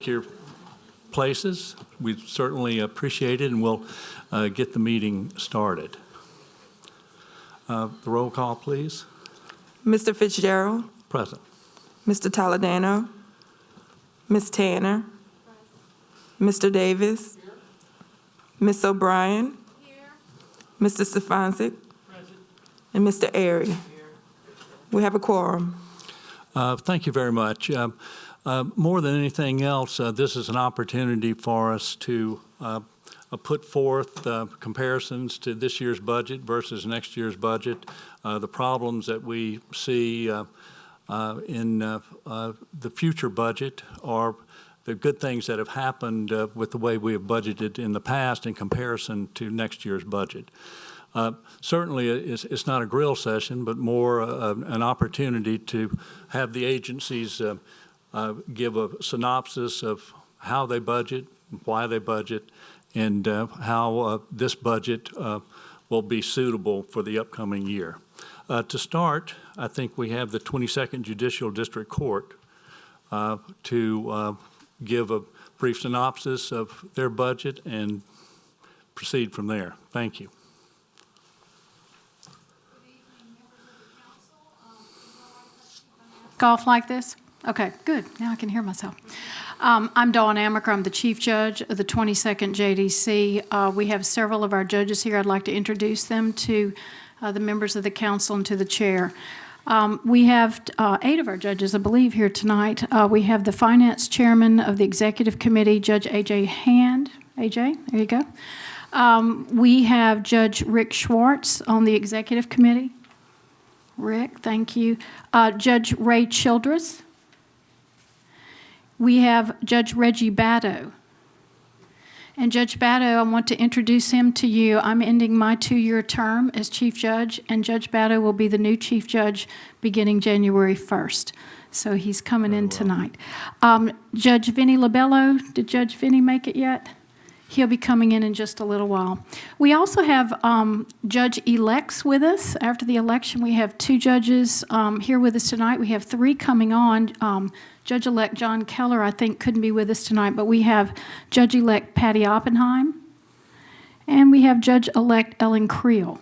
Your places. We certainly appreciate it, and we'll get the meeting started. The roll call, please. Mr. Fitzgerald. Present. Mr. Toledano. Ms. Tanner. Mr. Davis. Here. Ms. O'Brien. Here. Mr. Stefanczyk. Present. And Mr. Airy. Here. We have a quorum. Thank you very much. More than anything else, this is an opportunity for us to put forth comparisons to this year's budget versus next year's budget, the problems that we see in the future budget, or the good things that have happened with the way we have budgeted in the past in comparison to next year's budget. Certainly, it's not a grill session, but more an opportunity to have the agencies give a synopsis of how they budget, why they budget, and how this budget will be suitable for the upcoming year. To start, I think we have the 22nd Judicial District Court to give a brief synopsis of their budget and proceed from there. Thank you. Golf like this? Okay, good. Now I can hear myself. I'm Dawn Amaker. I'm the Chief Judge of the 22nd JDC. We have several of our judges here. I'd like to introduce them to the members of the council and to the chair. We have 8 of our judges, I believe, here tonight. We have the Finance Chairman of the Executive Committee, Judge A.J. Hand. A.J., there you go. We have Judge Rick Schwartz on the Executive Committee. Rick, thank you. Judge Ray Childress. We have Judge Reggie Batto. And Judge Batto, I want to introduce him to you. I'm ending my 2-year term as Chief Judge, and Judge Batto will be the new Chief Judge beginning January 1st. So he's coming in tonight. Judge Vinny Labello, did Judge Vinny make it yet? He'll be coming in just a little while. We also have judge-elects with us. After the election, we have 2 judges here with us tonight. We have 3 coming on. Judge-elect John Keller, I think, couldn't be with us tonight, but we have Judge-elect Patty Oppenheim, and we have Judge-elect Ellen Creel.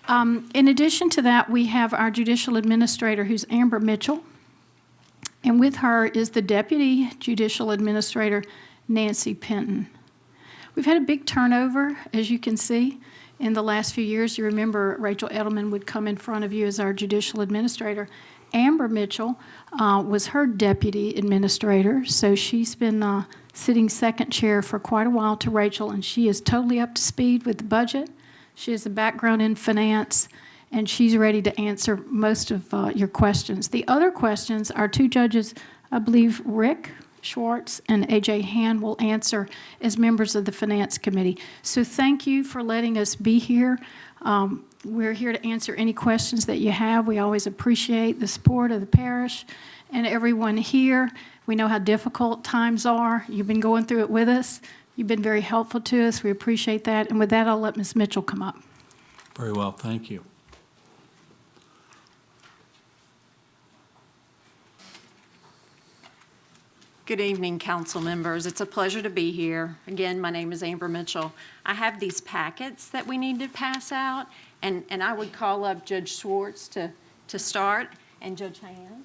In addition to that, we have our Judicial Administrator, who's Amber Mitchell, and with her is the Deputy Judicial Administrator, Nancy Penton. We've had a big turnover, as you can see, in the last few years. You remember Rachel Edelman would come in front of you as our Judicial Administrator. Amber Mitchell was her Deputy Administrator, so she's been sitting second chair for quite a while to Rachel, and she is totally up to speed with the budget. She has a background in finance, and she's ready to answer most of your questions. The other questions, our 2 judges, I believe Rick Schwartz and A.J. Hand, will answer as members of the Finance Committee. So thank you for letting us be here. We're here to answer any questions that you have. We always appreciate the support of the parish and everyone here. We know how difficult times are. You've been going through it with us. You've been very helpful to us. We appreciate that. And with that, I'll let Ms. Mitchell come up. Very well. Thank you. Good evening, council members. It's a pleasure to be here. Again, my name is Amber Mitchell. I have these packets that we need to pass out, and I would call up Judge Schwartz to start, and Judge Hand.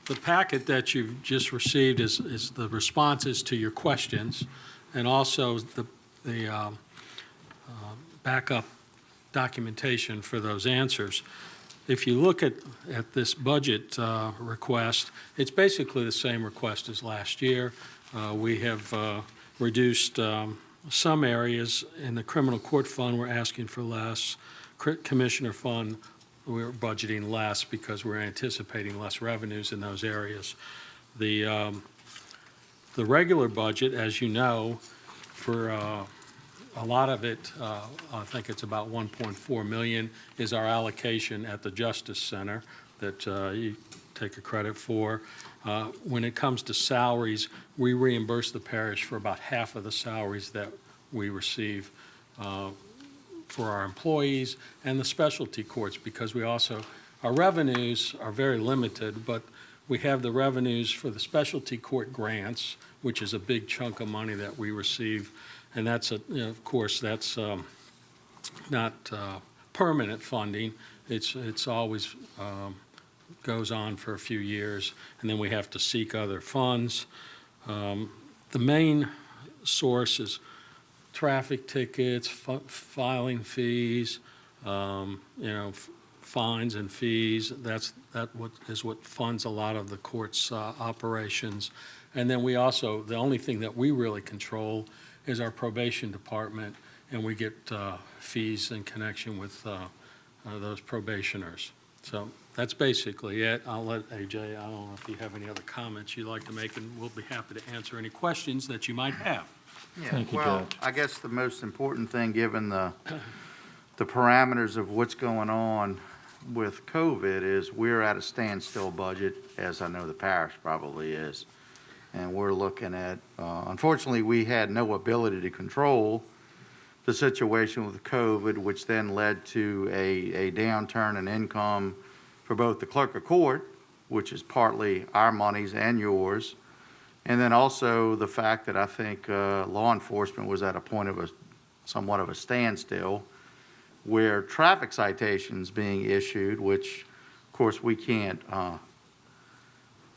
The packet that you've just received is the responses to your questions, and also the backup documentation for those answers. if you look at this budget request, it's basically the same request as last year. We have reduced some areas. In the criminal court fund, we're asking for less. Commissioner fund, we're budgeting less because we're anticipating less revenues in those areas. The regular budget, as you know, for a lot of it, I think it's about 1.4 million, is our allocation at the Justice Center that you take a credit for. When it comes to salaries, we reimburse the parish for about half of the salaries that we receive for our employees and the specialty courts, because we also, our revenues are very limited, but we have the revenues for the specialty court grants, which is a big chunk of money that we receive. And that's, of course, that's not permanent funding. It's always goes on for a few years, and then we have to seek other funds. The main source is traffic tickets, filing fees, fines and fees. That is what funds a lot of the court's operations. And then we also, the only thing that we really control is our probation department, and we get fees in connection with those probationers. So that's basically it. I'll let AJ, I don't know if you have any other comments you'd like to make, and we'll be happy to answer any questions that you might have. Yeah, Thank you, well, Judge. I guess the most important thing, given the parameters of what's going on with COVID, is we're at a standstill budget, as I know the parish probably is. And we're looking at, unfortunately, we had no ability to control the situation with COVID, which then led to a downturn in income for both the clerk of court, which is partly our monies and yours, and then also the fact that I think law enforcement was at a point of somewhat of a standstill, where traffic citations being issued, which of course we can't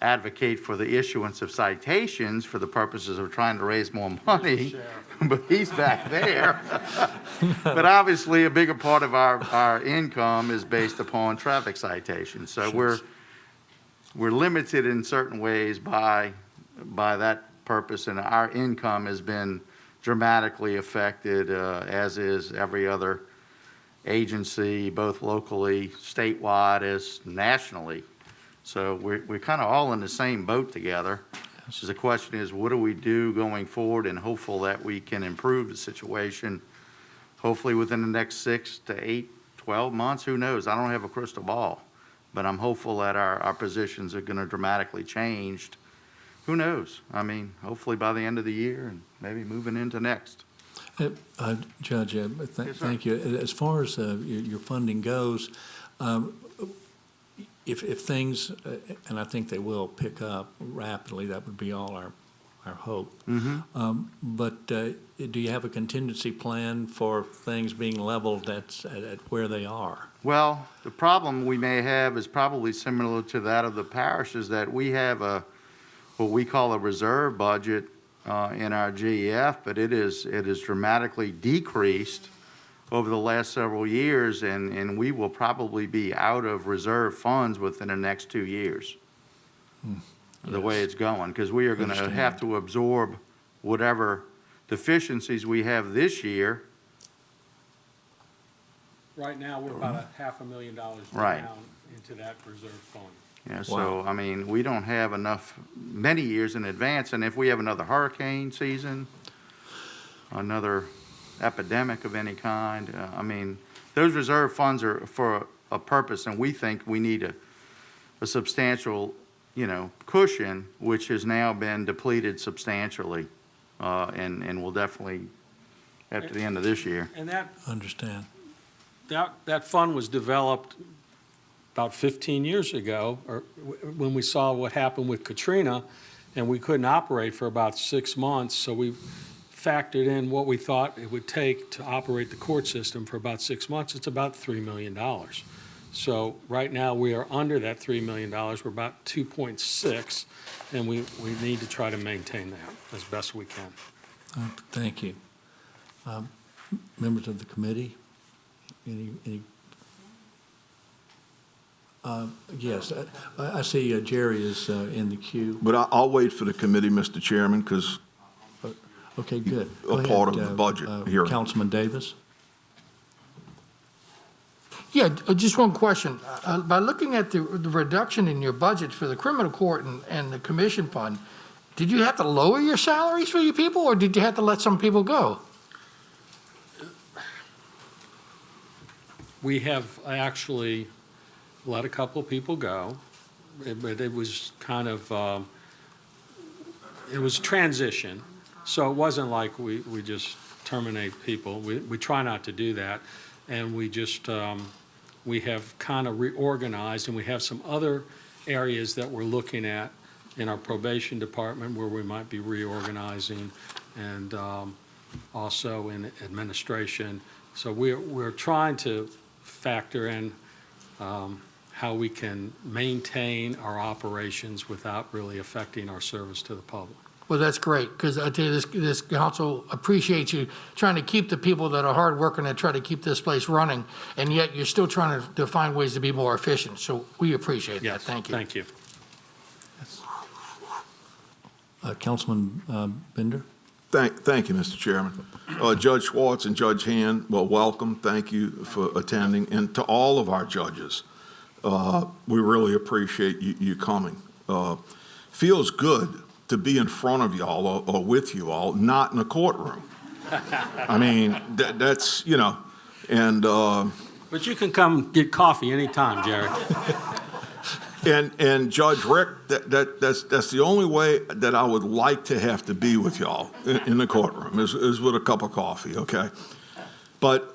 advocate for the issuance of citations for the purposes of trying to raise more money, but he's back there. But obviously a bigger part of our income is based upon traffic citations. So we're limited in certain ways by that purpose, and our income has been dramatically affected, as is every other agency, both locally, statewide, as nationally. So we're kind of all in the same boat together. So the question is, what do we do going forward, and hopeful that we can improve the situation, hopefully within the next 6 to 8, 12 months, who knows? I don't have a crystal ball, but I'm hopeful that our positions are going to dramatically change. Who knows? I mean, hopefully by the end of the year and maybe moving into next. Judge, sir. thank you. As far as your funding goes, if things, and I think they will pick up rapidly, that would be all our hope. But do you have a contingency plan for things being leveled at where they are? Well, the problem we may have is probably similar to that of the parish, is that we have what we call a reserve budget in our GEF, but it is dramatically decreased over the last several years, and we will probably be out of reserve funds within the next 2 years, the way it's going, because we are going to have to absorb whatever deficiencies we have this year. Right now, we're about $500,000 Right. down into that reserve fund. Yeah, so, I mean, we don't have enough, many years in advance, and if we have another hurricane season, another epidemic of any kind, I mean, those reserve funds are for a purpose, and we think we need a substantial, cushion, which has now been depleted substantially, and will definitely after the end of this year. And that Understand. fund was developed about 15 years ago, or when we saw what happened with Katrina, and we couldn't operate for about 6 months, so we factored in what we thought it would take to operate the court system for about 6 months. It's about $3 million. So right now, we are under that $3 million. We're about 2.6, and we need to try to maintain that as best we can. Thank you. Members of the committee, any Yes, I see Jerry is in the queue. But I'll wait for the committee, Mr. Chairman, because Okay, good. A Go ahead, part of the budget hearing. Councilman Davis? Yeah, just one question. By looking at the reduction in your budget for the criminal court and the commission fund, did you have to lower your salaries for your people, or did you have to let some people go? We have actually let a couple of people go, but it was kind of, it was transition. So it wasn't like we just terminate people. We try not to do that. And we just, we have kind of reorganized, and we have some other areas that we're looking at in our probation department where we might be reorganizing, and also in administration. So we're trying to factor in how we can maintain our operations without really affecting our service to the public. Well, that's great, because I tell you, this council appreciates you trying to keep the people that are hardworking and try to keep this place running, and yet you're still trying to find ways to be more efficient. So we appreciate that. Yes, Thank you. Thank you. Councilman Bender? Thank you, Mr. Chairman. Judge Schwartz and Judge Hand, well, welcome. Thank you for attending. And to all of our judges, we really appreciate you coming. Feels good to be in front of y'all or with you all, not in a courtroom. I mean, that's, you know, and But you can come get coffee anytime, Jerry. and Judge Rick, that's the only way that I would like to have to be with y'all in the courtroom is with a cup of coffee, okay? But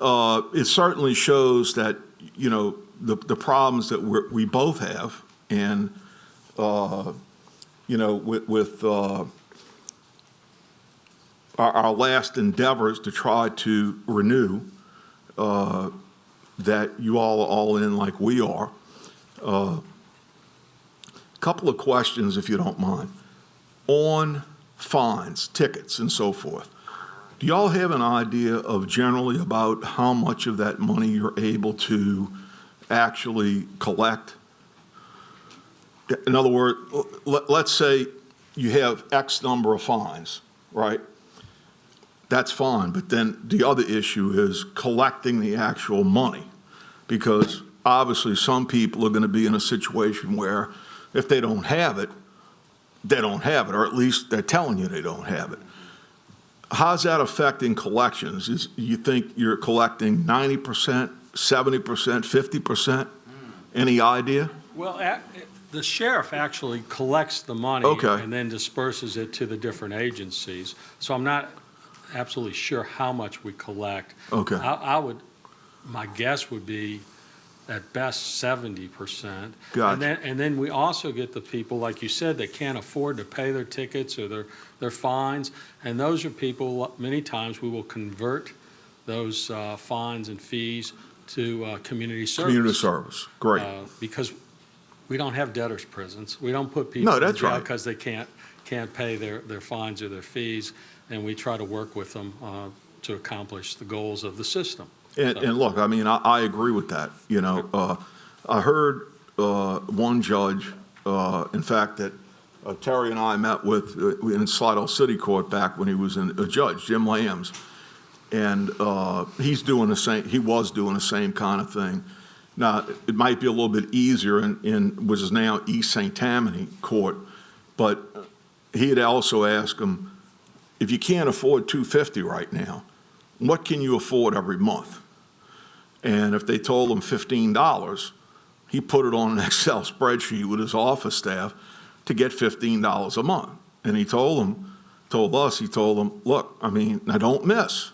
it certainly shows that, you know, the problems that we both have, and you know, with our last endeavors to try to renew, that you all are all in like we are. Couple of questions, if you don't mind. On fines, tickets, and so forth, do y'all have an idea of generally about how much of that money you're able to actually collect? In other words, let's say you have X number of fines, right? That's fine, but then the other issue is collecting the actual money, because obviously some people are going to be in a situation where if they don't have it, they don't have it, or at least they're telling you they don't have it. How's that affecting collections? You think you're collecting 90%, 70%, 50%? Any idea? Well, the sheriff actually collects the money Okay. and then disperses it to the different agencies. So I'm not absolutely sure how much we collect. Okay. My guess would be at best 70%. Gotcha. And then we also get the people, like you said, that can't afford to pay their tickets or their fines. And those are people, many times we will convert those fines and fees to community service. Community service, great. Because we don't have debtors' prisons. We don't put people No, in that's jail right. because they can't pay their fines or their fees, and we try to work with them to accomplish the goals of the system. And look, I mean, I agree with that. You know, I heard one judge, in fact, that Terry and I met with in Slidell City Court back when he was a judge, Jim Lambs, and he's doing the same. He was doing the same kind of thing. Now, it might be a little bit easier in which is now East St. Tammany Court, but he had also asked him, if you can't afford $250 right now, what can you afford every month? And if they told him $15, he put it on an Excel spreadsheet with his office staff to get $15 a month. And he told them, look, I mean, now don't miss,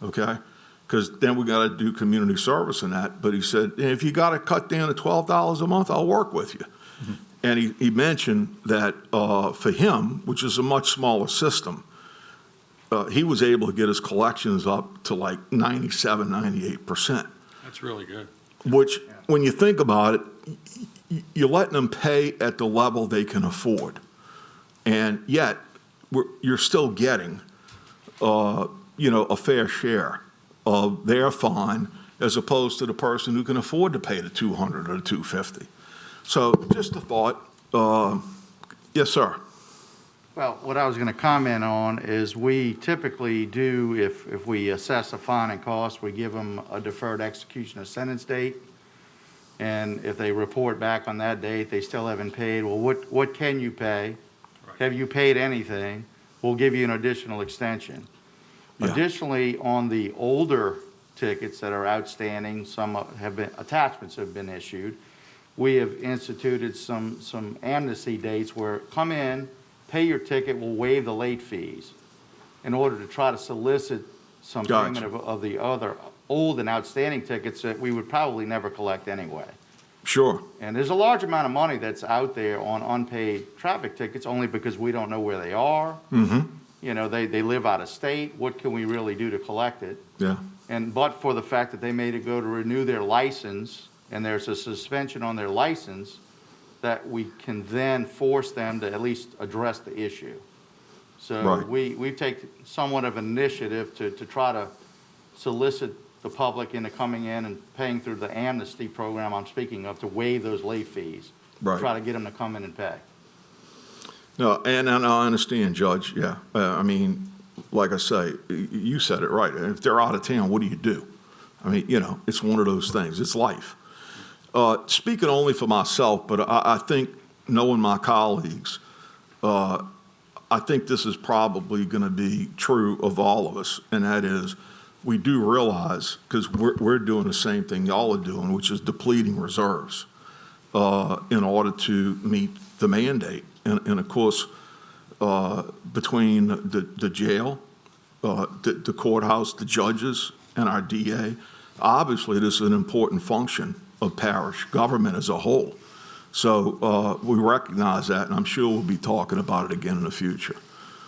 okay? Because then we got to do community service and that. But he said, if you got to cut down to $12 a month, I'll work with you. Mm-hmm. And he mentioned that for him, which is a much smaller system, he was able to get his collections up to like 97, 98%. That's really good. Which, when you think about it, you're letting them pay at the level they can afford. And yet, you're still getting, a fair share of their fine as opposed to the person who can afford to pay the $200 or the $250. So just a thought. Yes, sir. Well, what I was going to comment on is we typically do, if we assess a fine and cost, we give them a deferred execution of sentence date. And if they report back on that date, they still haven't paid, well, what can you pay? Have you paid anything? We'll give you an additional extension. Yeah. Additionally, on the older tickets that are outstanding, some have been, attachments have been issued. We have instituted some amnesty dates where come in, pay your ticket, we'll waive the late fees in order to try to solicit some Gotcha. payment of the other old and outstanding tickets that we would probably never collect anyway. Sure. And there's a large amount of money that's out there on unpaid traffic tickets only because we don't know where they are. Mm-hmm. You know, they live out of state. What can we really do to collect it? Yeah. But for the fact that they made it go to renew their license and there's a suspension on their license, that we can then force them to at least address the issue. So Right. we've taken somewhat of an initiative to try to solicit the public into coming in and paying through the amnesty program I'm speaking of to waive those late fees. Right. Try to get them to come in and pay. No, and I understand, Judge, yeah. I mean, like I say, you said it right. If they're out of town, what do you do? I mean, you know, it's one of those things. It's life. Speaking only for myself, but I think, knowing my colleagues, I think this is probably going to be true of all of us, and that is we do realize, because we're doing the same thing y'all are doing, which is depleting reserves in order to meet the mandate. And of course, between the jail, the courthouse, the judges, and our DA, obviously this is an important function of parish government as a whole. So we recognize that, and I'm sure we'll be talking about it again in the future.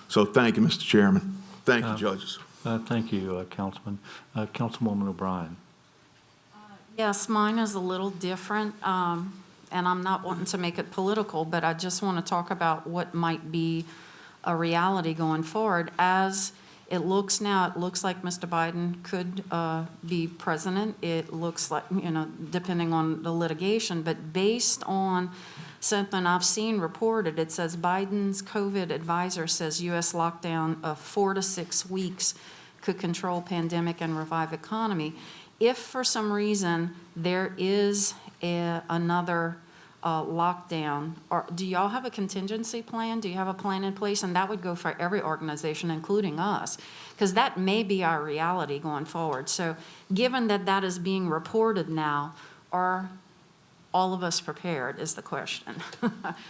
So thank you, Mr. Chairman. Thank you, judges. Thank you, Councilman. Councilwoman O'Brien. Yes, mine is a little different, and I'm not wanting to make it political, but I just want to talk about what might be a reality going forward. As it looks now, it looks like Mr. Biden could be president. It looks like, you know, depending on the litigation, but based on something I've seen reported, it says Biden's COVID advisor says U.S. lockdown of 4 to 6 weeks could control pandemic and revive economy. If for some reason there is another lockdown, or do y'all have a contingency plan? Do you have a plan in place? And that would go for every organization, including us, because that may be our reality going forward. So given that that is being reported now, are all of us prepared is the question.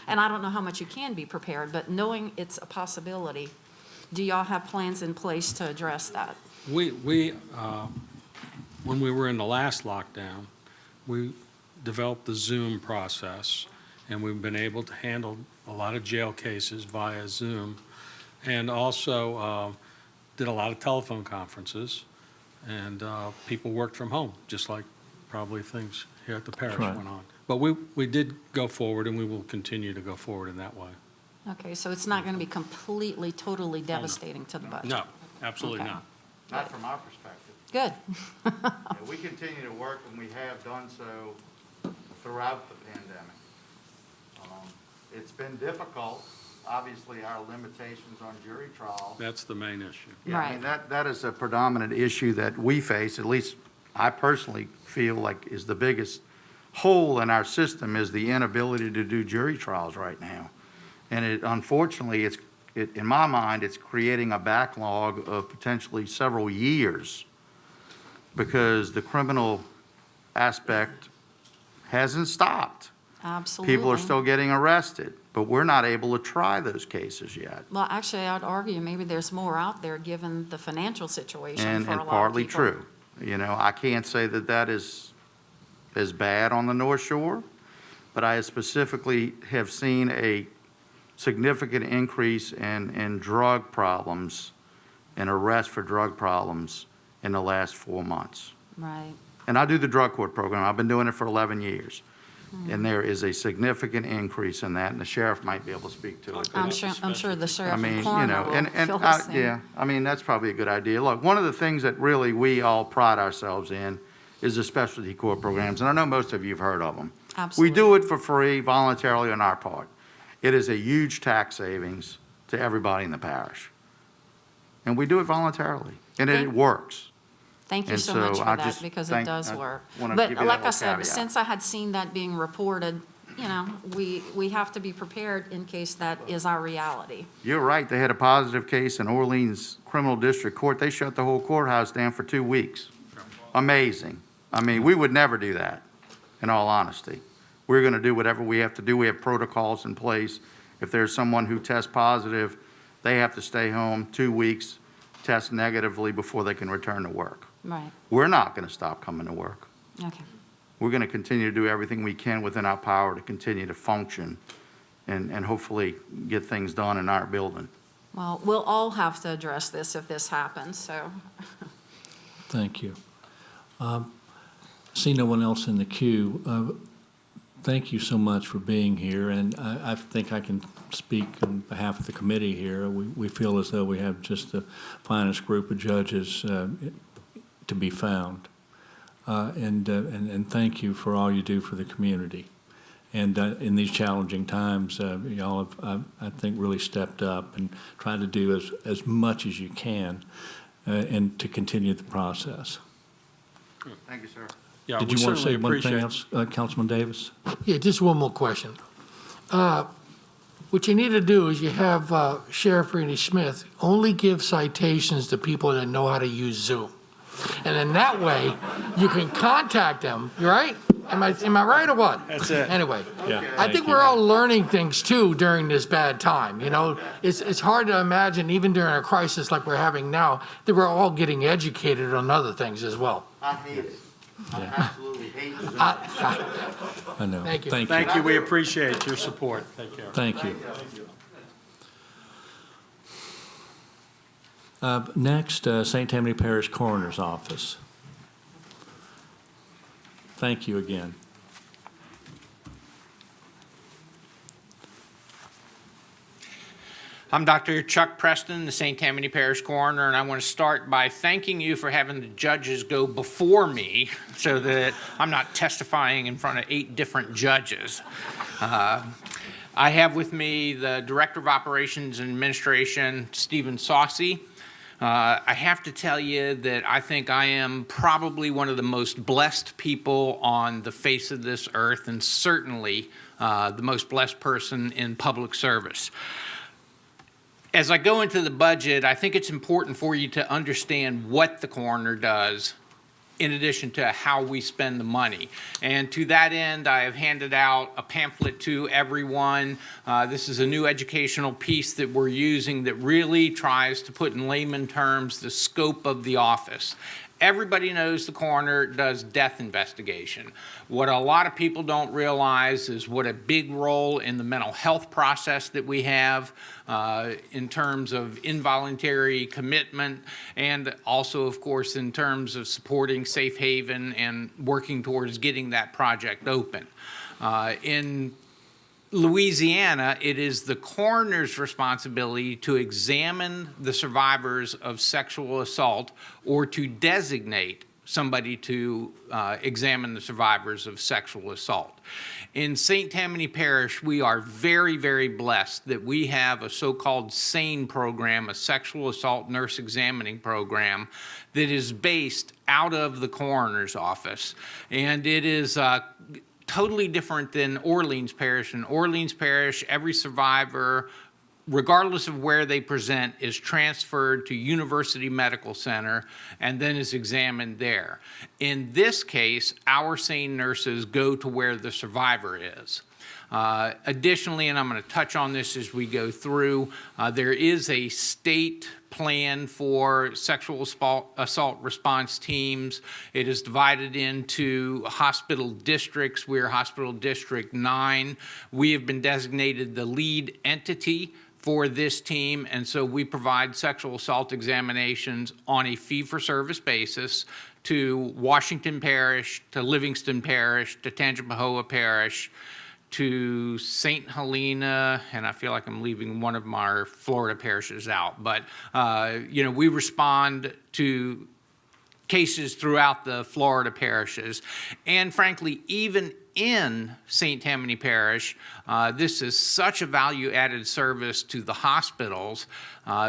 And I don't know how much you can be prepared, but knowing it's a possibility, do y'all have plans in place to address that? We when we were in the last lockdown, we developed the Zoom process, and we've been able to handle a lot of jail cases via Zoom, and also did a lot of telephone conferences, and people worked from home, just like probably things here at the parish Right. went on. But we did go forward, and we will continue to go forward in that way. Okay, so it's not going to be completely, totally devastating to the budget? No, absolutely Okay. not. Not from our perspective. Good. Yeah, we continue to work, and we have done so throughout the pandemic. It's been difficult. Obviously, our limitations on jury trials. That's the main issue. Yeah, I mean, Right. that is a predominant issue that we face, at least I personally feel like is the biggest hole in our system is the inability to do jury trials right now. And it, unfortunately, in my mind, it's creating a backlog of potentially several years because the criminal aspect hasn't stopped. Absolutely. People are still getting arrested, but we're not able to try those cases yet. Well, actually, I'd argue maybe there's more out there given the financial situation And for a lot of partly people. true. You know, I can't say that that is as bad on the North Shore, but I specifically have seen a significant increase in drug problems and arrests for drug problems in the last 4 months. Right. And I do the drug court program. I've been doing it for 11 years. And there is a significant increase in that, and the sheriff might be able to speak to it. I'm sure the I sheriff mean, and you coroner know, will and feel the same. yeah, I mean, that's probably a good idea. Look, one of the things that really we all pride ourselves in is the specialty court programs, and I know most of you have heard of them. Absolutely. We do it for free, voluntarily on our part. It is a huge tax savings to everybody in the parish. And we do it voluntarily, and it works. Thank you And so much so for I that, just because it think- does I work. wanna But give you that like I little said, caveat. since I had seen that being reported, you know, we have to be prepared in case that is our reality. You're right, they had a positive case in Orleans Criminal District Court. They shut the whole courthouse down for 2 weeks. Amazing. I mean, we would never do that, in all honesty. We're going to do whatever we have to do. We have protocols in place. If there's someone who tests positive, they have to stay home 2 weeks, test negatively before they can return to work. Right, We're not going to stop coming to work. okay. We're going to continue to do everything we can within our power to continue to function and hopefully get things done in our building. Well, we'll all have to address this if this happens, so. Thank you. See no one else in the queue. Thank you so much for being here, and I think I can speak on behalf of the committee here. We feel as though we have just the finest group of judges to be found. And thank you for all you do for the community. And in these challenging times, y'all have, I think, really stepped up and tried to do as much as you can and to continue the process. Thank you, sir. Yeah, Did we you want to say certainly one thing appreciate- else, Councilman Davis? Yeah, just one more question. What you need to do is you have Sheriff Randy Smith only give citations to people that know how to use Zoom. And in that way, you can contact them, right? Am I right or what? That's it. Anyway, Yeah, I thank think you. we're all learning things too during this bad time, you know? It's hard to imagine, even during a crisis like we're having now, that we're all getting educated on other things as well. I hate it. I absolutely hate it. I know. Thank you. Thank you, we appreciate your support. Take care. Thank you. Next, St. Tammany Parish Coroner's Office. Thank you again. I'm Dr. Chuck Preston, the St. Tammany Parish Coroner, and I want to start by thanking you for having the judges go before me so that I'm not testifying in front of 8 different judges. I have with me the Director of Operations and Administration, Stephen Saucy. I have to tell you that I think I am probably one of the most blessed people on the face of this earth, and certainly the most blessed person in public service. As I go into the budget, I think it's important for you to understand what the coroner does in addition to how we spend the money. And to that end, I have handed out a pamphlet to everyone. This is a new educational piece that we're using that really tries to put in layman terms the scope of the office. Everybody knows the coroner does death investigation. What a lot of people don't realize is what a big role in the mental health process that we have in terms of involuntary commitment, and also, of course, in terms of supporting Safe Haven and working towards getting that project open. In Louisiana, it is the coroner's responsibility to examine the survivors of sexual assault or to designate somebody to examine the survivors of sexual assault. In St. Tammany Parish, we are very, very blessed that we have a so-called SANE program, a sexual assault nurse examining program, that is based out of the coroner's office. And it is totally different than Orleans Parish. In Orleans Parish, every survivor, regardless of where they present, is transferred to University Medical Center and then is examined there. In this case, our SANE nurses go to where the survivor is. Additionally, and I'm going to touch on this as we go through, there is a state plan for sexual assault response teams. It is divided into hospital districts. We're Hospital District 9. We have been designated the lead entity for this team, and so we provide sexual assault examinations on a fee-for-service basis to Washington Parish, to Livingston Parish, to Tangipahoa Parish, to St. Helena, and I feel like I'm leaving one of our Florida parishes out, but we respond to cases throughout the Florida parishes. And frankly, even in St. Tammany Parish, this is such a value-added service to the hospitals.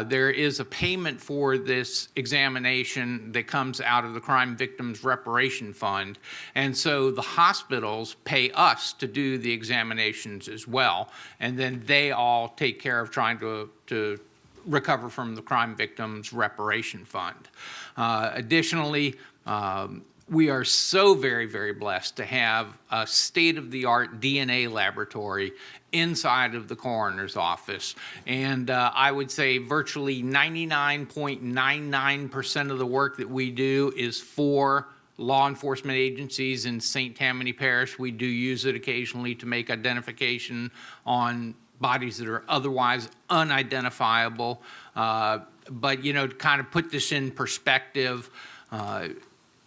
There is a payment for this examination that comes out of the Crime Victims Reparation Fund. And so the hospitals pay us to do the examinations as well. And then they all take care of trying to recover from the Crime Victims Reparation Fund. Additionally, we are so very, very blessed to have a state-of-the-art DNA laboratory inside of the coroner's office. And I would say virtually 99.99% of the work that we do is for law enforcement agencies in St. Tammany Parish. We do use it occasionally to make identification on bodies that are otherwise unidentifiable. But, you know, to kind of put this in perspective,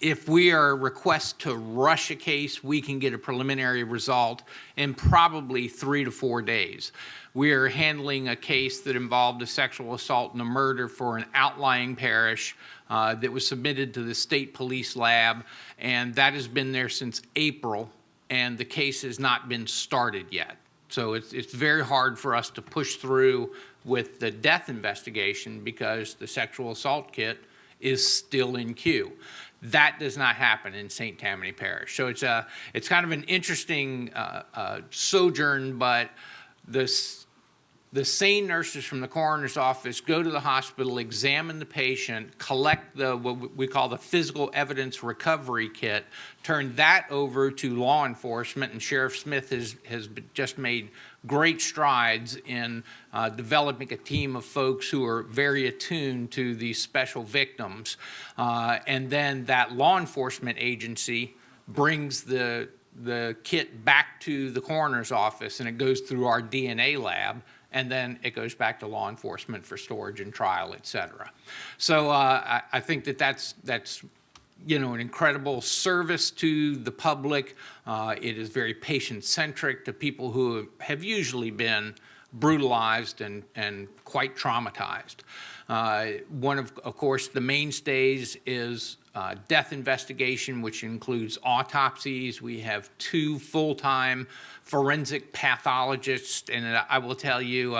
if we are requested to rush a case, we can get a preliminary result in probably 3 to 4 days. We are handling a case that involved a sexual assault and a murder for an outlying parish that was submitted to the state police lab, and that has been there since April, and the case has not been started yet. So it's very hard for us to push through with the death investigation because the sexual assault kit is still in queue. That does not happen in St. Tammany Parish. So it's kind of an interesting sojourn, but the sane nurses from the coroner's office go to the hospital, examine the patient, collect what we call the physical evidence recovery kit, turn that over to law enforcement, and Sheriff Smith has just made great strides in developing a team of folks who are very attuned to these special victims. And then that law enforcement agency brings the kit back to the coroner's office, and it goes through our DNA lab, and then it goes back to law enforcement for storage and trial, et cetera. So I think that's you know, an incredible service to the public. It is very patient-centric to people who have usually been brutalized and quite traumatized. One of course, the mainstays is death investigation, which includes autopsies. We have 2 full-time forensic pathologists, and I will tell you,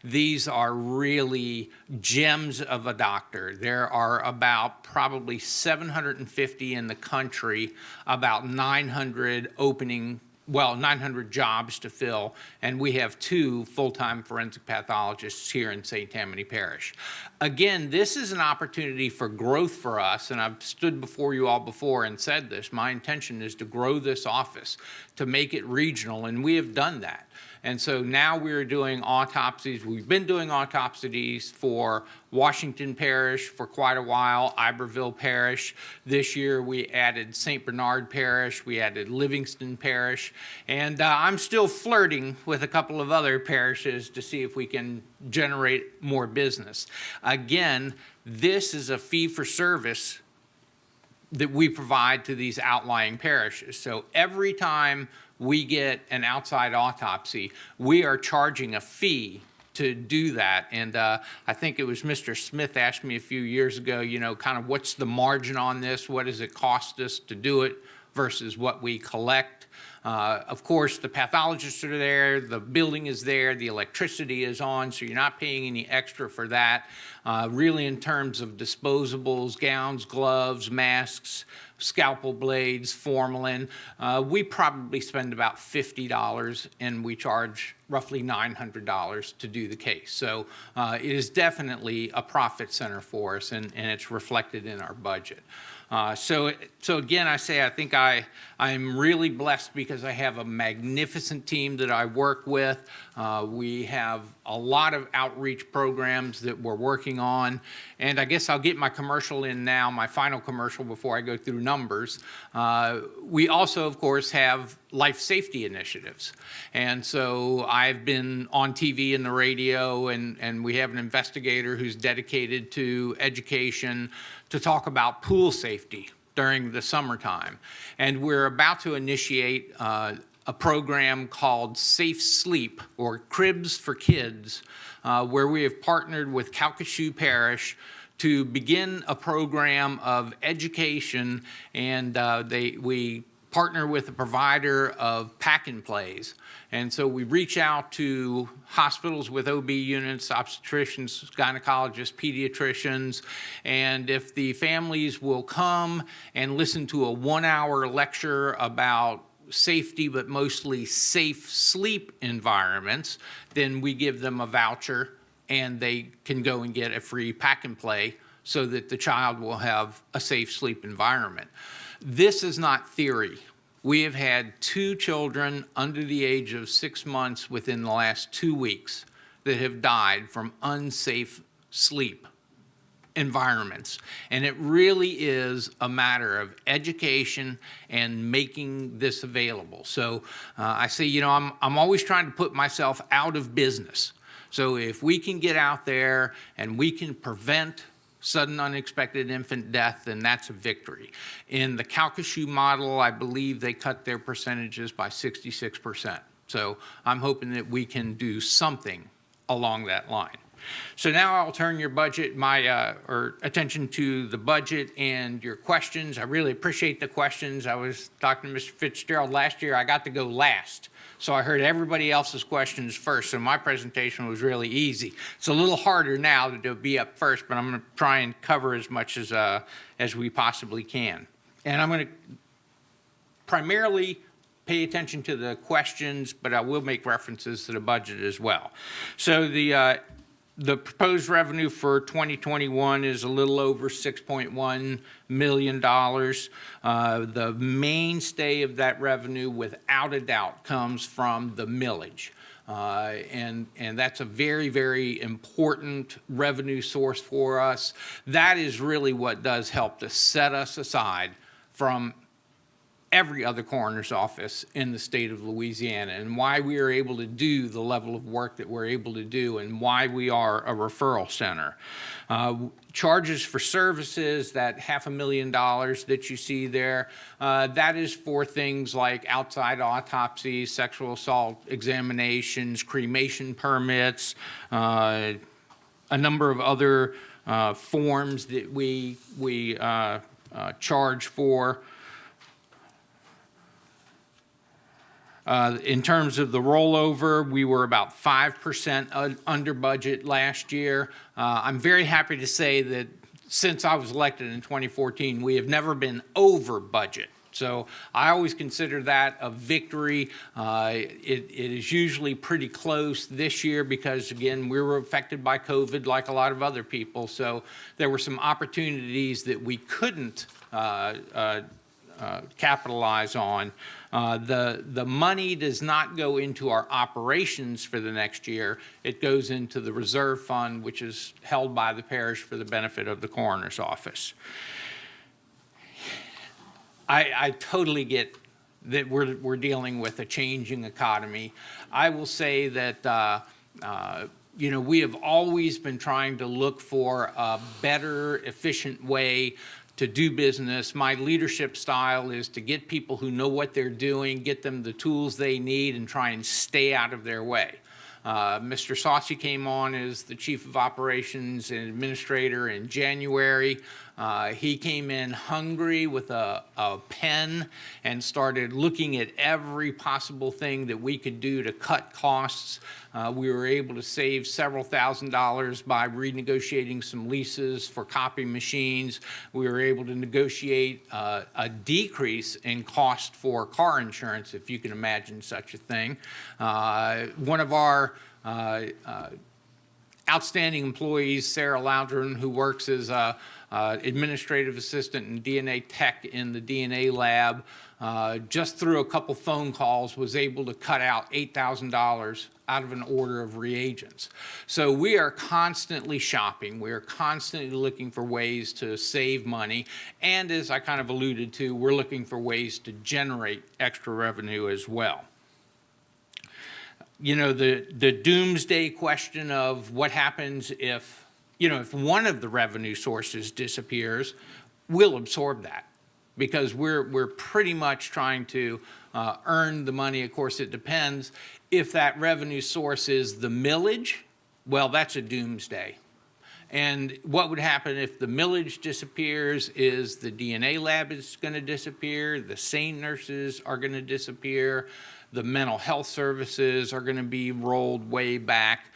these are really gems of a doctor. There are about probably 750 in the country, about 900 900 jobs to fill, and we have 2 full-time forensic pathologists here in St. Tammany Parish. Again, this is an opportunity for growth for us, and I've stood before you all before and said this. My intention is to grow this office, to make it regional, and we have done that. And so now we're doing autopsies. We've been doing autopsies for Washington Parish for quite a while, Iberville Parish. This year we added St. Bernard Parish, we added Livingston Parish, and I'm still flirting with a couple of other parishes to see if we can generate more business. Again, this is a fee-for-service that we provide to these outlying parishes. So every time we get an outside autopsy, we are charging a fee to do that. And I think it was Mr. Smith asked me a few years ago, you know, kind of what's the margin on this? What does it cost us to do it versus what we collect? Of course, the pathologists are there, the building is there, the electricity is on, so you're not paying any extra for that. Really, in terms of disposables, gowns, gloves, masks, scalpel blades, formalin, we probably spend about $50, and we charge roughly $900 to do the case. So it is definitely a profit center for us, and it's reflected in our budget. So again, I say I think I'm really blessed because I have a magnificent team that I work with. We have a lot of outreach programs that we're working on. And I guess I'll get my commercial in now, my final commercial before I go through numbers. We also, of course, have life safety initiatives. And so I've been on TV and the radio, and we have an investigator who's dedicated to education to talk about pool safety during the summertime. And we're about to initiate a program called Safe Sleep, or Cribs for Kids, where we have partnered with Calcasieu Parish to begin a program of education, and we partner with a provider of pack-and-plays. And so we reach out to hospitals with OB units, obstetricians, gynecologists, pediatricians, and if the families will come and listen to a 1-hour lecture about safety, but mostly safe sleep environments, then we give them a voucher and they can go and get a free pack-and-play so that the child will have a safe sleep environment. This is not theory. We have had 2 children under the age of 6 months within the last 2 weeks that have died from unsafe sleep environments. And it really is a matter of education and making this available. So I say, you know, I'm always trying to put myself out of business. So if we can get out there and we can prevent sudden unexpected infant death, then that's a victory. In the Calcasieu model, I believe they cut their percentages by 66%. So I'm hoping that we can do something along that line. So now I'll turn your budget, or attention to the budget and your questions. I really appreciate the questions. I was talking to Mr. Fitzgerald last year. I got to go last. So I heard everybody else's questions first. So my presentation was really easy. It's a little harder now to be up first, but I'm going to try and cover as much as we possibly can. And I'm going to primarily pay attention to the questions, but I will make references to the budget as well. So the proposed revenue for 2021 is a little over $6.1 million. The mainstay of that revenue, without a doubt, comes from the millage. And that's a very, very important revenue source for us. That is really what does help to set us aside from every other coroner's office in the state of Louisiana, and why we are able to do the level of work that we're able to do, and why we are a referral center. Charges for services, that $500,000 that you see there, that is for things like outside autopsies, sexual assault examinations, cremation permits, a number of other forms that we charge for. In terms of the rollover, we were about 5% under budget last year. I'm very happy to say that since I was elected in 2014, we have never been over budget. So I always consider that a victory. It is usually pretty close this year because, again, we were affected by COVID like a lot of other people. So there were some opportunities that we couldn't capitalize on. The money does not go into our operations for the next year. It goes into the reserve fund, which is held by the parish for the benefit of the coroner's office. I totally get that we're dealing with a changing economy. I will say that you know, we have always been trying to look for a better, efficient way to do business. My leadership style is to get people who know what they're doing, get them the tools they need, and try and stay out of their way. Mr. Saucy came on as the Chief of Operations and Administrator in January. He came in hungry with a pen and started looking at every possible thing that we could do to cut costs. We were able to save several $1,000s by renegotiating some leases for copy machines. We were able to negotiate a decrease in cost for car insurance, if you can imagine such a thing. One of our outstanding employees, Sarah Loudron, who works as a administrative assistant and DNA tech in the DNA lab, just through a couple phone calls was able to cut out $8,000 out of an order of reagents. So we are constantly shopping. We are constantly looking for ways to save money. And as I kind of alluded to, we're looking for ways to generate extra revenue as well. You know, the doomsday question of what happens if, you know, if one of the revenue sources disappears, we'll absorb that because we're pretty much trying to earn the money. Of course, it depends. If that revenue source is the millage, well, that's a doomsday. And what would happen if the millage disappears is the DNA lab is going to disappear, the SANE nurses are going to disappear, the mental health services are going to be rolled way back.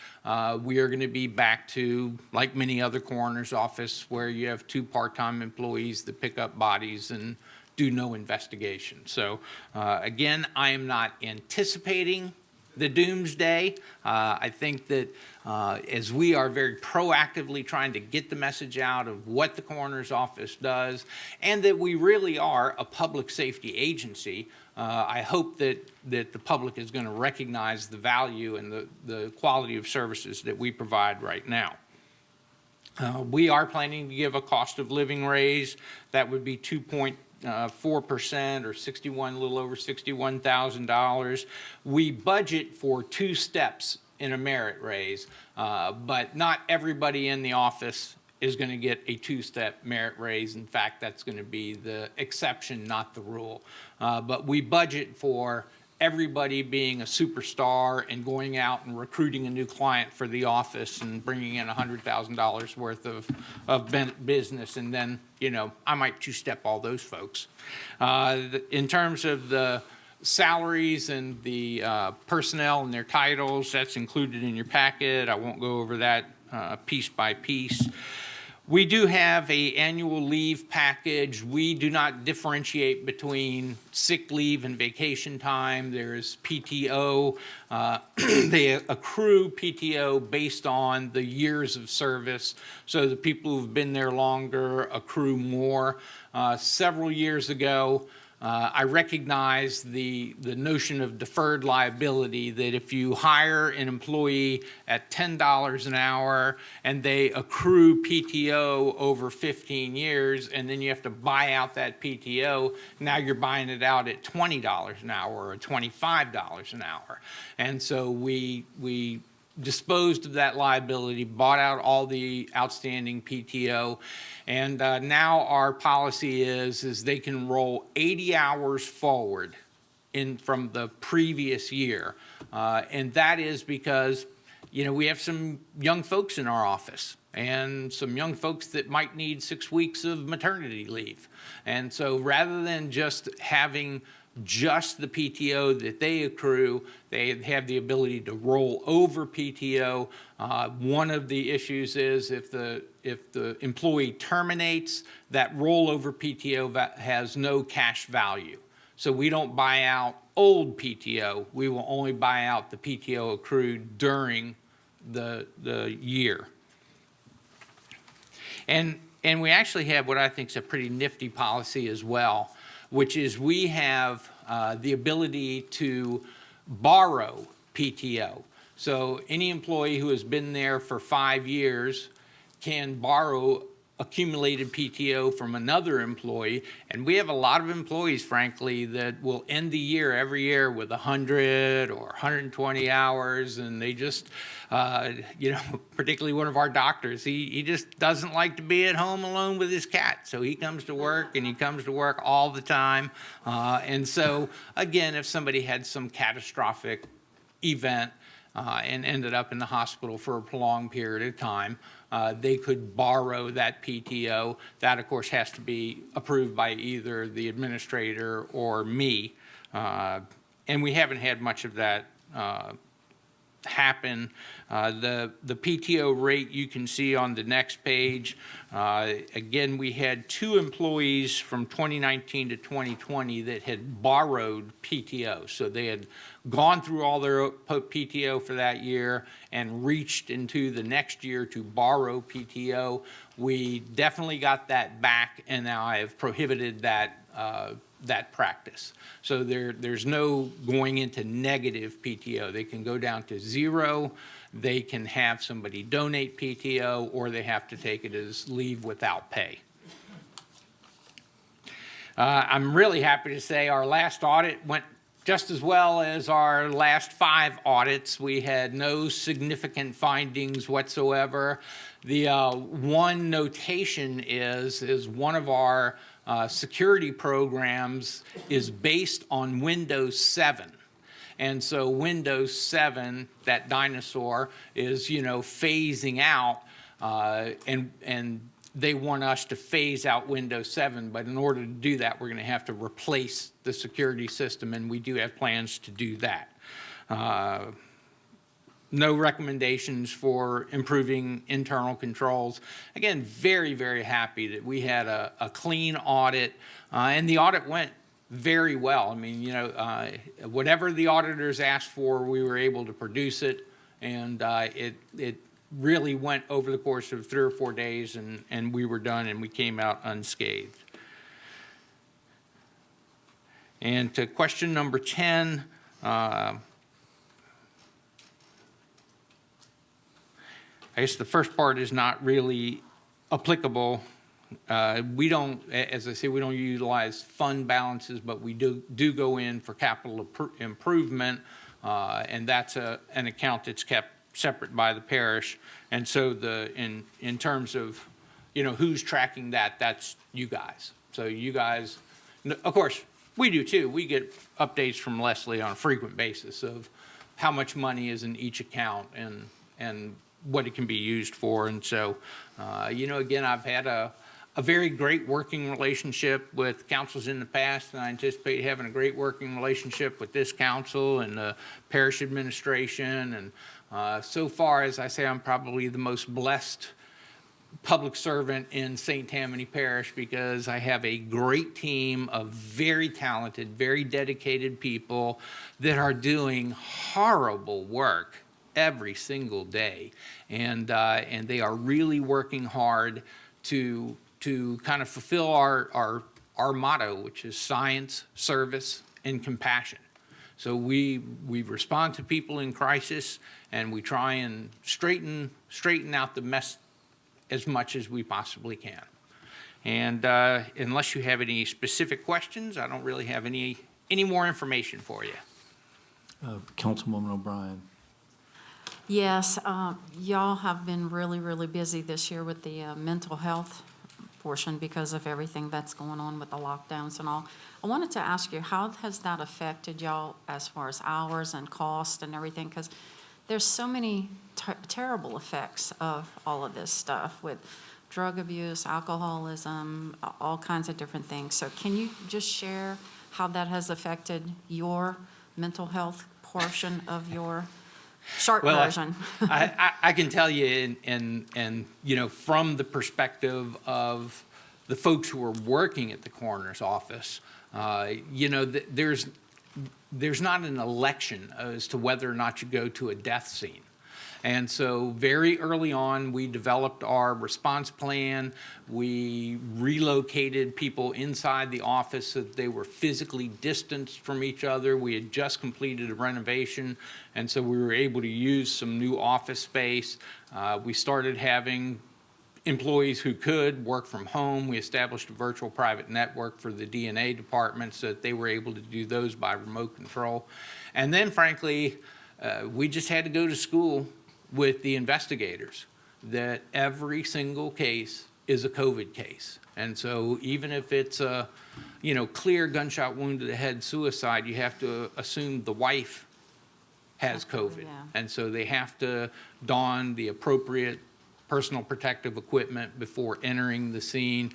We are going to be back to, like many other coroner's office, where you have 2 part-time employees that pick up bodies and do no investigation. So again, I am not anticipating the doomsday. I think that as we are very proactively trying to get the message out of what the coroner's office does, and that we really are a public safety agency, I hope that the public is going to recognize the value and the quality of services that we provide right now. We are planning to give a cost of living raise. That would be 2.4% or a little over $61,000. We budget for 2 steps in a merit raise, but not everybody in the office is going to get a 2-step merit raise. In fact, that's going to be the exception, not the rule. But we budget for everybody being a superstar and going out and recruiting a new client for the office and bringing in $100,000 worth of business, and then, you know, I might 2-step all those folks. In terms of the salaries and the personnel and their titles, that's included in your packet. I won't go over that piece by piece. We do have an annual leave package. We do not differentiate between sick leave and vacation time. There's PTO. They accrue PTO based on the years of service. So the people who've been there longer accrue more. Several years ago, I recognize the notion of deferred liability, that if you hire an employee at $10 an hour and they accrue PTO over 15 years, and then you have to buy out that PTO, now you're buying it out at $20 an hour or $25 an hour. And so we disposed of that liability, bought out all the outstanding PTO, and now our policy is they can roll 80 hours forward from the previous year. And that is because, you know, we have some young folks in our office and some young folks that might need 6 weeks of maternity leave. And so rather than just having just the PTO that they accrue, they have the ability to roll over PTO. One of the issues is if the employee terminates, that rollover PTO has no cash value. So we don't buy out old PTO. We will only buy out the PTO accrued during the year. And we actually have what I think is a pretty nifty policy as well, which is we have the ability to borrow PTO. So any employee who has been there for 5 years can borrow accumulated PTO from another employee. And we have a lot of employees, frankly, that will end the year every year with 100 or 120 hours, and they just, you know, particularly one of our doctors, he just doesn't like to be at home alone with his cat. So he comes to work, and he comes to work all the time. And so, again, if somebody had some catastrophic event and ended up in the hospital for a prolonged period of time, they could borrow that PTO. That, of course, has to be approved by either the administrator or me. And we haven't had much of that happen. The PTO rate you can see on the next page. Again, we had 2 employees from 2019 to 2020 that had borrowed PTO. So they had gone through all their PTO for that year and reached into the next year to borrow PTO. We definitely got that back, and now I have prohibited that practice. So there's no going into negative PTO. They can go down to 0. They can have somebody donate PTO, or they have to take it as leave without pay. I'm really happy to say our last audit went just as well as our last 5 audits. We had no significant findings whatsoever. The one notation is one of our security programs is based on Windows 7. And so Windows 7, that dinosaur, is, you know, phasing out. And they want us to phase out Windows 7, but in order to do that, we're going to have to replace the security system, and we do have plans to do that. No recommendations for improving internal controls. Again, very, very happy that we had a clean audit, and the audit went very well. I mean, you know, whatever the auditors asked for, we were able to produce it, and it really went over the course of 3 or 4 days, and we were done, and we came out unscathed. And to question number 10, I guess the first part is not really applicable. We don't, as I say, we don't utilize fund balances, but we do go in for capital improvement, and that's an account that's kept separate by the parish. And so in terms of, you know, who's tracking that, that's you guys. So you guys, of course, we do too. We get updates from Leslie on a frequent basis of how much money is in each account and what it can be used for. And so, you know, again, I've had a very great working relationship with councils in the past, and I anticipate having a great working relationship with this council and the parish administration. And so far, as I say, I'm probably the most blessed public servant in St. Tammany Parish because I have a great team of very talented, very dedicated people that are doing horrible work every single day, and they are really working hard to kind of fulfill our motto, which is science, service, and compassion. So we respond to people in crisis, and we try and straighten out the mess as much as we possibly can. And unless you have any specific questions, I don't really have any more information for you. Councilwoman O'Brien. Yes, y'all have been really, really busy this year with the mental health portion because of everything that's going on with the lockdowns and all. I wanted to ask you, how has that affected y'all as far as hours and cost and everything? Because there's so many terrible effects of all of this stuff with drug abuse, alcoholism, all kinds of different things. So can you just share how that has affected your mental health portion of your short version? I can tell you, and you know, from the perspective of the folks who are working at the coroner's office, you know, there's not an election as to whether or not you go to a death scene. And so very early on, we developed our response plan. We relocated people inside the office so that they were physically distanced from each other. We had just completed a renovation, and so we were able to use some new office space. We started having employees who could work from home. We established a virtual private network for the DNA department so that they were able to do those by remote control. And then, frankly, we just had to go to school with the investigators that every single case is a COVID case. And so even if it's a, you know, clear gunshot wound to the head suicide, you have to assume the wife has COVID. Yeah. And so they have to don the appropriate personal protective equipment before entering the scene.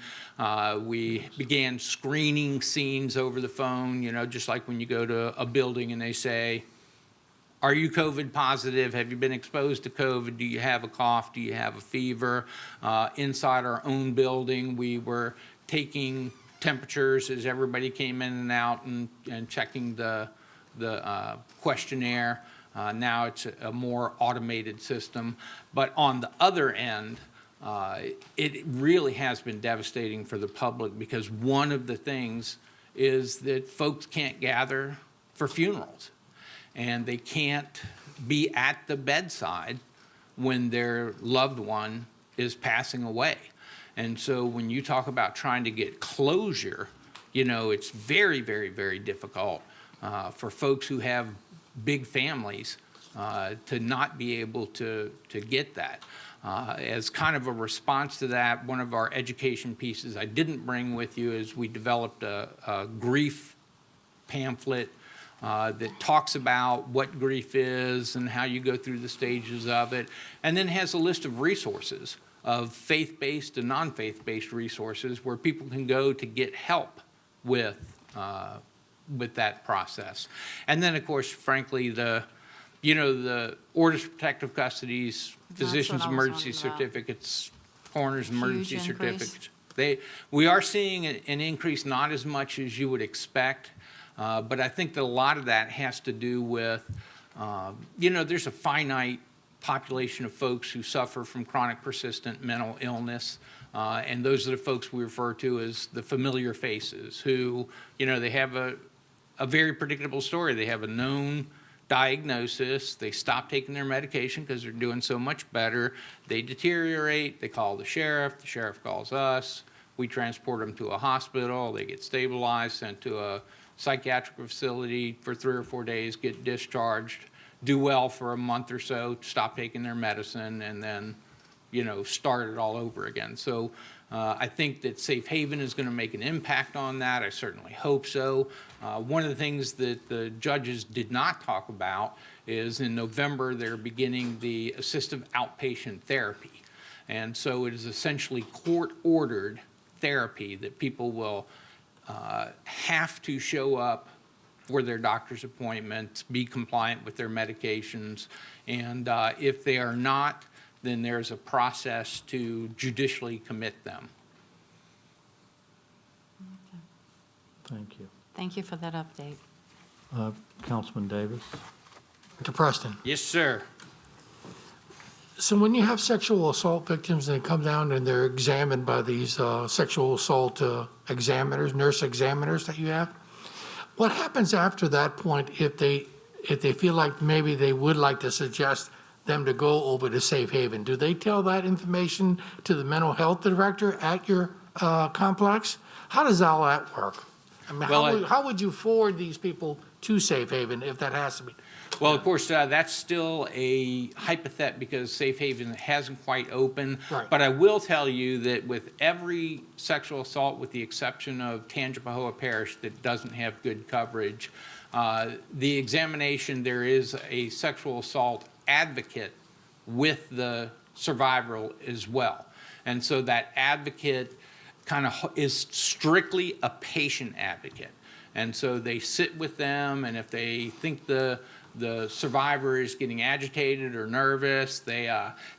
We began screening scenes over the phone, you know, just like when you go to a building and they say, are you COVID positive? Have you been exposed to COVID? Do you have a cough? Do you have a fever? Inside our own building, we were taking temperatures as everybody came in and out and checking the questionnaire. Now it's a more automated system. But on the other end, it really has been devastating for the public because one of the things is that folks can't gather for funerals. And they can't be at the bedside when their loved one is passing away. And so when you talk about trying to get closure, you know, it's very, very, very difficult for folks who have big families to not be able to get that. As kind of a response to that, one of our education pieces I didn't bring with you is we developed a grief pamphlet that talks about what grief is and how you go through the stages of it, and then has a list of resources of faith-based and non-faith-based resources where people can go to get help with that process. And then, of course, frankly, the orders of protective custodies, physician's what I was emergency wondering about. certificates, coroner's emergency Huge increase. certificates. We are seeing an increase, not as much as you would expect, but I think that a lot of that has to do with, there's a finite population of folks who suffer from chronic persistent mental illness. And those are the folks we refer to as the familiar faces who, they have a very predictable story. They have a known diagnosis. They stop taking their medication because they're doing so much better. They deteriorate. They call the sheriff. The sheriff calls us. We transport them to a hospital. They get stabilized, sent to a psychiatric facility for 3 or 4 days, get discharged, do well for a month or so, stop taking their medicine, and then, start it all over again. So I think that Safe Haven is going to make an impact on that. I certainly hope so. One of the things that the judges did not talk about is in November, they're beginning the assistive outpatient therapy. And so it is essentially court-ordered therapy that people will have to show up for their doctor's appointments, be compliant with their medications, and if they are not, then there's a process to judicially commit them. Thank you. Thank you for that update. Councilman Davis? Mr. Preston, Yes, sir. so when you have sexual assault victims and they come down and they're examined by these sexual assault examiners, nurse examiners that you have, what happens after that point if they feel like maybe they would like to suggest them to go over to Safe Haven? Do they tell that information to the mental health director at your complex? How does all that work? I mean, Well, how would you forward these people to Safe Haven if that has to be? Well, of course, that's still a hypothet because Safe Haven hasn't quite opened. Right. But I will tell you that with every sexual assault, with the exception of Tangipahoa Parish that doesn't have good coverage, the examination, there is a sexual assault advocate with the survivor as well. And so that advocate kind of is strictly a patient advocate. And so they sit with them, and if they think the survivor is getting agitated or nervous, they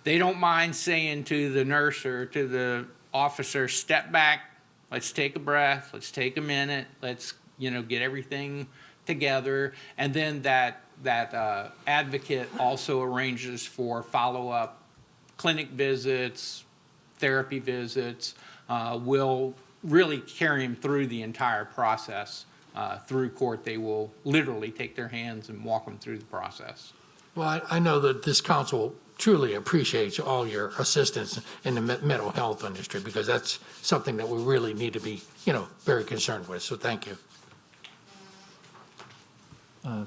don't mind saying to the nurse or to the officer, step back, let's take a breath, let's take a minute, let's get everything together. And then that advocate also arranges for follow-up clinic visits, therapy visits, will really carry him through the entire process. Through court, they will literally take their hands and walk them through the process. Well, I know that this council truly appreciates all your assistance in the mental health industry because that's something that we really need to be, very concerned with. So thank you.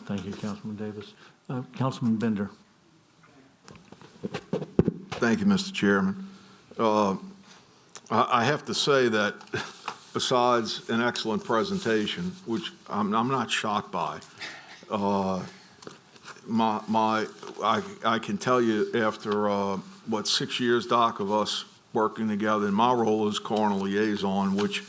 Thank you, Councilman Davis. Councilman Bender? Thank you, Mr. Chairman. I have to say that besides an excellent presentation, which I'm not shocked by, I can tell you after, 6 years, Doc, of us working together in my role as coroner liaison, which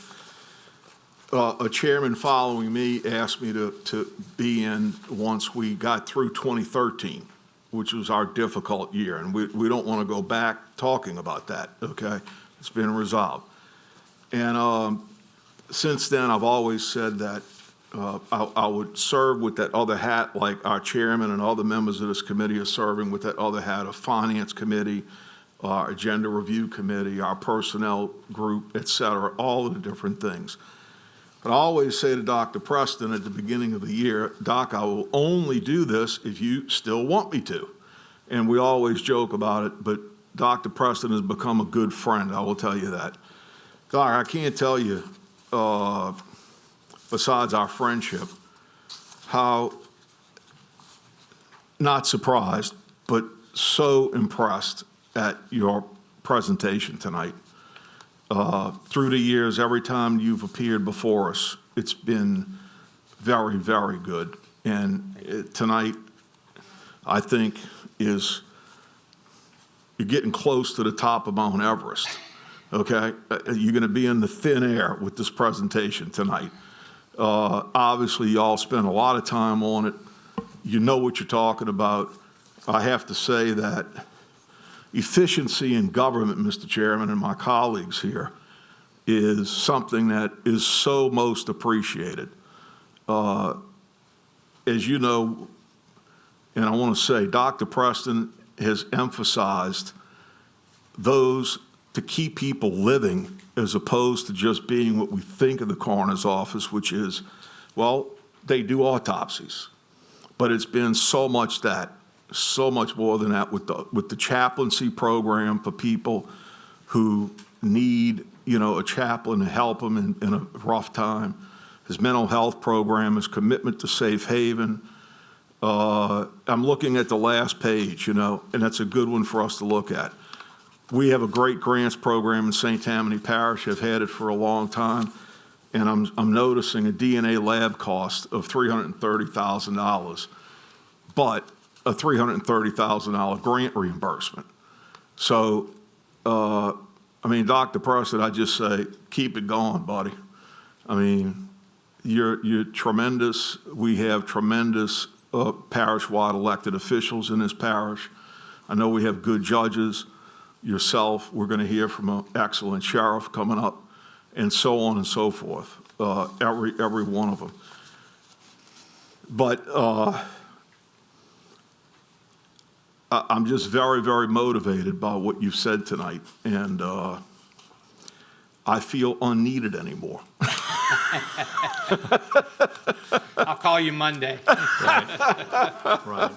a chairman following me asked me to be in once we got through 2013, which was our difficult year. And we don't want to go back talking about that, okay? It's been resolved. And since then, I've always said that I would serve with that other hat, like our chairman and other members of this committee are serving with that other hat of finance committee, our agenda review committee, our personnel group, et cetera, all of the different things. But I always say to Dr. Preston at the beginning of the year, Doc, I will only do this if you still want me to. And we always joke about it, but Dr. Preston has become a good friend, I will tell you that. Doc, I can't tell you, besides our friendship, how not surprised, but so impressed at your presentation tonight. Through the years, every time you've appeared before us, it's been very, very good. And tonight, I think, is you're getting close to the top of Mount Everest, okay? You're going to be in the thin air with this presentation tonight. Obviously, y'all spent a lot of time on it. You know what you're talking about. I have to say that efficiency in government, Mr. Chairman, and my colleagues here, is something that is so most appreciated. As you know, and I want to say, Dr. Preston has emphasized those to keep people living as opposed to just being what we think of the coroner's office, which is, well, they do autopsies. But it's been so much more than that with the chaplaincy program for people who need, a chaplain to help them in a rough time. His mental health program, his commitment to safe haven. I'm looking at the last page, and that's a good one for us to look at. We have a great grants program in St. Tammany Parish. I've had it for a long time, and I'm noticing a DNA lab cost of $330,000, but a $330,000 grant reimbursement. So, Dr. Preston, I just say, keep it going, buddy. You're tremendous. We have tremendous parish-wide elected officials in this parish. I know we have good judges. Yourself, we're going to hear from an excellent sheriff coming up, and so on and so forth, every one of them. But I'm just very, very motivated by what you've said tonight, and I feel unneeded anymore. I'll call you Monday. Right.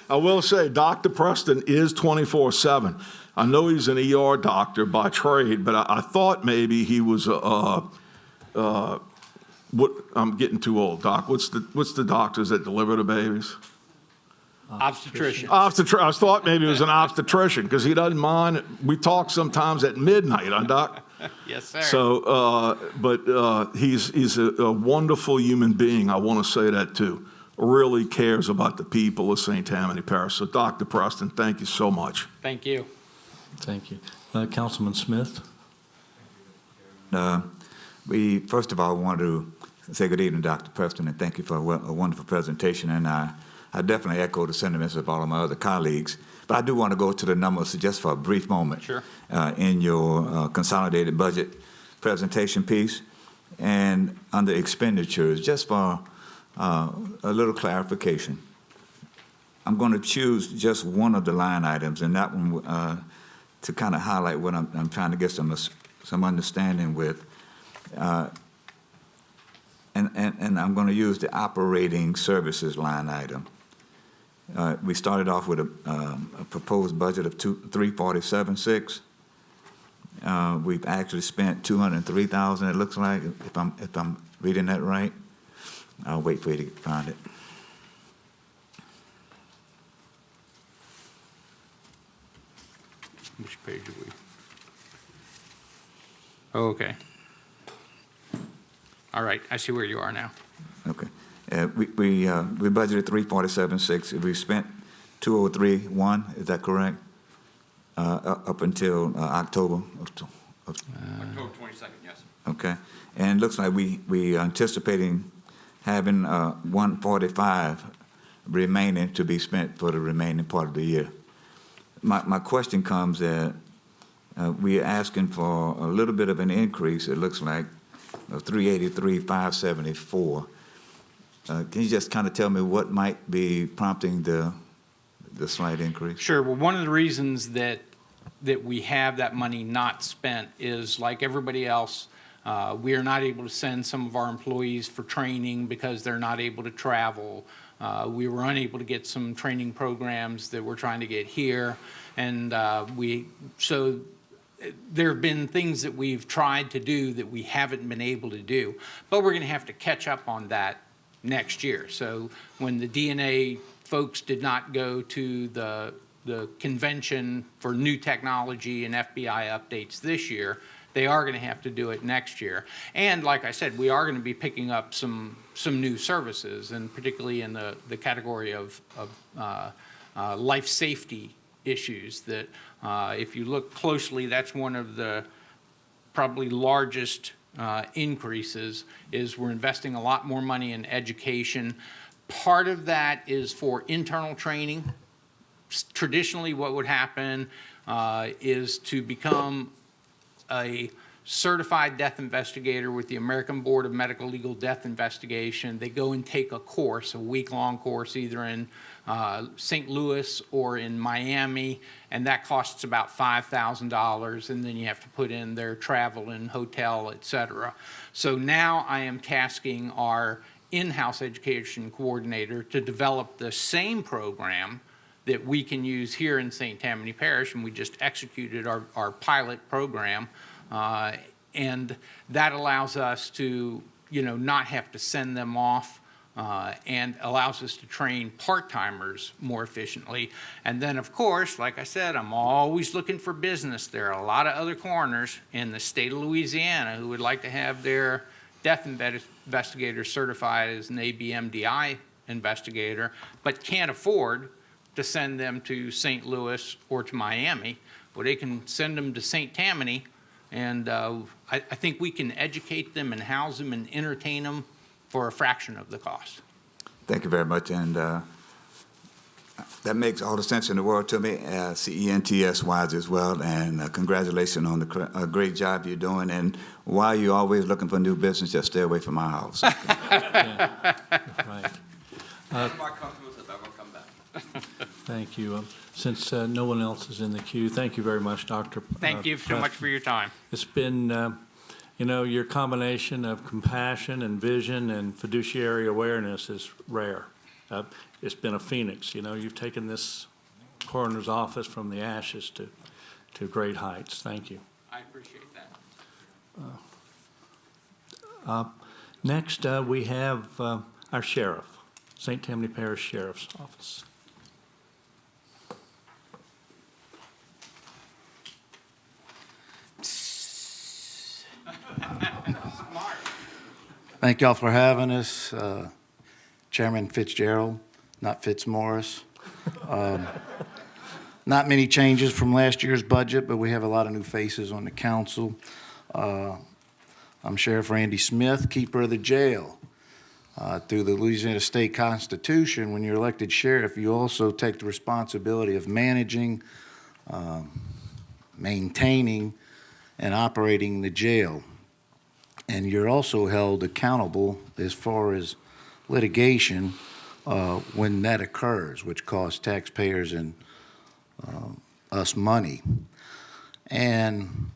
I will say Dr. Preston is 24/7. I know he's an ER doctor by trade, but I thought maybe he was what, I'm getting too old, Doc. What's the doctors that deliver the babies? Obstetrician. I thought maybe it was an obstetrician because he doesn't mind. We talk sometimes at midnight, huh, Doc? Yes, sir. So, he's a wonderful human being. I want to say that too. Really cares about the people of St. Tammany Parish. So, Dr. Preston, thank you so much. Thank you. Thank you. Councilman Smith? We, first of all, want to say good evening, Dr. Preston, and thank you for a wonderful presentation. And I definitely echo the sentiments of all of my other colleagues. But I do want to go to the numbers just for a brief moment. Sure. In your consolidated budget presentation piece and under expenditures, just for a little clarification. I'm going to choose just one of the line items, and that one to kind of highlight what I'm trying to get some understanding with. And I'm going to use the operating services line item. We started off with a proposed budget of $347,600. We've actually spent $203,000. It looks like, if I'm reading that right. I'll wait for you to find it. Which page are we? Oh, okay. All right, I see where you are now. Okay. We budgeted $347,600. We spent $203,100. Is that correct? Up until October. October 22nd, yes. Okay. And it looks like we are anticipating having $145 remaining to be spent for the remaining part of the year. My question comes that we are asking for a little bit of an increase. It looks like $383,574. Can you just kind of tell me what might be prompting the slight increase? Sure. Well, one of the reasons that we have that money not spent is, like everybody else, we are not able to send some of our employees for training because they're not able to travel. We were unable to get some training programs that we're trying to get here, and so there have been things that we've tried to do that we haven't been able to do, but we're going to have to catch up on that next year. So when the DNA folks did not go to the convention for new technology and FBI updates this year, they are going to have to do it next year. And like I said, we are going to be picking up some new services, and particularly in the category of life safety issues that, if you look closely, that's one of the probably largest increases, is we're investing a lot more money in education. Part of that is for internal training. Traditionally, what would happen is to become a certified death investigator with the American Board of Medical Legal Death Investigation. They go and take a course, a week-long course, either in St. Louis or in Miami, and that costs about $5,000, and then you have to put in their travel and hotel, et cetera. So now I am tasking our in-house education coordinator to develop the same program that we can use here in St. Tammany Parish, and we just executed our pilot program. And that allows us to, not have to send them off, and allows us to train part-timers more efficiently. And then, of course, like I said, I'm always looking for business. There are a lot of other coroners in the state of Louisiana who would like to have their death investigator certified as an ABMDI investigator, but can't afford to send them to St. Louis or to Miami. Well, they can send them to St. Tammany, and I think we can educate them and house them and entertain them for a fraction of the cost. Thank you very much, and that makes all the sense in the world to me, CENTS-wise as well, and congratulations on the great job you're doing, and while you're always looking for new business, just stay away from my house. Yeah, right. Thank you. Since no one else is in the queue, thank you very much, Dr. Thank you so much for your time. It's been, your combination of compassion and vision and fiduciary awareness is rare. It's been a phoenix. You've taken this coroner's office from the ashes to great heights. Thank you. I appreciate that. Next, we have our sheriff, St. Tammany Parish Sheriff's Office. Thank y'all for having us. Chairman Fitzgerald, not Fitzmaurice. Not many changes from last year's budget, but we have a lot of new faces on the council. I'm Sheriff Randy Smith, keeper of the jail. Through the Louisiana State Constitution, when you're elected sheriff, you also take the responsibility of managing, maintaining, and operating the jail. And you're also held accountable as far as litigation when that occurs, which costs taxpayers and us money. And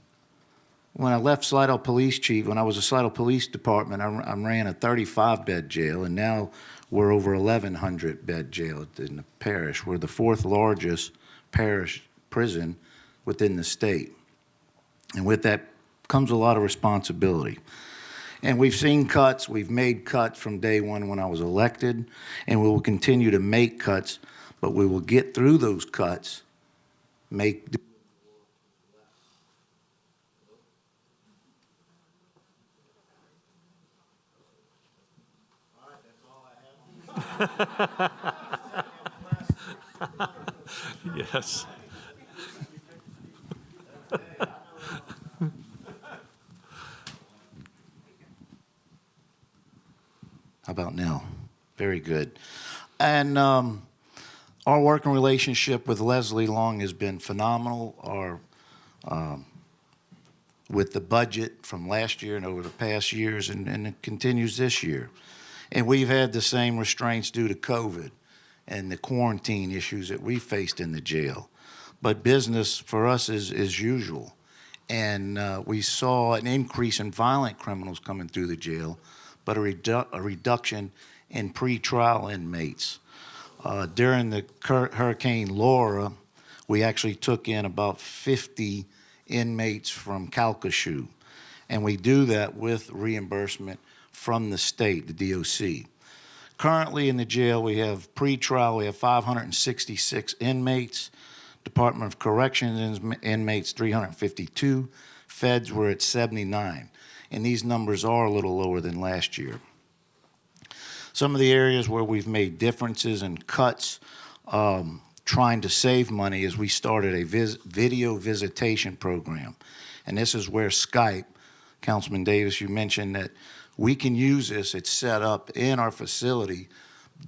when I left Slidell Police Chief, when I was a Slidell Police Department, I ran a 35-bed jail, and now we're over 1,100-bed jail in the parish. We're the fourth largest parish prison within the state. And with that comes a lot of responsibility. And we've seen cuts. We've made cuts from day one when I was elected, and we will continue to make cuts, but we will get through those cuts, make Yes. How about now? Very good. And our working relationship with Leslie Long has been phenomenal. With the budget from last year and over the past years, and it continues this year. And we've had the same restraints due to COVID and the quarantine issues that we faced in the jail. But business for us is usual. And we saw an increase in violent criminals coming through the jail, but a reduction in pretrial inmates. During the Hurricane Laura, we actually took in about 50 inmates from Calcasieu, and we do that with reimbursement from the state, the DOC. Currently in the jail, we have pretrial, we have 566 inmates. Department of Corrections inmates, 352. Feds were at 79. And these numbers are a little lower than last year. Some of the areas where we've made differences and cuts, trying to save money is we started a video visitation program. And this is where Skype, Councilman Davis, you mentioned that we can use this. It's set up in our facility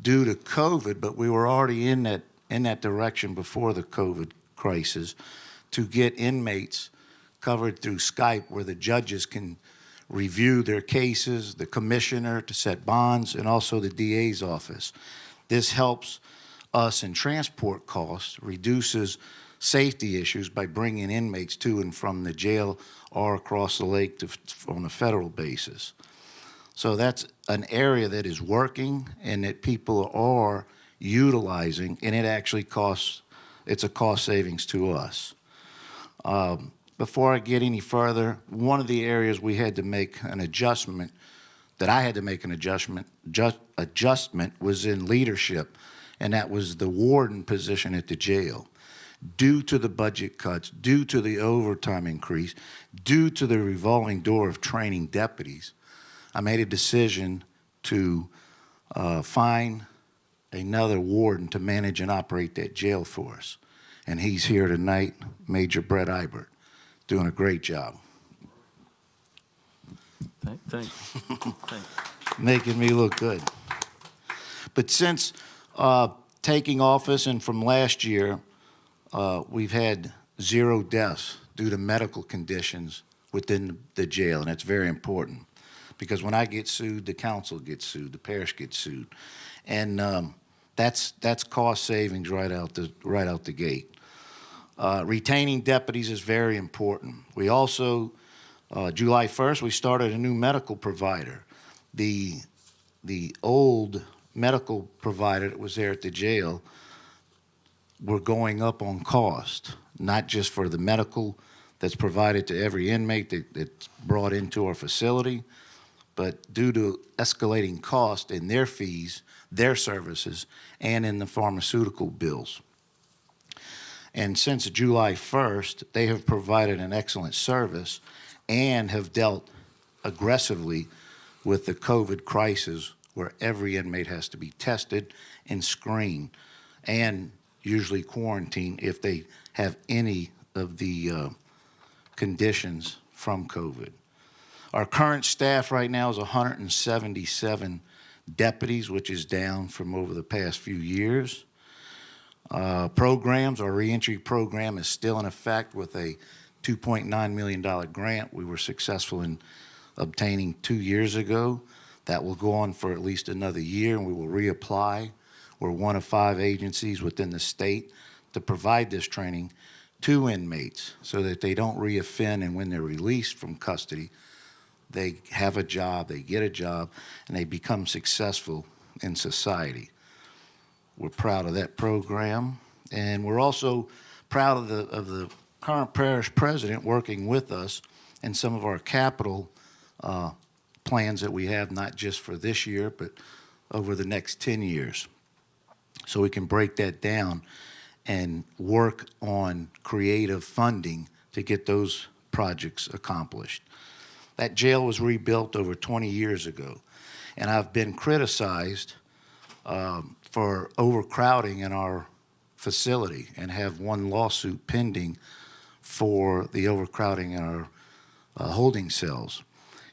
due to COVID, but we were already in that direction before the COVID crisis to get inmates covered through Skype where the judges can review their cases, the commissioner to set bonds, and also the DA's office. This helps us in transport costs, reduces safety issues by bringing inmates to and from the jail or across the lake on a federal basis. So that's an area that is working and that people are utilizing, and it actually it's a cost savings to us. Before I get any further, one of the areas we had to make an adjustment, that I had to make an adjustment was in leadership, and that was the warden position at the jail. Due to the budget cuts, due to the overtime increase, due to the revolving door of training deputies, I made a decision to find another warden to manage and operate that jail for us. And he's here tonight, Major Brett Ibert, doing a great job. Thank you. Making me look good. But since taking office and from last year, we've had 0 deaths due to medical conditions within the jail, and that's very important. Because when I get sued, the council gets sued, the parish gets sued, and that's cost savings right out the gate. Retaining deputies is very important. We also, July 1st, we started a new medical provider. The old medical provider that was there at the jail were going up on cost, not just for the medical that's provided to every inmate that's brought into our facility, but due to escalating cost in their fees, their services, and in the pharmaceutical bills. And since July 1st, they have provided an excellent service and have dealt aggressively with the COVID crisis where every inmate has to be tested and screened and usually quarantined if they have any of the conditions from COVID. Our current staff right now is 177 deputies, which is down from over the past few years. Programs, our reentry program is still in effect with a $2.9 million grant we were successful in obtaining 2 years ago. That will go on for at least another year, and we will reapply. We're one of 5 agencies within the state to provide this training to inmates so that they don't reoffend, and when they're released from custody, they have a job, they get a job, and they become successful in society. We're proud of that program, and we're also proud of the current parish president working with us in some of our capital plans that we have, not just for this year, but over the next 10 years. So we can break that down and work on creative funding to get those projects accomplished. That jail was rebuilt over 20 years ago, and I've been criticized for overcrowding in our facility and have one lawsuit pending for the overcrowding in our holding cells.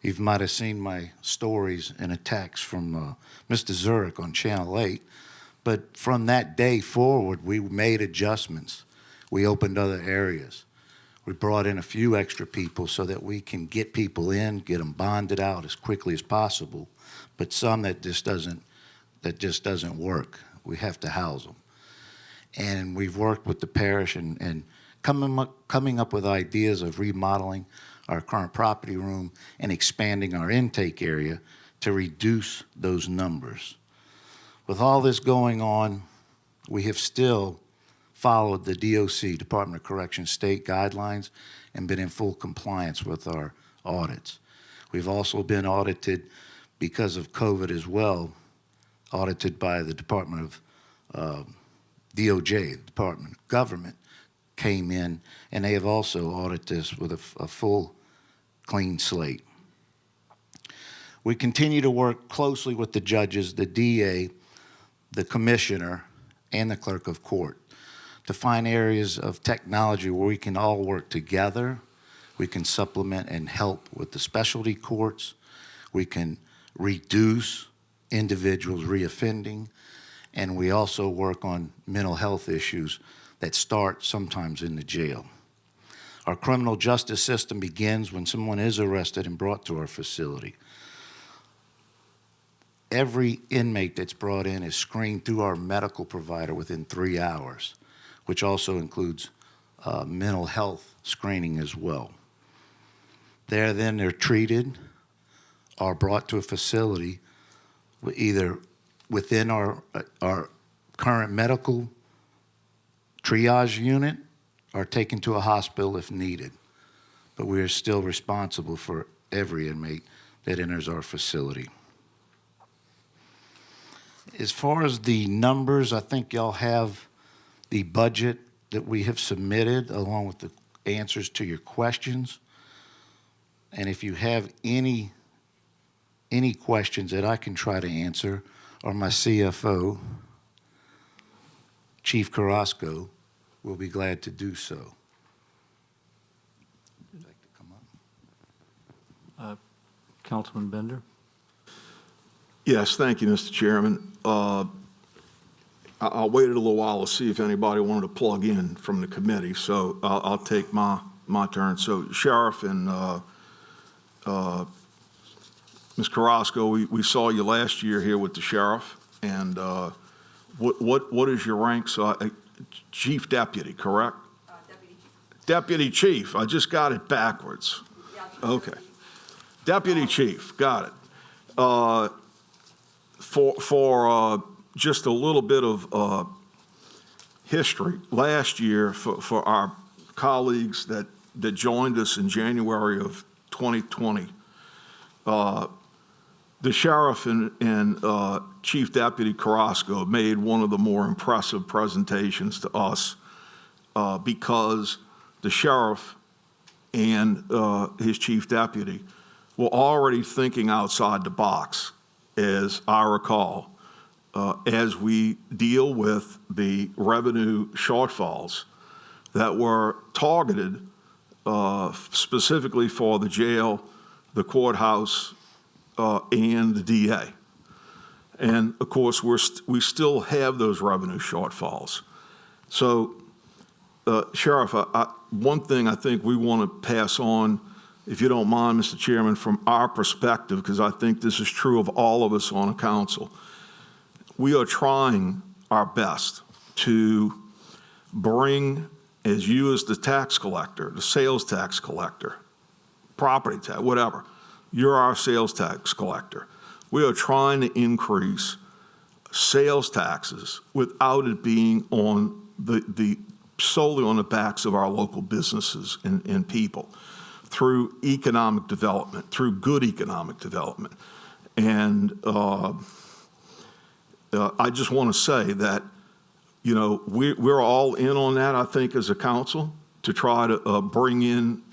You might have seen my stories and attacks from Mr. Zurich on Channel 8, but from that day forward, we made adjustments. We opened other areas. We brought in a few extra people so that we can get people in, get them bonded out as quickly as possible, but some that just doesn't work. We have to house them. And we've worked with the parish and coming up with ideas of remodeling our current property room and expanding our intake area to reduce those numbers. With all this going on, we have still followed the DOC, Department of Corrections, state guidelines and been in full compliance with our audits. We've also been audited because of COVID as well, audited by the Department of DOJ, the Department of Government, came in, and they have also audited us with a full, clean slate. We continue to work closely with the judges, the DA, the commissioner, and the clerk of court. to find areas of technology where we can all work together. We can supplement and help with the specialty courts. We can reduce individuals reoffending. And we also work on mental health issues that start sometimes in the jail. Our criminal justice system begins when someone is arrested and brought to our facility. Every inmate that's brought in is screened through our medical provider within 3 hours, which also includes mental health screening as well. They're treated or brought to a facility either within our current medical triage unit or taken to a hospital if needed. But we are still responsible for every inmate that enters our facility. As far as the numbers, I think y'all have the budget that we have submitted along with the answers to your questions. And if you have any questions that I can try to answer, or my CFO, Chief Carrasco, will be glad to do so. Would you like to come up? Councilman Bender? Yes, thank you, Mr. Chairman. I'll wait a little while to see if anybody wanted to plug in from the committee, so I'll take my turn. So Sheriff and Ms. Carrasco, we saw you last year here with the sheriff, and what is your rank? So Chief Deputy, correct? Deputy Chief. Deputy Chief. I just got it backwards. Okay. Deputy Chief, got it. For just a little bit of history, last year for our colleagues that joined us in January of 2020, the sheriff and Chief Deputy Carrasco made one of the more impressive presentations to us because the sheriff and his chief deputy were already thinking outside the box, as I recall, as we deal with the revenue shortfalls that were targeted specifically for the jail, the courthouse, and the DA. And of course, we still have those revenue shortfalls. So, Sheriff, one thing I think we want to pass on, if you don't mind, Mr. Chairman, from our perspective, because I think this is true of all of us on a council, we are trying our best to bring, as you as the tax collector, the sales tax collector, property tax, whatever, you're our sales tax collector. We are trying to increase sales taxes without it being on solely on the backs of our local businesses and people, through economic development, through good economic development. And I just want to say that, you know, we're all in on that, I think, as a council, to try to bring in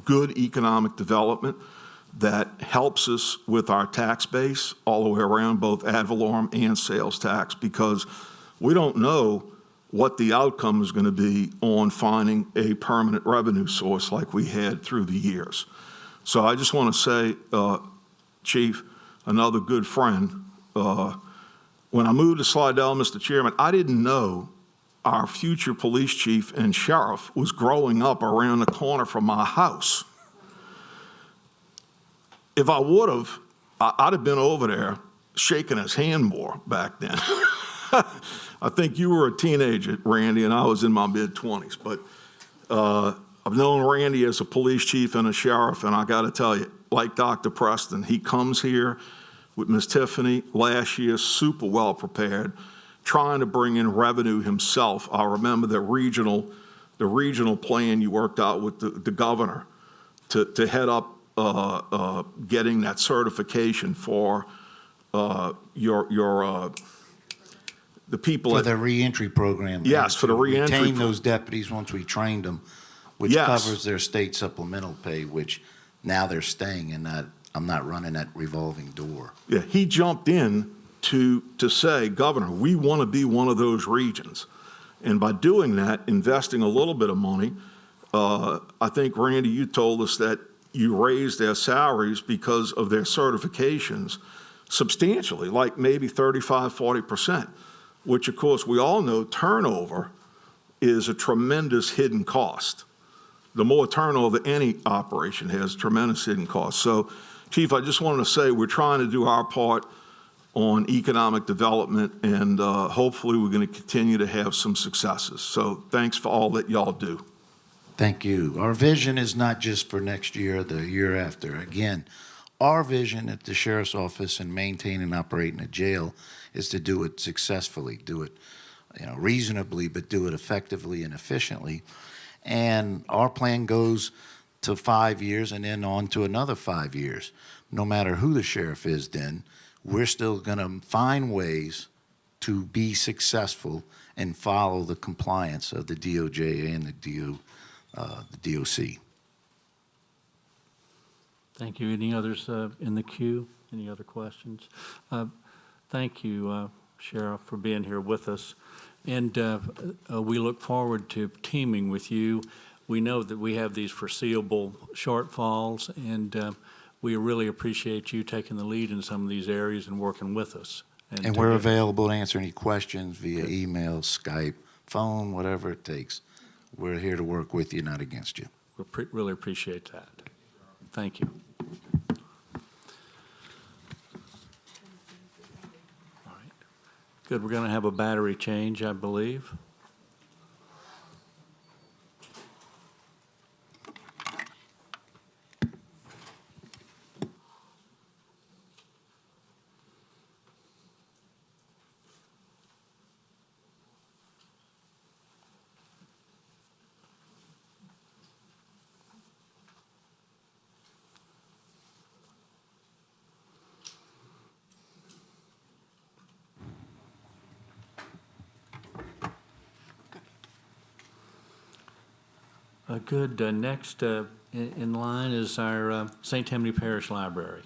good economic development that helps us with our tax base all the way around, both ad valorem and sales tax, because we don't know what the outcome is going to be on finding a permanent revenue source like we had through the years. So I just want to say, Chief, another good friend, when I moved to Slidell, Mr. Chairman, I didn't know our future police chief and sheriff was growing up around the corner from my house. If I would have, I'd have been over there shaking his hand more back then. I think you were a teenager, Randy, and I was in my mid-20s. But I've known Randy as a police chief and a sheriff, and I got to tell you, like Dr. Preston, he comes here with Ms. Tiffany last year, super well prepared, trying to bring in revenue himself. I remember the regional plan you worked out with the governor to head up getting that certification for the people For the reentry program. Yes, for the reentry. Retain those deputies once we trained them, which Yes. covers their state supplemental pay, which now they're staying in that. I'm not running that revolving door. Yeah, he jumped in to say, Governor, we want to be one of those regions. And by doing that, investing a little bit of money, I think, Randy, you told us that you raised their salaries because of their certifications substantially, like maybe 35, 40%, which of course we all know turnover is a tremendous hidden cost. The more turnover any operation has, tremendous hidden cost. So, Chief, I just wanted to say we're trying to do our part on economic development, and hopefully we're going to continue to have some successes. So thanks for all that y'all do. Thank you. Our vision is not just for next year or the year after. Again, our vision at the Sheriff's Office in maintaining and operating a jail is to do it successfully, do it reasonably, but do it effectively and efficiently. And our plan goes to 5 years and then on to another 5 years. No matter who the sheriff is then, we're still going to find ways to be successful and follow the compliance of the DOJ and the DOC. Thank you. Any others in the queue? Any other questions? Thank you, Sheriff, for being here with us. And we look forward to teaming with you. We know that we have these foreseeable shortfalls, and we really appreciate you taking the lead in some of these areas and working with us. And we're available to answer any questions via email, Skype, phone, whatever it takes. We're here to work with you, not against you. We really appreciate that. Thank you. All right. Good. We're going to have a battery change, I believe. Good. Next in line is our St. Tammany Parish Library.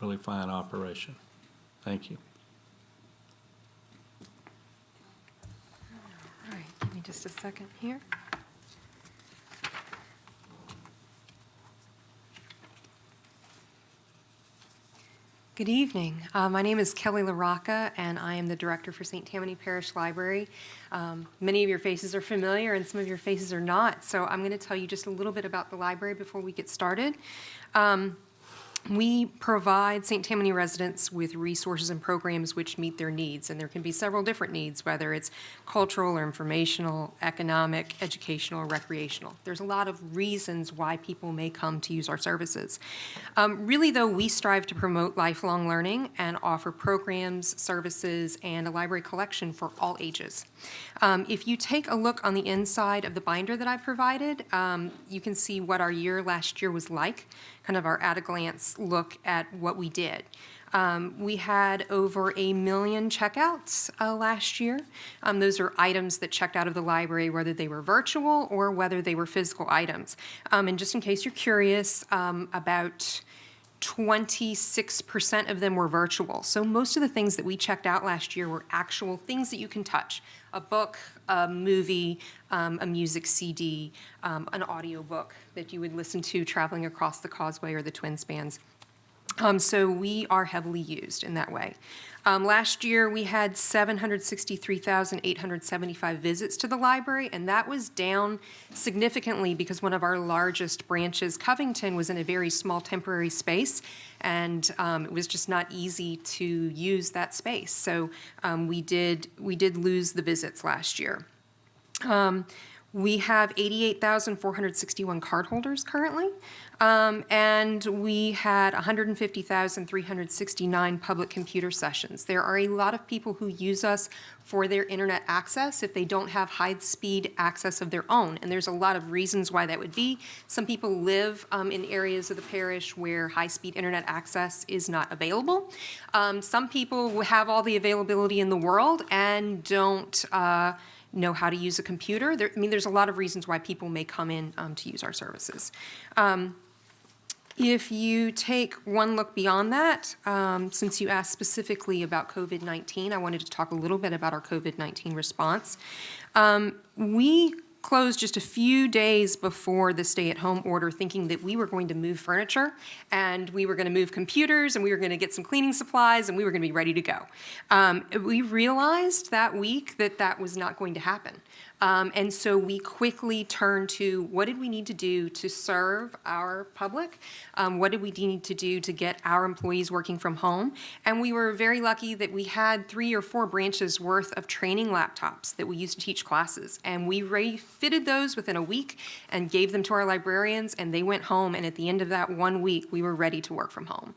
Really fine operation. Thank you. All right, give me just a second here. Good evening. My name is Kelly LaRocca, and I am the director for St. Tammany Parish Library. Many of your faces are familiar, and some of your faces are not, so I'm going to tell you just a little bit about the library before we get started. We provide St. Tammany residents with resources and programs which meet their needs, and there can be several different needs, whether it's cultural or informational, economic, educational, or recreational. There's a lot of reasons why people may come to use our services. Really, though, we strive to promote lifelong learning and offer programs, services, and a library collection for all ages. If you take a look on the inside of the binder that I provided, you can see what our year last year was like, kind of our at-a-glance look at what we did. We had over 1 million checkouts last year. Those are items that checked out of the library, whether they were virtual or whether they were physical items. And just in case you're curious, about 26% of them were virtual. So most of the things that we checked out last year were actual things that you can touch. A book, a movie, a music CD, an audio book that you would listen to traveling across the Causeway or the Twin Spans. So we are heavily used in that way. Last year, we had 763,875 visits to the library, and that was down significantly because one of our largest branches, Covington, was in a very small temporary space, and it was just not easy to use that space. So we did lose the visits last year. We have 88,461 cardholders currently, and we had 150,369 public computer sessions. There are a lot of people who use us for their internet access if they don't have high-speed access of their own, and there's a lot of reasons why that would be. Some people live in areas of the parish where high-speed internet access is not available. Some people have all the availability in the world and don't know how to use a computer. There's a lot of reasons why people may come in to use our services. If you take one look beyond that, since you asked specifically about COVID-19, I wanted to talk a little bit about our COVID-19 response. We closed just a few days before the stay-at-home order, thinking that we were going to move furniture and we were going to move computers and we were going to get some cleaning supplies and we were going to be ready to go. We realized that week that that was not going to happen. And so we quickly turned to what did we need to do to serve our public? What did we need to do to get our employees working from home? And we were very lucky that we had 3 or 4 branches worth of training laptops that we used to teach classes. And we refitted those within a week and gave them to our librarians, and they went home. And at the end of that 1 week, we were ready to work from home.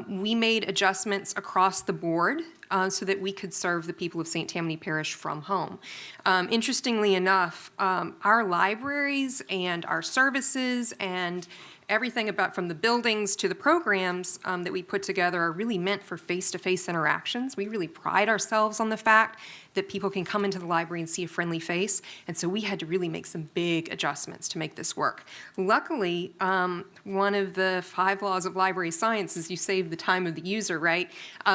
We made adjustments across the board so that we could serve the people of St. Tammany Parish from home. Interestingly enough, our libraries and our services and everything about from the buildings to the programs that we put together are really meant for face-to-face interactions. We really pride ourselves on the fact that people can come into the library and see a friendly face, and so we had to really make some big adjustments to make this work. Luckily, one of the 5 laws of library science is you save the time of the user, right?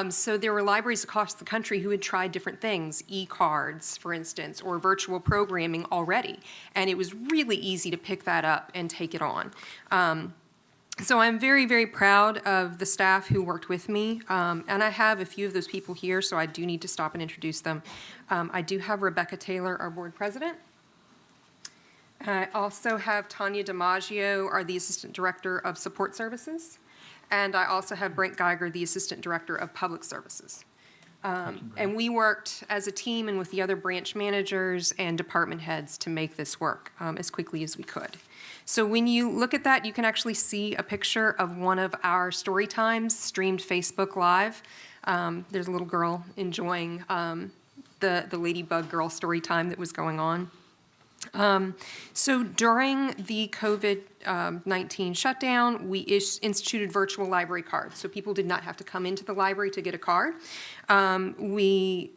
So there were libraries across the country who had tried different things, e-cards, for instance, or virtual programming already, and it was really easy to pick that up and take it on. So I'm very, very proud of the staff who worked with me, and I have a few of those people here, so I do need to stop and introduce them. I do have Rebecca Taylor, our board president. I also have Tanya DiMaggio, the Assistant Director of Support Services, and I also have Brent Geiger, the Assistant Director of Public Services. And we worked as a team and with the other branch managers and department heads to make this work as quickly as we could. So when you look at that, you can actually see a picture of one of our story times streamed Facebook Live. There's a little girl enjoying the Ladybug Girl story time that was going on. So during the COVID-19 shutdown, we instituted virtual library cards. So people did not have to come into the library to get a card. We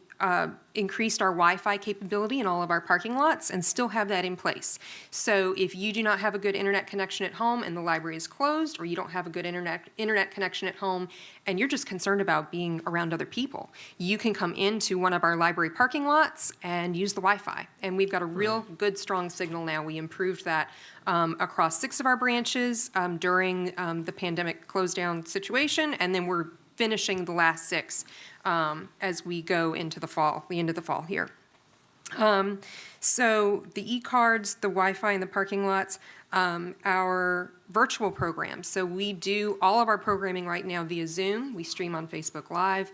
increased our Wi-Fi capability in all of our parking lots and still have that in place. So if you do not have a good internet connection at home and the library is closed, or you don't have a good internet connection at home and you're just concerned about being around other people, you can come into one of our library parking lots and use the Wi-Fi. And we've got a real good, strong signal now. We improved that across 6 of our branches during the pandemic close down situation, and then we're finishing the last 6 as we go into the fall, the end of the fall here. So the e-cards, the Wi-Fi in the parking lots, our virtual programs. So we do all of our programming right now via Zoom. We stream on Facebook Live.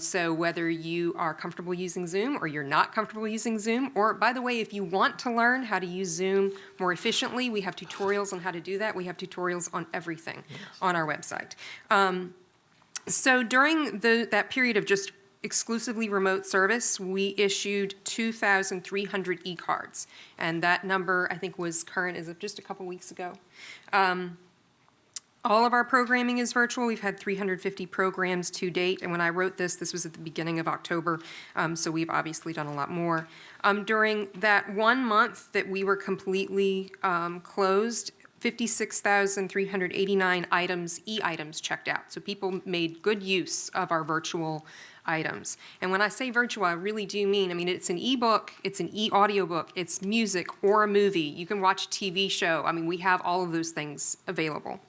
So whether you are comfortable using Zoom or you're not comfortable using Zoom, or by the way, if you want to learn how to use Zoom more efficiently, we have tutorials on how to do that. We have tutorials on everything on our website. So during that period of just exclusively remote service, we issued 2,300 e-cards, and that number I think was current as of just a couple weeks ago. All of our programming is virtual. We've had 350 programs to date, and when I wrote this, this was at the beginning of October, so we've obviously done a lot more. During that 1 month that we were completely closed, 56,389 items, e-items checked out. So people made good use of our virtual items. And when I say virtual, I really do mean, I mean, it's an e-book, it's an e-audiobook, it's music or a movie. You can watch a TV show. I mean, we have all of those things available.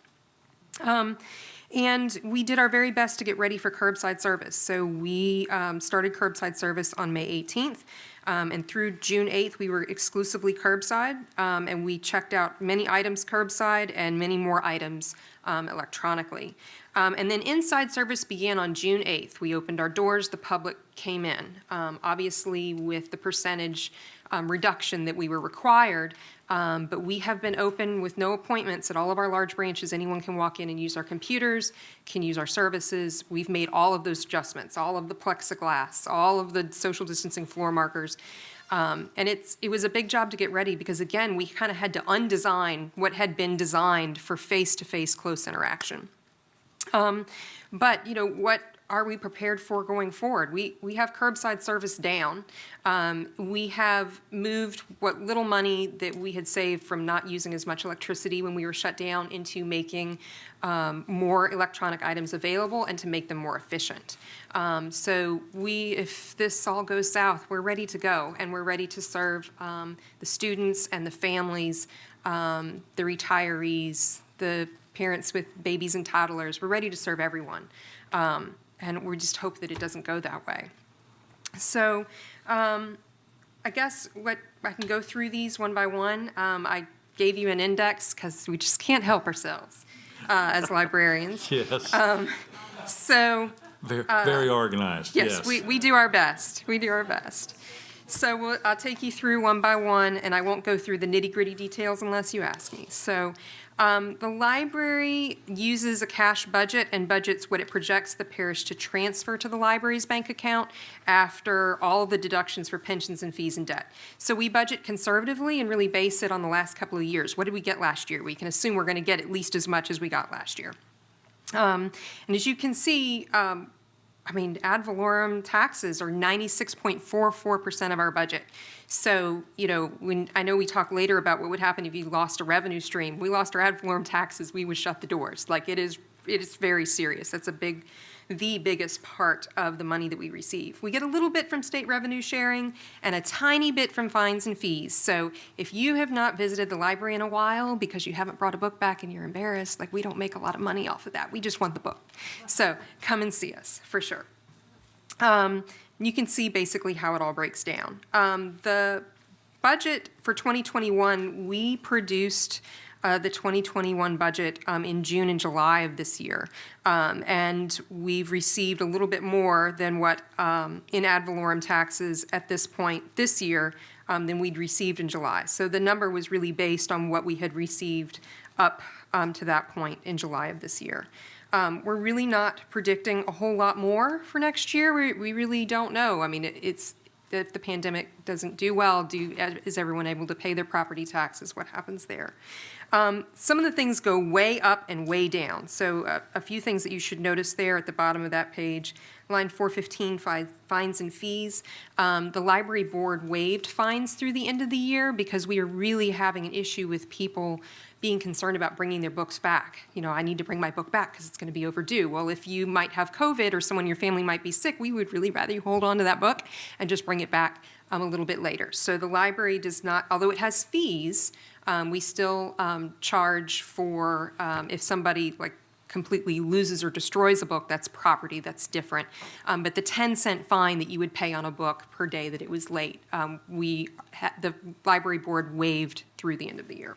And we did our very best to get ready for curbside service. So we started curbside service on May 18th. And through June 8th, we were exclusively curbside, and we checked out many items curbside and many more items electronically. And then inside service began on June 8th. We opened our doors, the public came in. Obviously, with the percentage reduction that we were required, but we have been open with no appointments at all of our large branches. Anyone can walk in and use our computers, can use our services. We've made all of those adjustments, all of the plexiglass, all of the social distancing floor markers. And it was a big job to get ready because, again, we kind of had to undesign what had been designed for face-to-face close interaction. But, you know, what are we prepared for going forward? We have curbside service down. We have moved what little money that we had saved from not using as much electricity when we were shut down into making more electronic items available and to make them more efficient. So if this all goes south, we're ready to go, and we're ready to serve the students and the families, the retirees, the parents with babies and toddlers. We're ready to serve everyone. And we just hope that it doesn't go that way. So I guess I can go through these one by one. I gave you an index because we just can't help ourselves as librarians. Yes. So Very organized, yes. yes, we do our best. We do our best. So I'll take you through one by one, and I won't go through the nitty-gritty details unless you ask me. So the library uses a cash budget and budgets what it projects the parish to transfer to the library's bank account after all of the deductions for pensions and fees and debt. So we budget conservatively and really base it on the last couple of years. What did we get last year? We can assume we're going to get at least as much as we got last year. And as you can see, ad valorem taxes are 96.44% of our budget. So, I know we talk later about what would happen if you lost a revenue stream. We lost our ad valorem taxes, we would shut the doors. Like, it is very serious. That's the biggest part of the money that we receive. We get a little bit from state revenue sharing and a tiny bit from fines and fees. So if you have not visited the library in a while because you haven't brought a book back and you're embarrassed, we don't make a lot of money off of that. We just want the book. So come and see us for sure. You can see basically how it all breaks down. The budget for 2021, we produced the 2021 budget in June and July of this year. And we've received a little bit more than what in ad valorem taxes at this point this year than we'd received in July. So the number was really based on what we had received up to that point in July of this year. We're really not predicting a whole lot more for next year. We really don't know. It's if the pandemic doesn't do well, is everyone able to pay their property taxes? What happens there? Some of the things go way up and way down. So a few things that you should notice there at the bottom of that page. Line 415, fines and fees. The library board waived fines through the end of the year because we are really having an issue with people being concerned about bringing their books back. I need to bring my book back because it's going to be overdue. Well, if you might have COVID or someone in your family might be sick, we would really rather you hold on to that book and just bring it back a little bit later. So the library does not, although it has fees, we still charge for if somebody completely loses or destroys a book, that's property, that's different. But the 10-cent fine that you would pay on a book per day that it was late, the library board waived through the end of the year.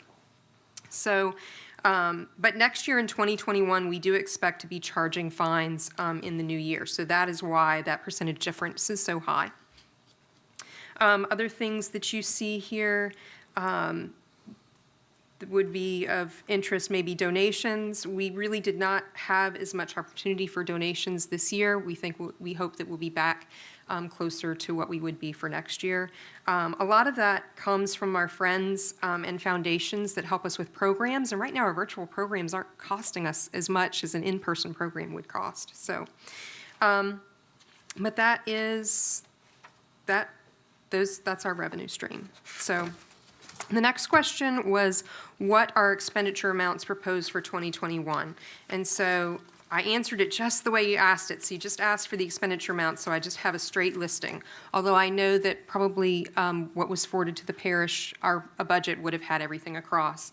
So, but next year in 2021, we do expect to be charging fines in the new year. So that is why that percentage difference is so high. Other things that you see here that would be of interest, maybe donations. We really did not have as much opportunity for donations this year. We hope that we'll be back closer to what we would be for next year. A lot of that comes from our friends and foundations that help us with programs. And right now, our virtual programs aren't costing us as much as an in-person program would cost. So, but that's our revenue stream. So the next question was, what are expenditure amounts proposed for 2021? And so I answered it just the way you asked it. So you just asked for the expenditure amount, so I just have a straight listing. Although I know that probably what was forwarded to the parish, a budget would have had everything across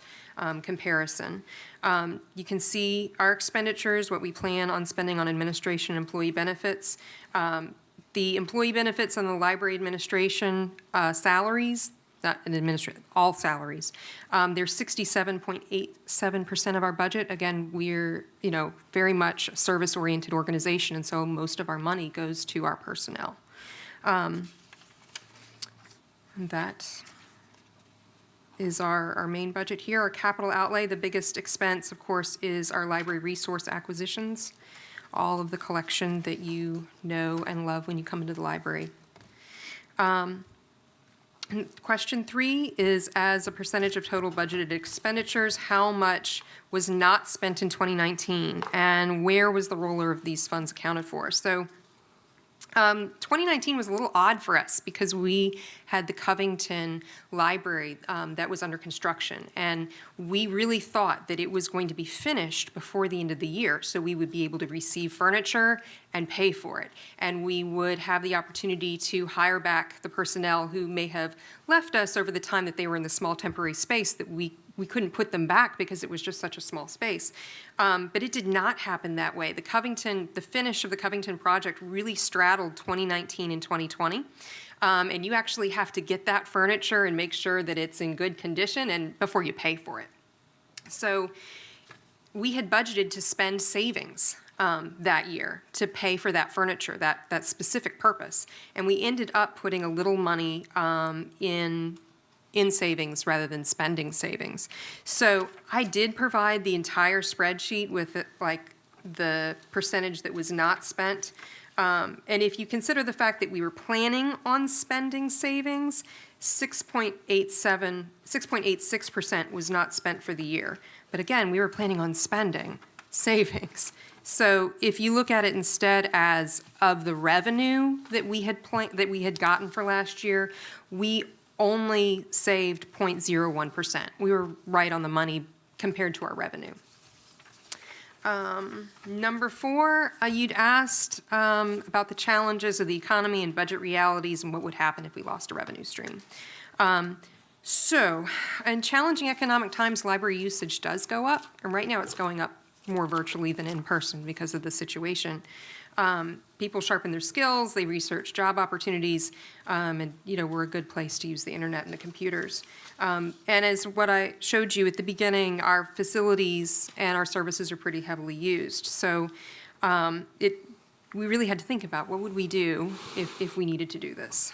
comparison. You can see our expenditures, what we plan on spending on administration and employee benefits. The employee benefits and the library administration salaries, all salaries. They're 67.87% of our budget. Again, we're, very much a service-oriented organization, and so most of our money goes to our personnel. And that is our main budget here. Our capital outlay, the biggest expense, of course, is our library resource acquisitions, all of the collection that you know and love when you come into the library. Question 3 is, as a percentage of total budgeted expenditures, how much was not spent in 2019, and where was the roller of these funds accounted for? So 2019 was a little odd for us because we had the Covington Library that was under construction, and we really thought that it was going to be finished before the end of the year, so we would be able to receive furniture and pay for it, and we would have the opportunity to hire back the personnel who may have left us over the time that they were in the small temporary space that we couldn't put them back because it was just such a small space. But it did not happen that way. The finish of the Covington project really straddled 2019 and 2020. And you actually have to get that furniture and make sure that it's in good condition and before you pay for it. So we had budgeted to spend savings that year to pay for that furniture, that specific purpose. And we ended up putting a little money in savings rather than spending savings. So I did provide the entire spreadsheet with the percentage that was not spent. And if you consider the fact that we were planning on spending savings, 6.86% was not spent for the year. But again, we were planning on spending savings. So if you look at it instead as of the revenue that we had gotten for last year, we only saved 0.01%. We were right on the money compared to our revenue. Number 4, you'd asked about the challenges of the economy and budget realities and what would happen if we lost a revenue stream. So, in challenging economic times, library usage does go up, and right now it's going up more virtually than in person because of the situation. People sharpen their skills, they research job opportunities, and we're a good place to use the internet and the computers. And as what I showed you at the beginning, our facilities and our services are pretty heavily used. So we really had to think about what would we do if we needed to do this.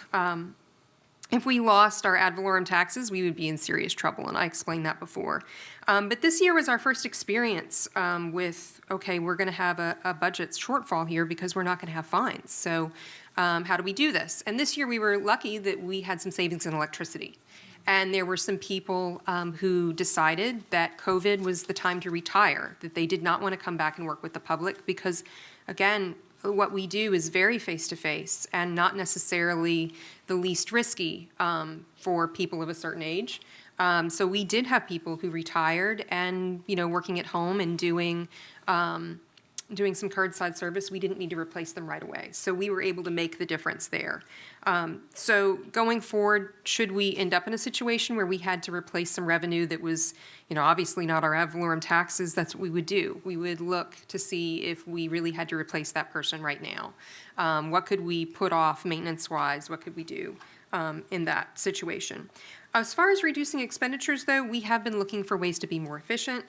If we lost our ad valorem taxes, we would be in serious trouble, and I explained that before. But this year was our first experience with, okay, we're going to have a budget shortfall here because we're not going to have fines. So how do we do this? And this year we were lucky that we had some savings in electricity. And there were some people who decided that COVID was the time to retire, that they did not want to come back and work with the public because, again, what we do is very face-to-face and not necessarily the least risky for people of a certain age. So we did have people who retired and, working at home and doing some curbside service. We didn't need to replace them right away. So we were able to make the difference there. So going forward, should we end up in a situation where we had to replace some revenue that was, obviously not our ad valorem taxes, that's what we would do. We would look to see if we really had to replace that person right now. What could we put off maintenance-wise? What could we do in that situation? As far as reducing expenditures, though, we have been looking for ways to be more efficient.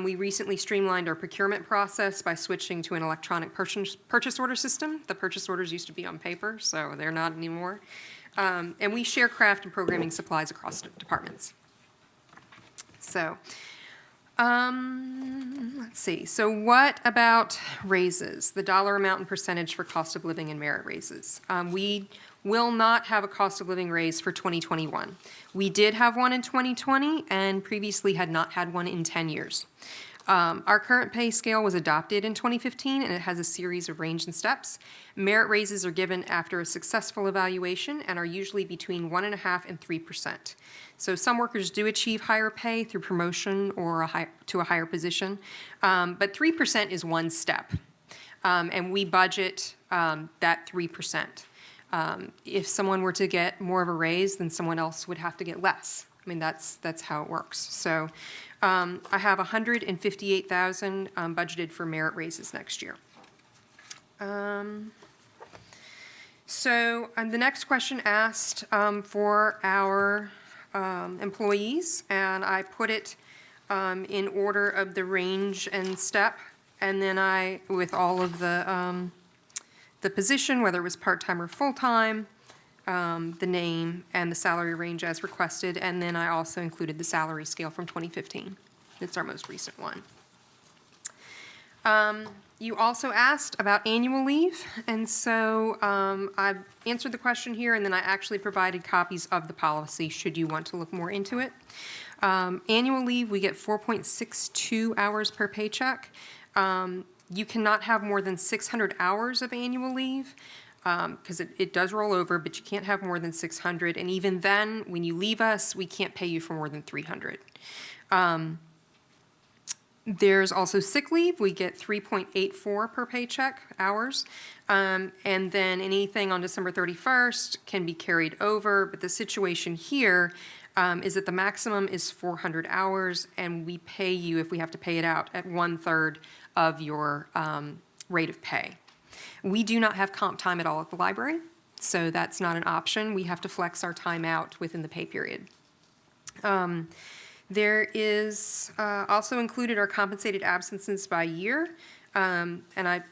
We recently streamlined our procurement process by switching to an electronic purchase order system. The purchase orders used to be on paper, so they're not anymore. And we share craft and programming supplies across departments. So, let's see. So what about raises, the dollar amount and percentage for cost of living and merit raises? We will not have a cost of living raise for 2021. We did have one in 2020 and previously had not had one in 10 years. Our current pay scale was adopted in 2015 and it has a series of range and steps. Merit raises are given after a successful evaluation and are usually between 1.5% and 3%. So some workers do achieve higher pay through promotion or to a higher position, but 3% is one step. And we budget that 3%. If someone were to get more of a raise, then someone else would have to get less. I mean, that's how it works. So I have $158,000 budgeted for merit raises next year. So the next question asked for our employees, and I put it in order of the range and step, and then with all of the position, whether it was part-time or full-time, the name, and the salary range as requested, and then I also included the salary scale from 2015. It's our most recent one. You also asked about annual leave, and so I've answered the question here, and then I actually provided copies of the policy should you want to look more into it. Annual leave, we get 4.62 hours per paycheck. You cannot have more than 600 hours of annual leave because it does roll over, but you can't have more than 600. And even then, when you leave us, we can't pay you for more than 300. There's also sick leave. We get 3.84 per paycheck hours. And then anything on December 31st can be carried over. But the situation here is that the maximum is 400 hours, and we pay you, if we have to pay it out, at 1/3 of your rate of pay. We do not have comp time at all at the library, so that's not an option. We have to flex our time out within the pay period. There is also included our compensated absences by year, and I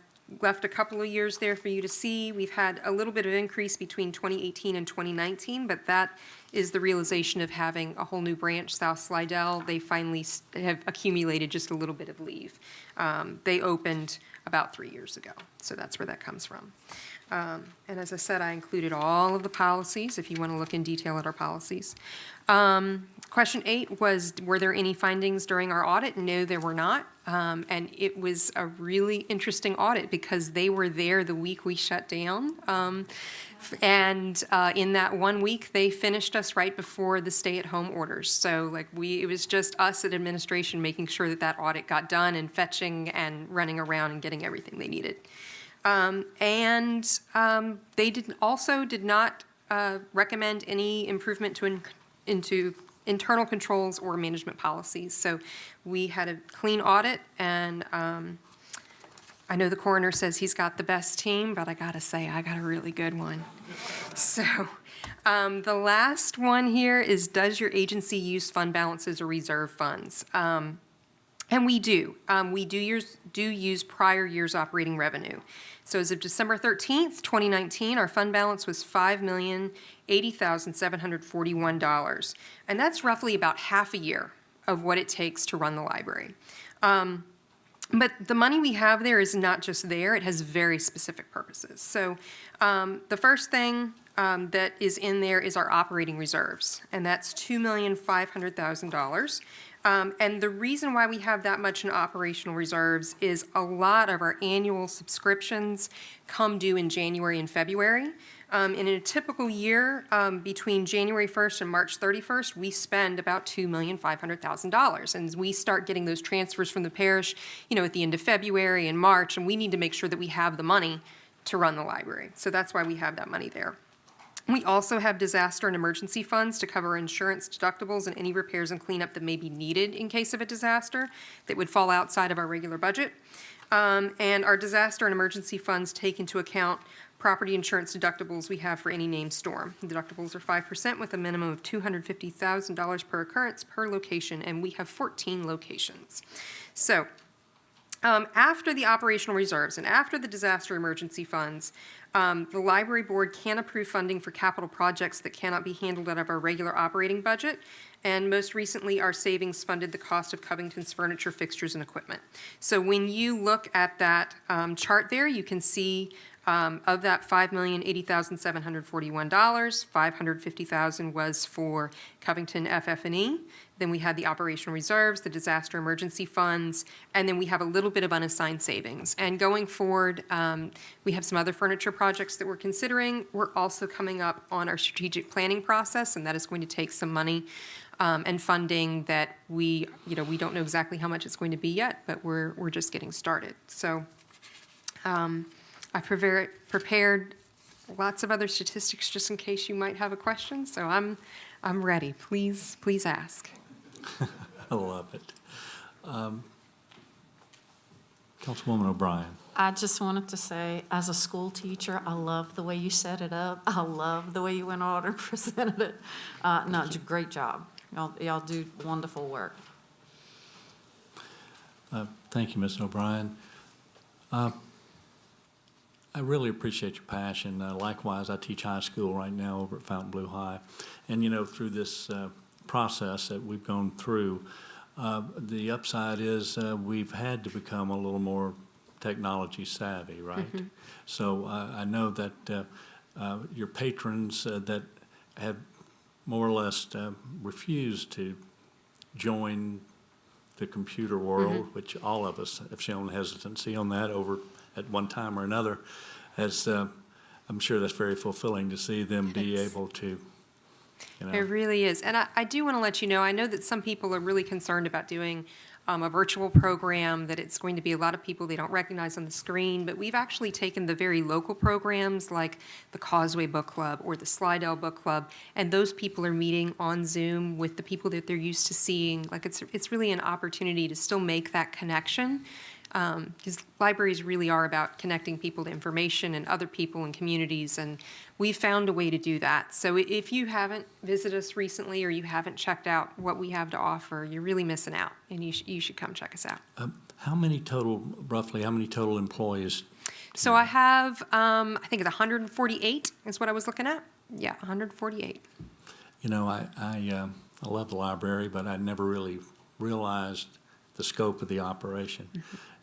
left a couple of years there for you to see. We've had a little bit of increase between 2018 and 2019, but that is the realization of having a whole new branch, South Slidell. They finally have accumulated just a little bit of leave. They opened about 3 years ago, so that's where that comes from. And as I said, I included all of the policies if you want to look in detail at our policies. Question 8 was, were there any findings during our audit? No, there were not. And it was a really interesting audit because they were there the week we shut down. And in that 1 week, they finished us right before the stay-at-home orders. So it was just us at administration making sure that that audit got done and fetching and running around and getting everything they needed. They did not recommend any improvement into internal controls or management policies. So we had a clean audit, and I know the coroner says he's got the best team, but I gotta say, I got a really good one. So the last one here is, does your agency use fund balances or reserve funds? And we do. We do use prior year's operating revenue. So as of December 13th, 2019, our fund balance was $5,080,741. And that's roughly about half a year of what it takes to run the library. But the money we have there is not just there, it has very specific purposes. So the first thing that is in there is our operating reserves, and that's $2,500,000. And the reason why we have that much in operational reserves is a lot of our annual subscriptions come due in January and February. In a typical year, between January 1st and March 31st, we spend about $2,500,000. And we start getting those transfers from the parish, at the end of February and March, and we need to make sure that we have the money to run the library. So that's why we have that money there. We also have disaster and emergency funds to cover insurance deductibles and any repairs and cleanup that may be needed in case of a disaster that would fall outside of our regular budget. And our disaster and emergency funds take into account property insurance deductibles we have for any named storm. The deductibles are 5% with a minimum of $250,000 per occurrence per location, and we have 14 locations. So after the operational reserves and after the disaster emergency funds, the library board can approve funding for capital projects that cannot be handled out of our regular operating budget. And most recently, our savings funded the cost of Covington's furniture, fixtures, and equipment. So when you look at that chart there, you can see of that $5,080,741, $550,000 was for Covington FF&E. Then we had the operational reserves, the disaster emergency funds, and then we have a little bit of unassigned savings. And going forward, we have some other furniture projects that we're considering. We're also coming up on our strategic planning process, and that is going to take some money and funding that we don't know exactly how much it's going to be yet, but we're just getting started. So I prepared lots of other statistics just in case you might have a question. So I'm ready. Please ask. I love it. Councilwoman O'Brien. I just wanted to say, as a school teacher, I love the way you set it up. I love the way you went on and presented it. No, great job. Y'all do wonderful work. Thank you, Ms. O'Brien. I really appreciate your passion. Likewise, I teach high school right now over at Fontainebleau High. And, through this process that we've gone through, the upside is we've had to become a little more technology savvy, right? So I know that your patrons that have more or less refused to join the computer world, which all of us have shown hesitancy on that over at one time or another, as I'm sure that's very fulfilling to see them be able to, you know. It really is. And I do want to let you know, I know that some people are really concerned about doing a virtual program, that it's going to be a lot of people they don't recognize on the screen, but we've actually taken the very local programs like the Causeway Book Club or the Slidell Book Club, and those people are meeting on Zoom with the people that they're used to seeing. Like it's really an opportunity to still make that connection. Because libraries really are about connecting people to information and other people and communities, and we've found a way to do that. So if you haven't visited us recently or you haven't checked out what we have to offer, you're really missing out, and you should come check us out. Roughly how many total employees? So I have, I think it's 148 is what I was looking at. Yeah, 148. You know, I love the library, but I never really realized the scope of the operation.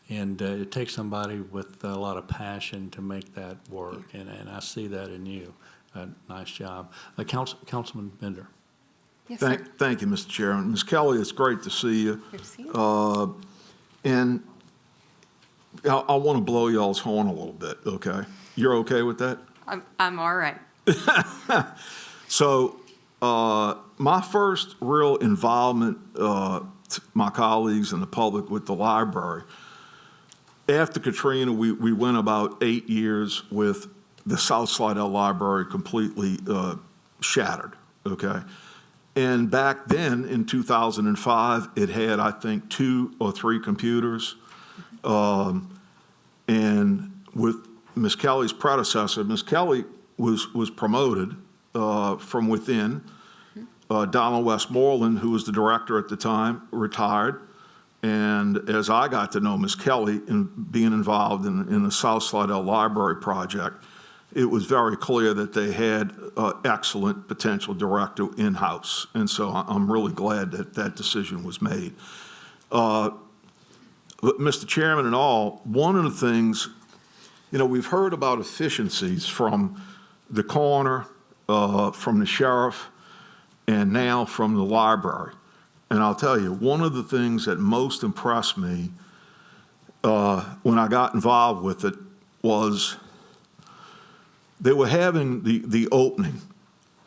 And it takes somebody with a lot of passion to make that work, and I see that in you. Nice job. Councilman Bender. Yes, sir. Thank you, Mr. Chairman. Ms. Kelly, it's great to see you. Good to see you. And I want to blow y'all's horn a little bit, okay? You're okay with that? I'm all right. So my first real involvement, my colleagues and the public with the library, after Katrina, we went about 8 years with the South Slidell Library completely shattered, okay? And back then, in 2005, it had, I think, 2 or 3 computers. And with Ms. Kelly's predecessor, Ms. Kelly was promoted from within. Donald Westmoreland, who was the director at the time, retired. And as I got to know Ms. Kelly and being involved in the South Slidell Library project, it was very clear that they had excellent potential director in-house. And so I'm really glad that that decision was made. But Mr. Chairman and all, one of the things, you know, we've heard about efficiencies from the coroner, from the sheriff, and now from the library. And I'll tell you, one of the things that most impressed me when I got involved with it was they were having the opening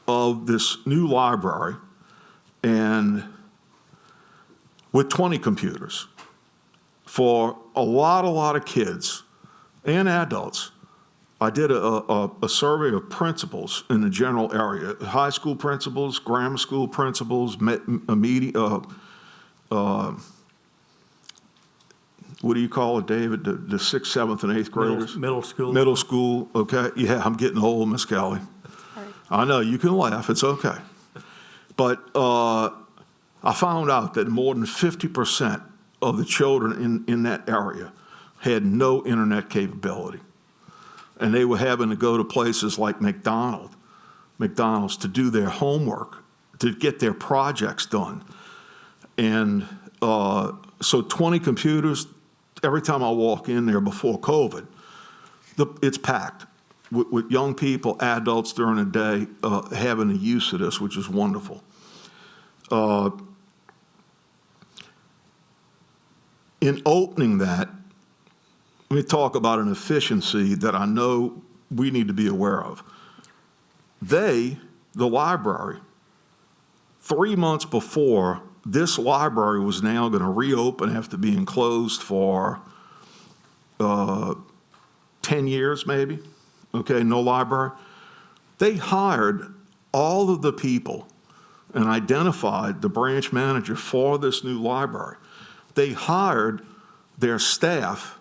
of this new library and with 20 computers for a lot of kids and adults. I did a survey of principals in the general area, high school principals, grammar school principals, what do you call it, David, the 6th, 7th, and 8th graders? Middle school. Middle school, okay. Yeah, I'm getting old, Miss Kelly. Right. I know, you can laugh, it's okay. But I found out that more than 50% of the children in that area had no internet capability. And they were having to go to places like McDonald's to do their homework, to get their projects done. And so 20 computers, every time I walk in there before COVID, it's packed with young people, adults during the day having the use of this, which is wonderful. In opening that, let me talk about an efficiency that I know we need to be aware of. The library, 3 months before this library was now going to reopen after being closed for 10 years maybe, okay, no library, they hired all of the people and identified the branch manager for this new library. They hired their staff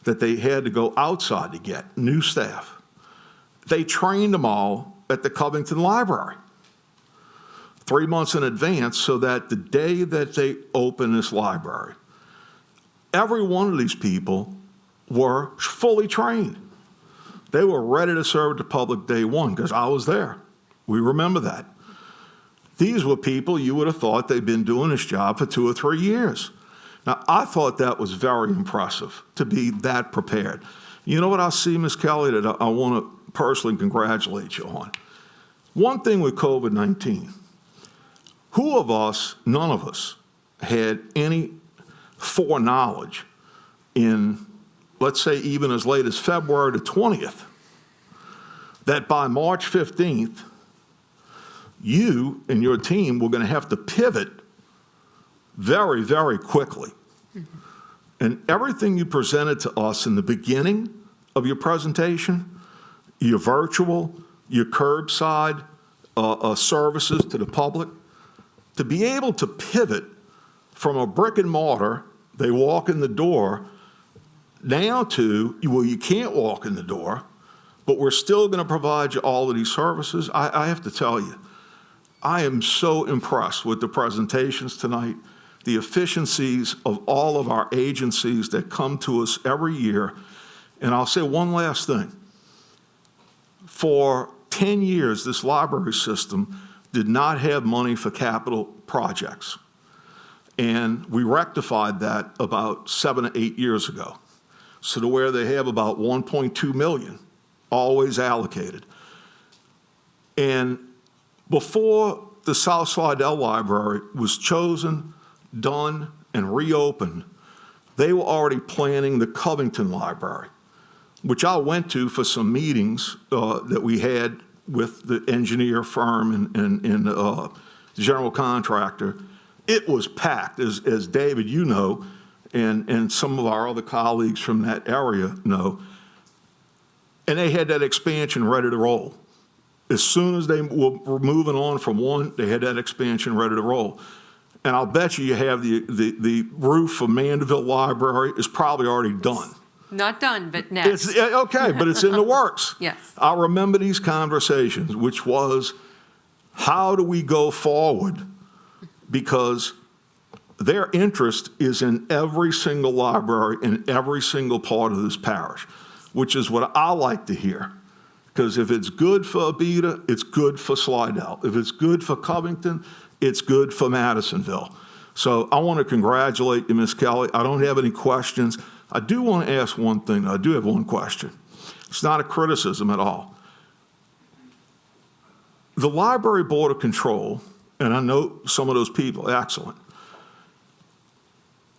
that they had to go outside to get, new staff. They trained them all at the Covington Library 3 months in advance so that the day that they open this library, every one of these people were fully trained. They were ready to serve the public day one because I was there. We remember that. These were people you would have thought they'd been doing this job for 2 or 3 years. Now, I thought that was very impressive to be that prepared. You know what I see, Ms. Kelly, that I want to personally congratulate you on? One thing with COVID-19, who of us, none of us, had any foreknowledge in, let's say, even as late as February the 20th, that by March 15th, you and your team were going to have to pivot very, very quickly. And everything you presented to us in the beginning of your presentation, your virtual, your curbside services to the public, to be able to pivot from a brick and mortar, they walk in the door, now to, well, you can't walk in the door, but we're still going to provide you all of these services. I have to tell you, I am so impressed with the presentations tonight, the efficiencies of all of our agencies that come to us every year. And I'll say one last thing. For 10 years, this library system did not have money for capital projects. And we rectified that about 7 to 8 years ago. So to where they have about 1.2 million always allocated. And before the South Slidell Library was chosen, done, and reopened, they were already planning the Covington Library, which I went to for some meetings that we had with the engineer firm and the general contractor. It was packed, as David, you know, and some of our other colleagues from that area know. And they had that expansion ready to roll. As soon as they were moving on from one, they had that expansion ready to roll. And I'll bet you have the roof for Mandeville Library is probably already done. Not done, but next. It's, okay, but it's in the works. Yes. I remember these conversations, which was, how do we go forward? Because their interest is in every single library in every single part of this parish, which is what I like to hear. Because if it's good for Abita, it's good for Slidell. If it's good for Covington, it's good for Madisonville. So I want to congratulate you, Ms. Kelly. I don't have any questions. I do want to ask one thing. I do have one question. It's not a criticism at all. The Library Board of Control, and I know some of those people, excellent.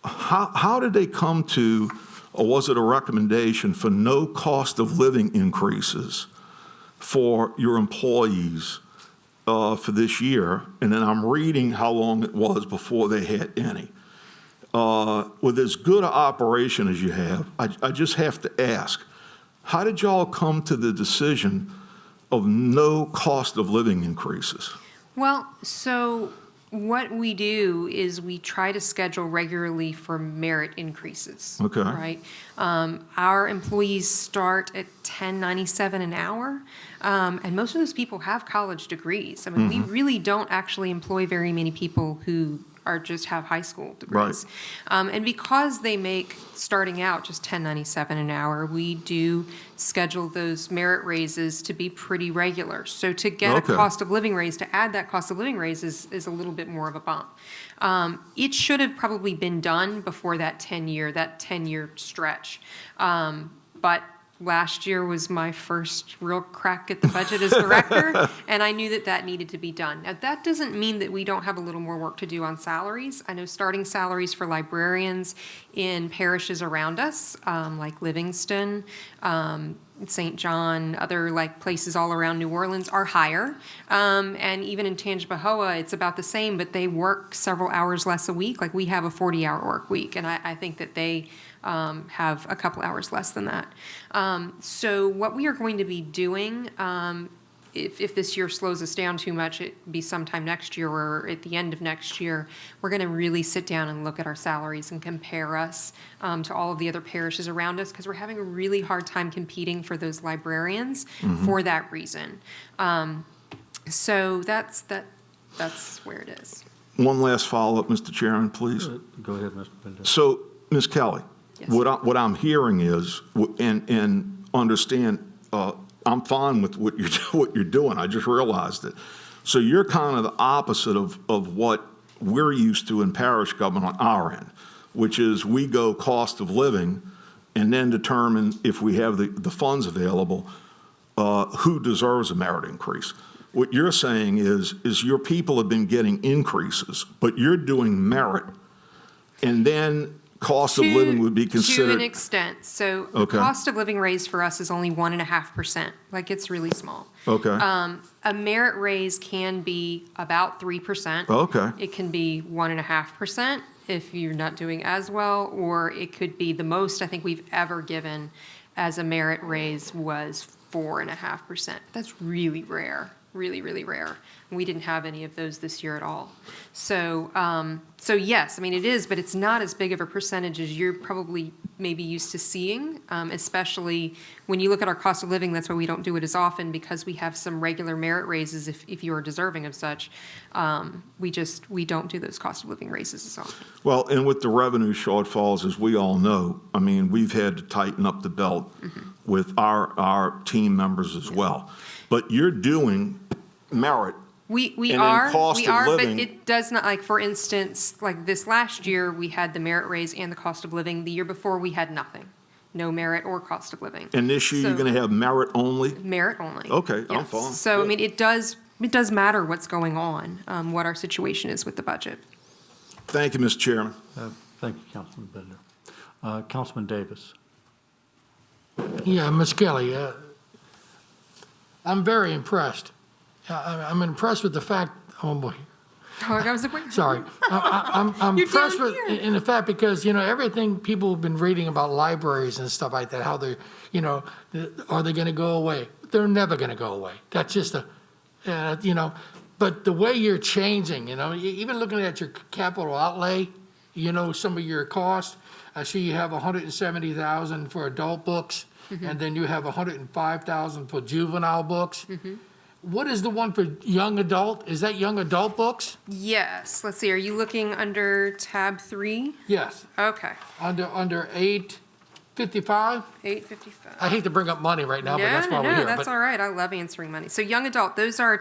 How did they come to, or was it a recommendation for no cost of living increases for your employees for this year? And then I'm reading how long it was before they had any. With as good an operation as you have, I just have to ask, how did y'all come to the decision of no cost of living increases? Well, so what we do is we try to schedule regularly for merit increases. Okay. Right? Our employees start at $10.97 an hour, and most of those people have college degrees. I mean, we really don't actually employ very many people who are just have high school degrees. Right. And because they make, starting out, just $10.97 an hour, we do schedule those merit raises to be pretty regular. So to get a cost of living raise, to add that cost of living raise is a little bit more of a bump. It should have probably been done before that 10-year stretch. But last year was my first real crack at the budget as director, and I knew that needed to be done. Now, that doesn't mean that we don't have a little more work to do on salaries. I know starting salaries for librarians in parishes around us, like Livingston, St. John, other like places all around New Orleans are higher. And even in Tangipahoa, it's about the same, but they work several hours less a week. Like we have a 40-hour work week, and I think that they have a couple hours less than that. So what we are going to be doing, if this year slows us down too much, it'd be sometime next year or at the end of next year, we're going to really sit down and look at our salaries and compare us to all of the other parishes around us, because we're having a really hard time competing for those librarians for that reason. So that's where it is. One last follow-up, Mr. Chairman, please. Go ahead, Mr. Bender. So, Ms. Kelly, Yes. what I'm hearing is, and understand, I'm fine with what you're doing. I just realized it. So you're kind of the opposite of what we're used to in parish government on our end. which is we go cost of living and then determine if we have the funds available, who deserves a merit increase. What you're saying is your people have been getting increases, but you're doing merit, and then cost of living would be To considered. an extent. So the Okay. cost of living raise for us is only 1.5%. Like, it's really small. Okay. A merit raise can be about 3%. Okay. It can be 1.5% if you're not doing as well, or it could be the most I think we've ever given as a merit raise was 4.5%. That's really rare, really, really rare. We didn't have any of those this year at all. So, so yes, I mean, it is, but it's not as big of a percentage as you're probably maybe used to seeing, especially when you look at our cost of living. That's why we don't do it as often, because we have some regular merit raises if you are deserving of such. We don't do those cost of living raises as often. Well, and with the revenue shortfalls, as we all know, I mean, we've had to tighten up the belt with our team members as well. But you're doing merit. We And then are, cost of but living- it does not, like, for instance, like this last year, we had the merit raise and the cost of living. The year before, we had nothing, no merit or cost of living. And this year, you're So- going to have merit only? Merit only. Okay, I'm Yes. fine. So, I Good. mean, it does matter what's going on, what our situation is with the budget. Thank you, Mr. Chairman. Thank you, Councilman Bender. Councilman Davis. Yeah, Ms. Kelly, I'm very impressed. I'm impressed with the fact, oh boy, Oh, I was like, wait. sorry. I'm You're impressed down with, here. in the fact, because, everything people have been reading about libraries and stuff like that, how they're, are they going to go away? They're never going to go away. That's just but the way you're changing, even looking at your capital outlay, some of your costs, I see you have 170,000 for adult books, and then you have 105,000 for juvenile books. What is the one for young adult? Is that young adult books? Yes, let's see, are you looking under tab 3? Yes, Okay, under 855. 855. I hate to bring up money right now, but that's why we're No, here. that's But all right. I love answering money. So young adult, those are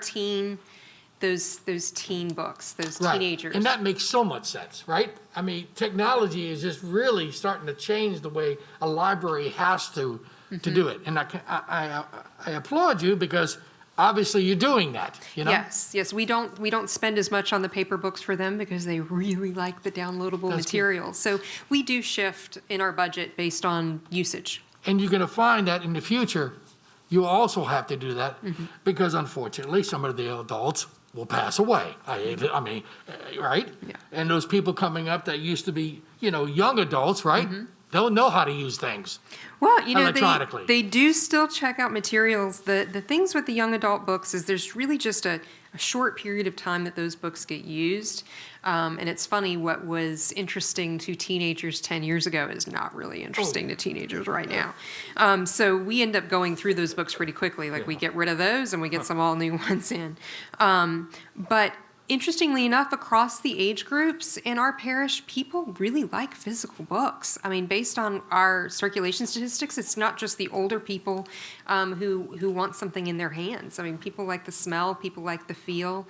those teen books, those right. teenagers. And that makes so much sense, right? I mean, technology is just really starting to change the way a library has to do it. And I applaud you, because obviously you're doing that, Yes, we don't spend as much on the paper books for them because they really like the downloadable That's material. So we do shift in our budget based on usage. And you're going to find that in the future, you also have to do that, because unfortunately, some of the adults will pass away. I mean, right? Yeah. And those people coming up that used to be, young adults, right? They'll know how to use things. Well, Electronically. they do still check out materials. The things with the young adult books is there's really just a short period of time that those books get used. And it's funny, what was interesting to teenagers 10 years ago is not really interesting to teenagers right now. So we end up going through those books pretty quickly. Like, we get rid of those and we get some all new ones in. But interestingly enough, across the age groups in our parish, people really like physical books. I mean, based on our circulation statistics, it's not just the older people who want something in their hands. I mean, people like the smell, people like the feel.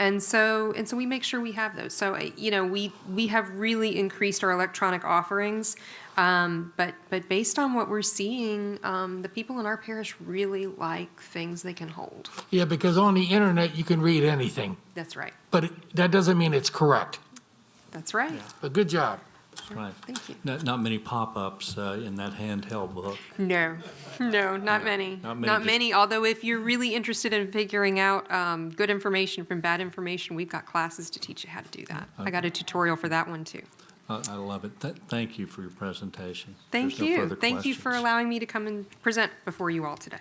And so we make sure we have those. So, we have really increased our electronic offerings. But based on what we're seeing, the people in our parish really like things they can hold. Yeah, because on the internet, you can read anything, That's right. but that doesn't mean it's correct. That's right. But good job. Right. Thank you. Not many pop-ups in that handheld book. No, not many. Not many, Not just- many, although if you're really interested in figuring out good information from bad information, we've got classes to teach you how to do that. I got a tutorial for that one, too. I love it. Thank you for your presentation. Thank There's no you. further Thank you for questions. allowing me to come and present before you all today.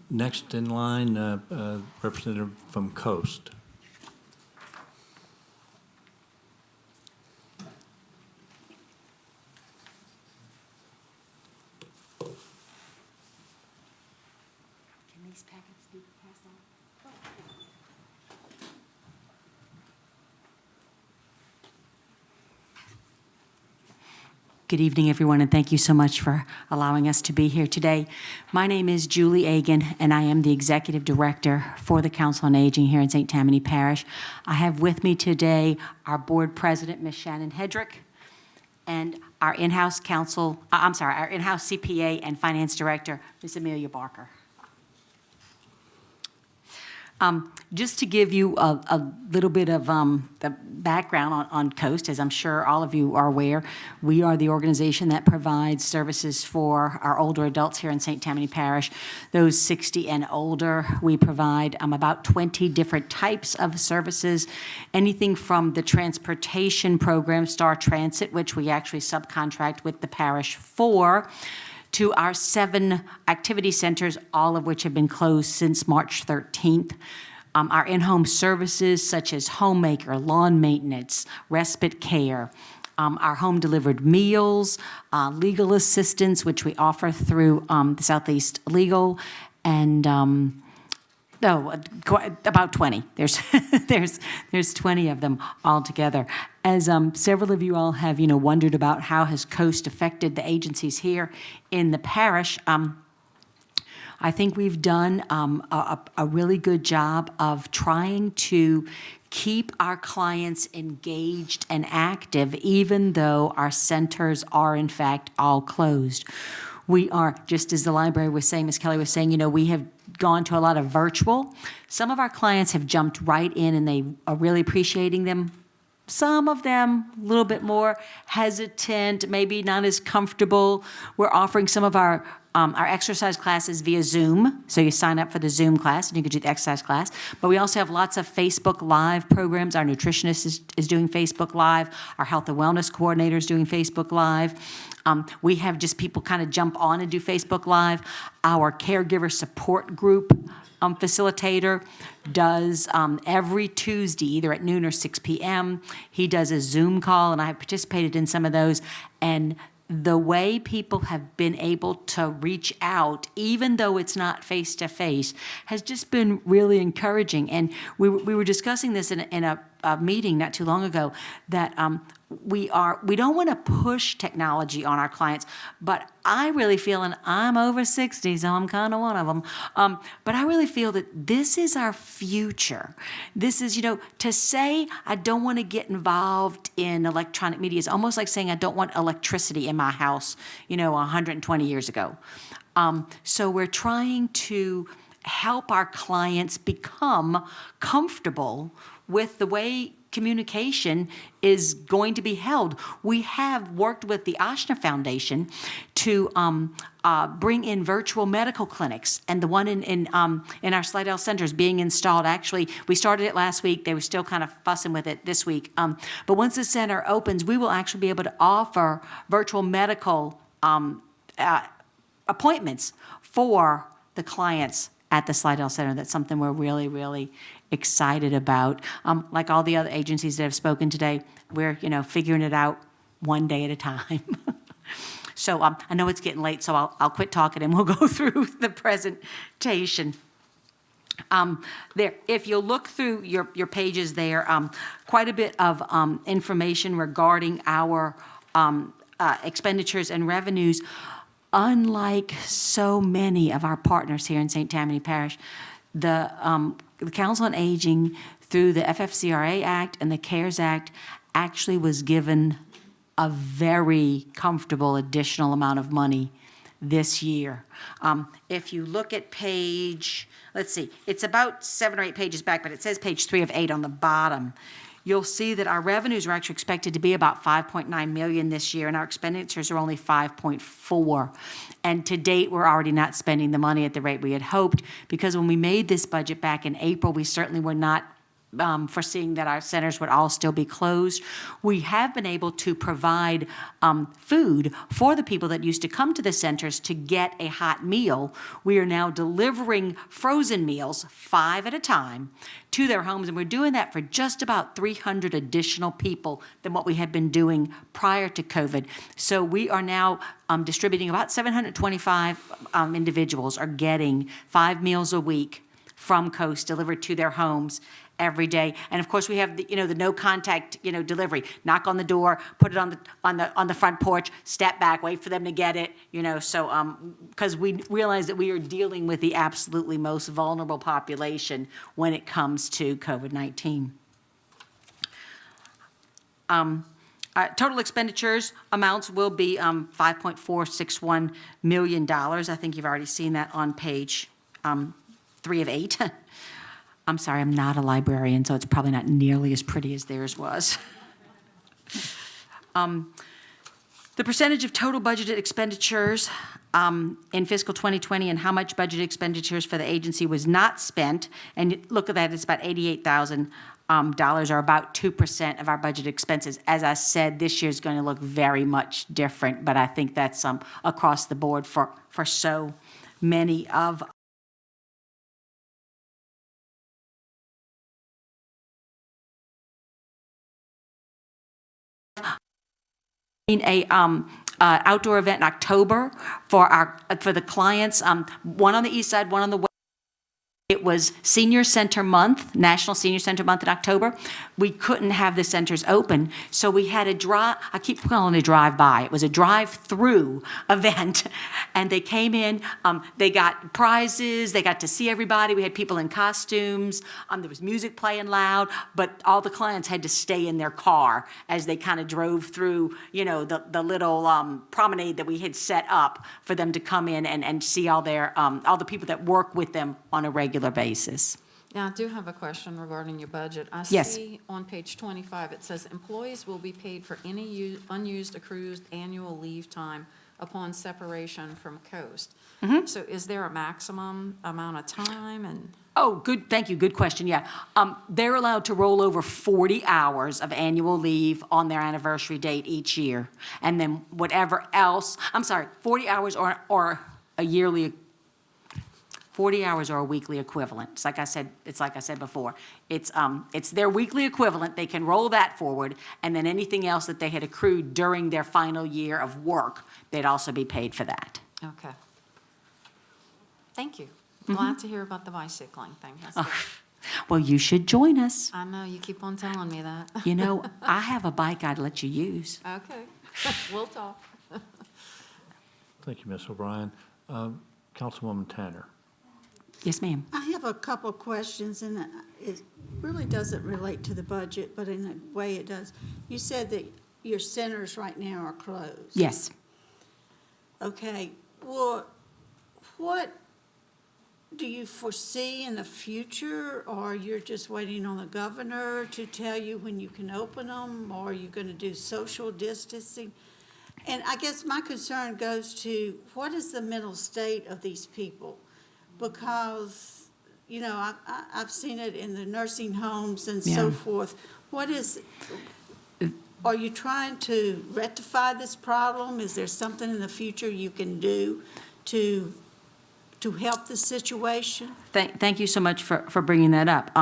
Next in line, representative from Coast. Can these packets be passed on? Good evening, everyone, and thank you so much for allowing us to be here today. My name is Julie Agan, and I am the Executive Director for the Council on Aging here in St. Tammany Parish. I have with me today our Board President, Ms. Shannon Hedrick, and our in-house our in-house CPA and Finance Director, Ms. Amelia Barker. Just to give you a little bit of the background on COAST, as I'm sure all of you are aware, we are the organization that provides services for our older adults here in St. Tammany Parish. Those 60 and older, we provide about 20 different types of services, anything from the transportation program, Star Transit, which we actually subcontract with the parish for, to our 7 activity centers, all of which have been closed since March 13th. Our in-home services such as homemaker, lawn maintenance, respite care, our home-delivered meals, legal assistance, which we offer through the Southeast Legal, and about 20. There's 20 of them altogether. As several of you all have, wondered about how has COAST affected the agencies here in the parish, I think we've done a really good job of trying to keep our clients engaged and active, even though our centers are, in fact, all closed. We are, just as the library was saying, Ms. Kelly was saying, we have gone to a lot of virtual. Some of our clients have jumped right in, and they are really appreciating them. Some of them a little bit more hesitant, maybe not as comfortable. We're offering some of our exercise classes via Zoom. So you sign up for the Zoom class and you can do the exercise class. But we also have lots of Facebook Live programs. Our nutritionist is doing Facebook Live. Our health and wellness coordinator is doing Facebook Live. We have just people kind of jump on and do Facebook Live. Our caregiver support group facilitator does every Tuesday, either at noon or 6 p.m. He does a Zoom call, and I have participated in some of those. And the way people have been able to reach out, even though it's not face-to-face, has just been really encouraging. And we were discussing this in a meeting not too long ago, that we don't want to push technology on our clients, but I really feel, and I'm over 60, so I'm kind of one of them, but I really feel that this is our future. This is, to say I don't want to get involved in electronic media is almost like saying I don't want electricity in my house, 120 years ago. So we're trying to help our clients become comfortable with the way communication is going to be held. We have worked with the Oshner Foundation to bring in virtual medical clinics, and the one in our Slidell Center is being installed. Actually, we started it last week. They were still kind of fussing with it this week. But once the center opens, we will actually be able to offer virtual medical appointments for the clients at the Slidell Center. That's something we're really, really excited about. Like all the other agencies that have spoken today, we're, figuring it out one day at a time. So I know it's getting late, so I'll quit talking and we'll go through the presentation. There, if you look through your pages there, quite a bit of information regarding our expenditures and revenues. Unlike so many of our partners here in St. Tammany Parish, the Council on Aging, through the FFCRA Act and the CARES Act, actually was given a very comfortable additional amount of money this year. If you look at page, let's see, it's about 7 or 8 pages back, but it says page 3 of 8 on the bottom. You'll see that our revenues are actually expected to be about $5.9 million this year, and our expenditures are only $5.4. And to date, we're already not spending the money at the rate we had hoped, because when we made this budget back in April, we certainly were not foreseeing that our centers would all still be closed. We have been able to provide food for the people that used to come to the centers to get a hot meal. We are now delivering frozen meals, 5 at a time, to their homes, and we're doing that for just about 300 additional people than what we had been doing prior to COVID. So we are now distributing about 725 individuals are getting 5 meals a week from COAST delivered to their homes. every day. And of course, we have the, the no contact, delivery. Knock on the door, put it on the front porch, step back, wait for them to get it, so because we realize that we are dealing with the absolutely most vulnerable population when it comes to COVID-19. Total expenditures amounts will be $5.461 million. I think you've already seen that on page 3 of 8. I'm sorry, I'm not a librarian, so it's probably not nearly as pretty as theirs was. The percentage of total budgeted expenditures in fiscal 2020 and how much budgeted expenditures for the agency was not spent, and look at that, it's about $88,000 or about 2% of our budget expenses. As I said, this year's going to look very much different, but I think that's across the board for so many of a outdoor event in October for the clients, one on the east side, one on the west. It was Senior Center Month, National Senior Center Month in October. We couldn't have the centers open, so we had a I keep calling it a drive-by. It was a drive-through event, and they came in, they got prizes, they got to see everybody. We had people in costumes, there was music playing loud, but all the clients had to stay in their car as they kind of drove through, the little promenade that we had set up for them to come in and see all the people that work with them on a regular basis. Now, I do have a question regarding your budget. I Yes. see on page 25, it says employees will be paid for any unused accrued annual leave time upon separation from Coast. Mm-hmm. So is there a maximum amount of time? And Oh, good, thank you, good question, yeah. They're allowed to roll over 40 hours of annual leave on their anniversary date each year. And then whatever else, 40 hours or a yearly 40 hours or a weekly equivalent. It's like I said before. It's their weekly equivalent. They can roll that forward, and then anything else that they had accrued during their final year of work, they'd also be paid for that. okay. Thank you. Glad to hear about the bicycling thing. That's good. Well, you should join us. I know, you keep on telling me that. I have a bike I'd let you use. Okay, we'll talk. Thank you, Ms. O'Brien. Councilwoman Tanner. Yes, ma'am. I have a couple of questions, and it really doesn't relate to the budget, but in a way it does. You said that your centers right now are closed. Yes. Okay, well, what do you foresee in the future, or you're just waiting on the governor to tell you when you can open them, or are you going to do social distancing? And I guess my concern goes to, what is the mental state of these people? Because, I've seen it in the nursing homes and so forth. Are you trying to rectify this problem? Is there something in the future you can do to help the situation? Thank you so much for bringing that up.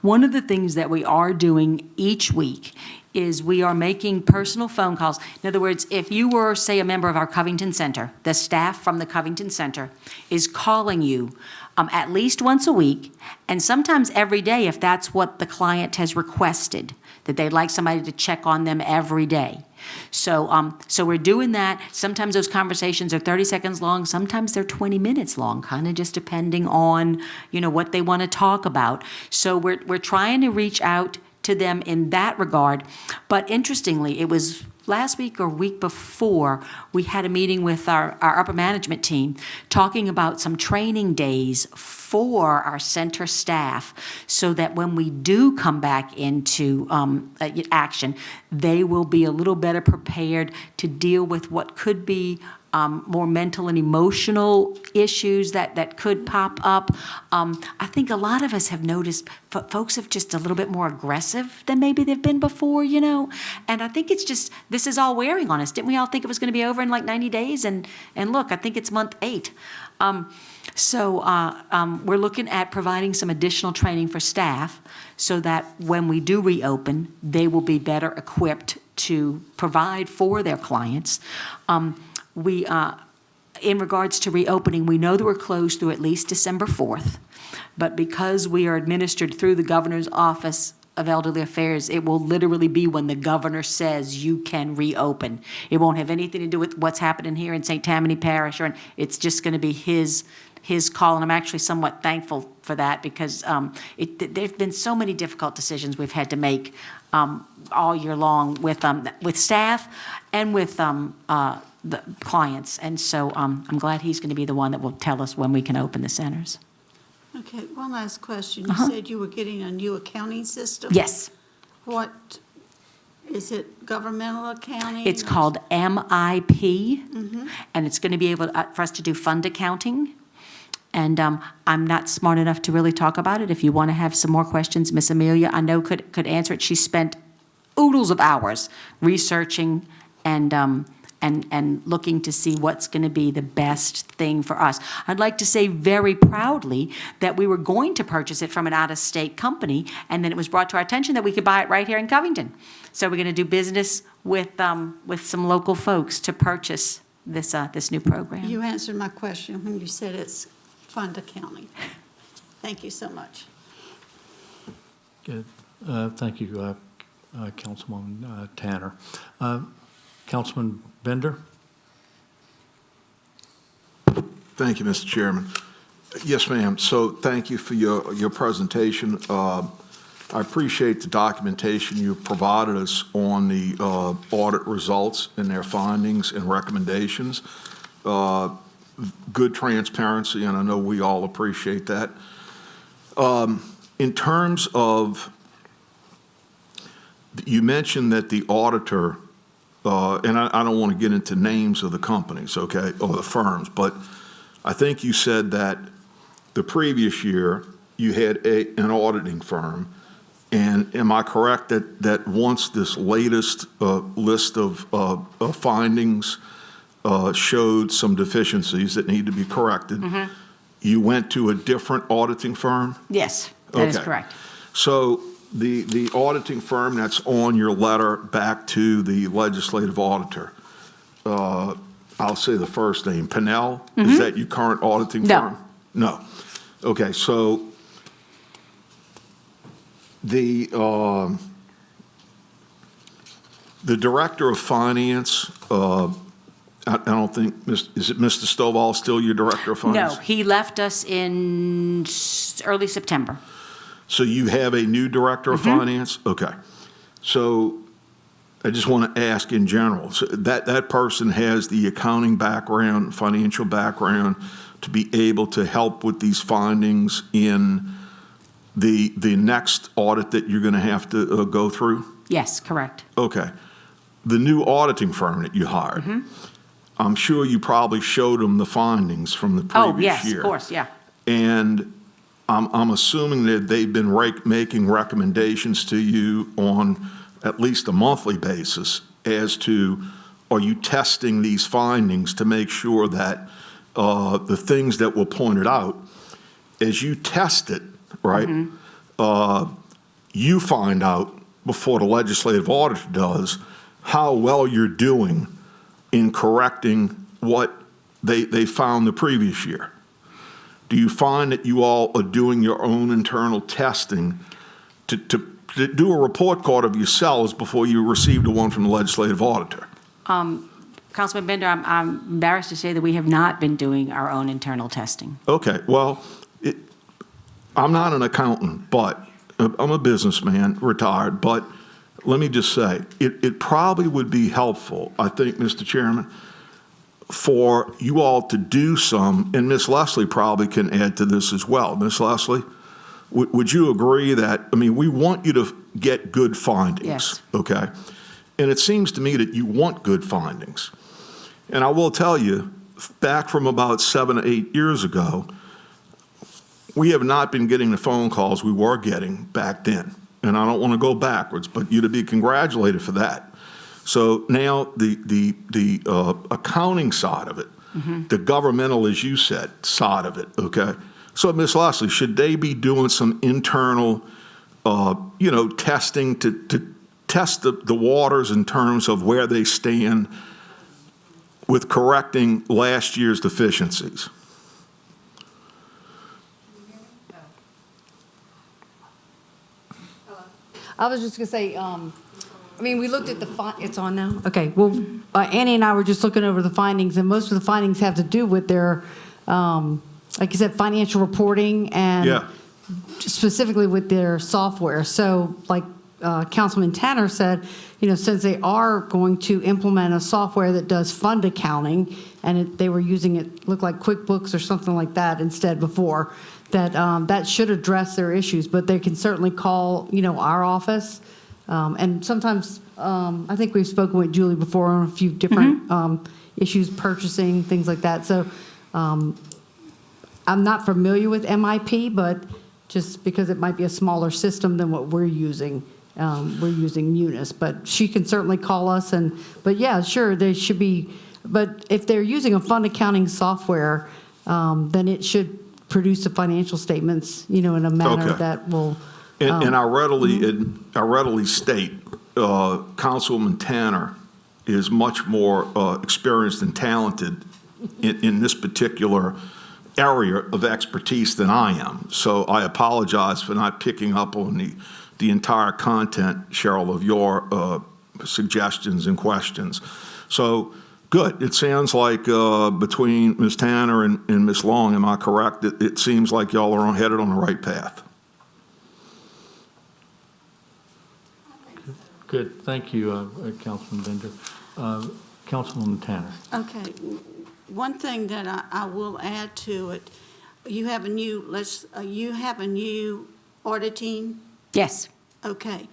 One of the things that we are doing each week is we are making personal phone calls. In other words, if you were, say, a member of our Covington Center, the staff from the Covington Center is calling you at least once a week, and sometimes every day if that's what the client has requested, that they'd like somebody to check on them every day. So we're doing that. Sometimes those conversations are 30 seconds long. Sometimes they're 20 minutes long, kind of just depending on, what they want to talk about. So we're trying to reach out to them in that regard. But interestingly, it was last week or week before, we had a meeting with our upper management team talking about some training days for our center staff so that when we do come back into action, they will be a little better prepared to deal with what could be more mental and emotional issues that could pop up. I think a lot of us have noticed folks have just a little bit more aggressive than maybe they've been before, And I think it's just, this is all wearing on us. Didn't we all think it was going to be over in like 90 days? And look, I think it's month 8. We're looking at providing some additional training for staff so that when we do reopen, they will be better equipped to provide for their clients. in regards to reopening, we know that we're closed through at least December 4th, but because we are administered through the governor's office of elderly affairs, it will literally be when the governor says you can reopen. It won't have anything to do with what's happening here in St. Tammany Parish, or it's just going to be his call, and I'm actually somewhat thankful for that because there've been so many difficult decisions we've had to make all year long with staff and with the clients, and so I'm glad he's going to be the one that will tell us when we can open the centers. Okay, one last question. You said you were getting a new accounting system? Yes. What, is it governmental accounting? It's called MIP, and it's going to be able for us to do fund accounting. And I'm not smart enough to really talk about it. If you want to have some more questions, Miss Amelia, I know could answer it. She spent oodles of hours researching and looking to see what's going to be the best thing for us. I'd like to say very proudly that we were going to purchase it from an out-of-state company, and then it was brought to our attention that we could buy it right here in Covington. So we're going to do business with some local folks to purchase this new program. You answered my question when you said it's fund accounting. Thank you so much. Good. Thank you, Councilwoman Tanner. Councilman Bender? Thank you, Mr. Chairman. Yes, ma'am. So thank you for your presentation. I appreciate the documentation you provided us on the audit results and their findings and recommendations. Good transparency, and I know we all appreciate that. In terms of, you mentioned that the auditor, and I don't want to get into names of the companies, okay, or the firms, but I think you said that the previous year you had an auditing firm, and am I correct that once this latest list of findings showed some deficiencies that need to be corrected, you went to a different auditing firm? Yes, that is correct. So the auditing firm that's on your letter back to the legislative auditor, I'll say the first name, Pinnell, is that your current auditing firm? No. Okay, so the director of finance, I don't think, is it Mr. Stovall still your director of finance? No, he left us in early September. So you have a new director of finance? Okay. So I just want to ask in general, so that person has the accounting background, financial background to be able to help with these findings in the next audit that you're going to have to go through? Yes, correct. Okay. The new auditing firm that you hired, I'm sure you probably showed them the findings from the previous year. Of course, yeah. And I'm assuming that they've been making recommendations to you on at least a monthly basis as to, are you testing these findings to make sure that the things that were pointed out, as you test it, right, you find out before the legislative auditor does how well you're doing in correcting what they found the previous year. Do you find that you all are doing your own internal testing to do a report card of yourselves before you receive the one from the legislative auditor? Councilman Bender, I'm embarrassed to say that we have not been doing our own internal testing. Okay, well, I'm not an accountant, but I'm a businessman, retired, but let me just say, it probably would be helpful, I think, Mr. Chairman, for you all to do some, and Ms. Leslie probably can add to this as well. Ms. Leslie, would you agree that, I mean, we want you to get good findings, yes, okay? And it seems to me that you want good findings. And I will tell you, back from about 7 or 8 years ago, we have not been getting the phone calls we were getting back then. And I don't want to go backwards, but you to be congratulated for that. So now the accounting side of it, the governmental, as you said, side of it, okay? So, Ms. Leslie, should they be doing some internal, testing to test the waters in terms of where they stand with correcting last year's deficiencies. I was just gonna say, I mean, we looked at it's on now? Okay, well, Annie and I were just looking over the findings, and most of the findings have to do with their, like you said, financial reporting and Yeah. specifically with their software. So like Councilman Tanner said, you know, since they are going to implement a software that does fund accounting, and they were using it, looked like QuickBooks or something like that instead before, that that should address their issues, but they can certainly call, you know, our office. And sometimes, I think we've spoken with Julie before on a few different issues, purchasing, things like that. So I'm not familiar with MIP, but just because it might be a smaller system than what we're using Munis. But she can certainly call us, but yeah, sure, they should be, but if they're using a fund accounting software, then it should produce the financial statements, you know, in a manner Okay. that will. And I readily state, Councilwoman Tanner is much more experienced and talented in this particular area of expertise than I am. So I apologize for not picking up on the entire content, Cheryl, of your suggestions and questions. So, good. It sounds like between Ms. Tanner and Ms. Long, am I correct? It seems like y'all are headed on the right path. Good, thank you, Councilman Bender. Councilwoman Tanner. Okay, one thing that I will add to it, you have a new auditing. Yes. Okay,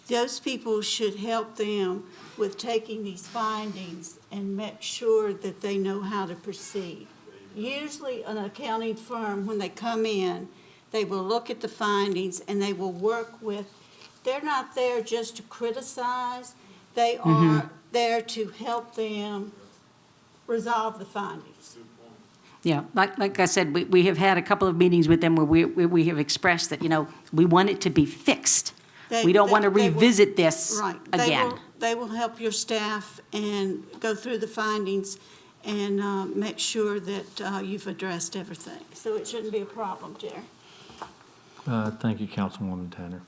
those people should help them with taking these findings and make sure that they know how to proceed. Usually an accounting firm, when they come in, they will look at the findings and they will work with, they're not there just to criticize, they are there to help them resolve the findings. Yeah, like I said, we have had a couple of meetings with them where we have expressed that, you know, we want it to be fixed. We don't want to revisit this again. They will help your staff and go through the findings and make sure that you've addressed everything. So it shouldn't be a problem, Jerry. Thank you, Councilwoman Tanner.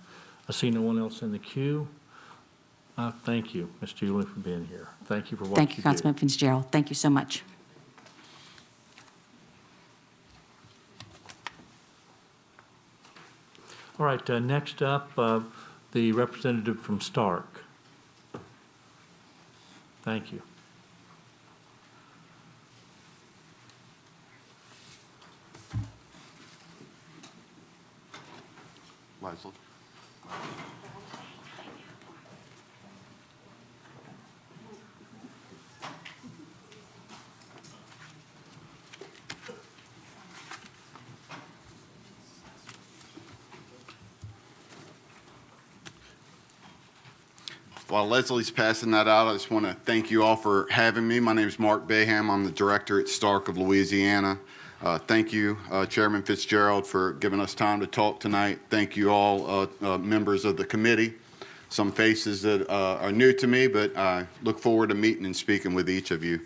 I see no one else in the queue. Thank you, Ms. Julie, for being here. Thank you for what you do. Thank you, Councilman Fitzgerald. Thank you so much. All right, next up, the representative from Stark. Thank you. Leslie. While Leslie's passing that out, I just want to thank you all for having me. My name is Mark Baham. I'm the director at Stark of Louisiana. Thank you, Chairman Fitzgerald, for giving us time to talk tonight. Thank you all, members of the committee. Some faces that are new to me, but I look forward to meeting and speaking with each of you.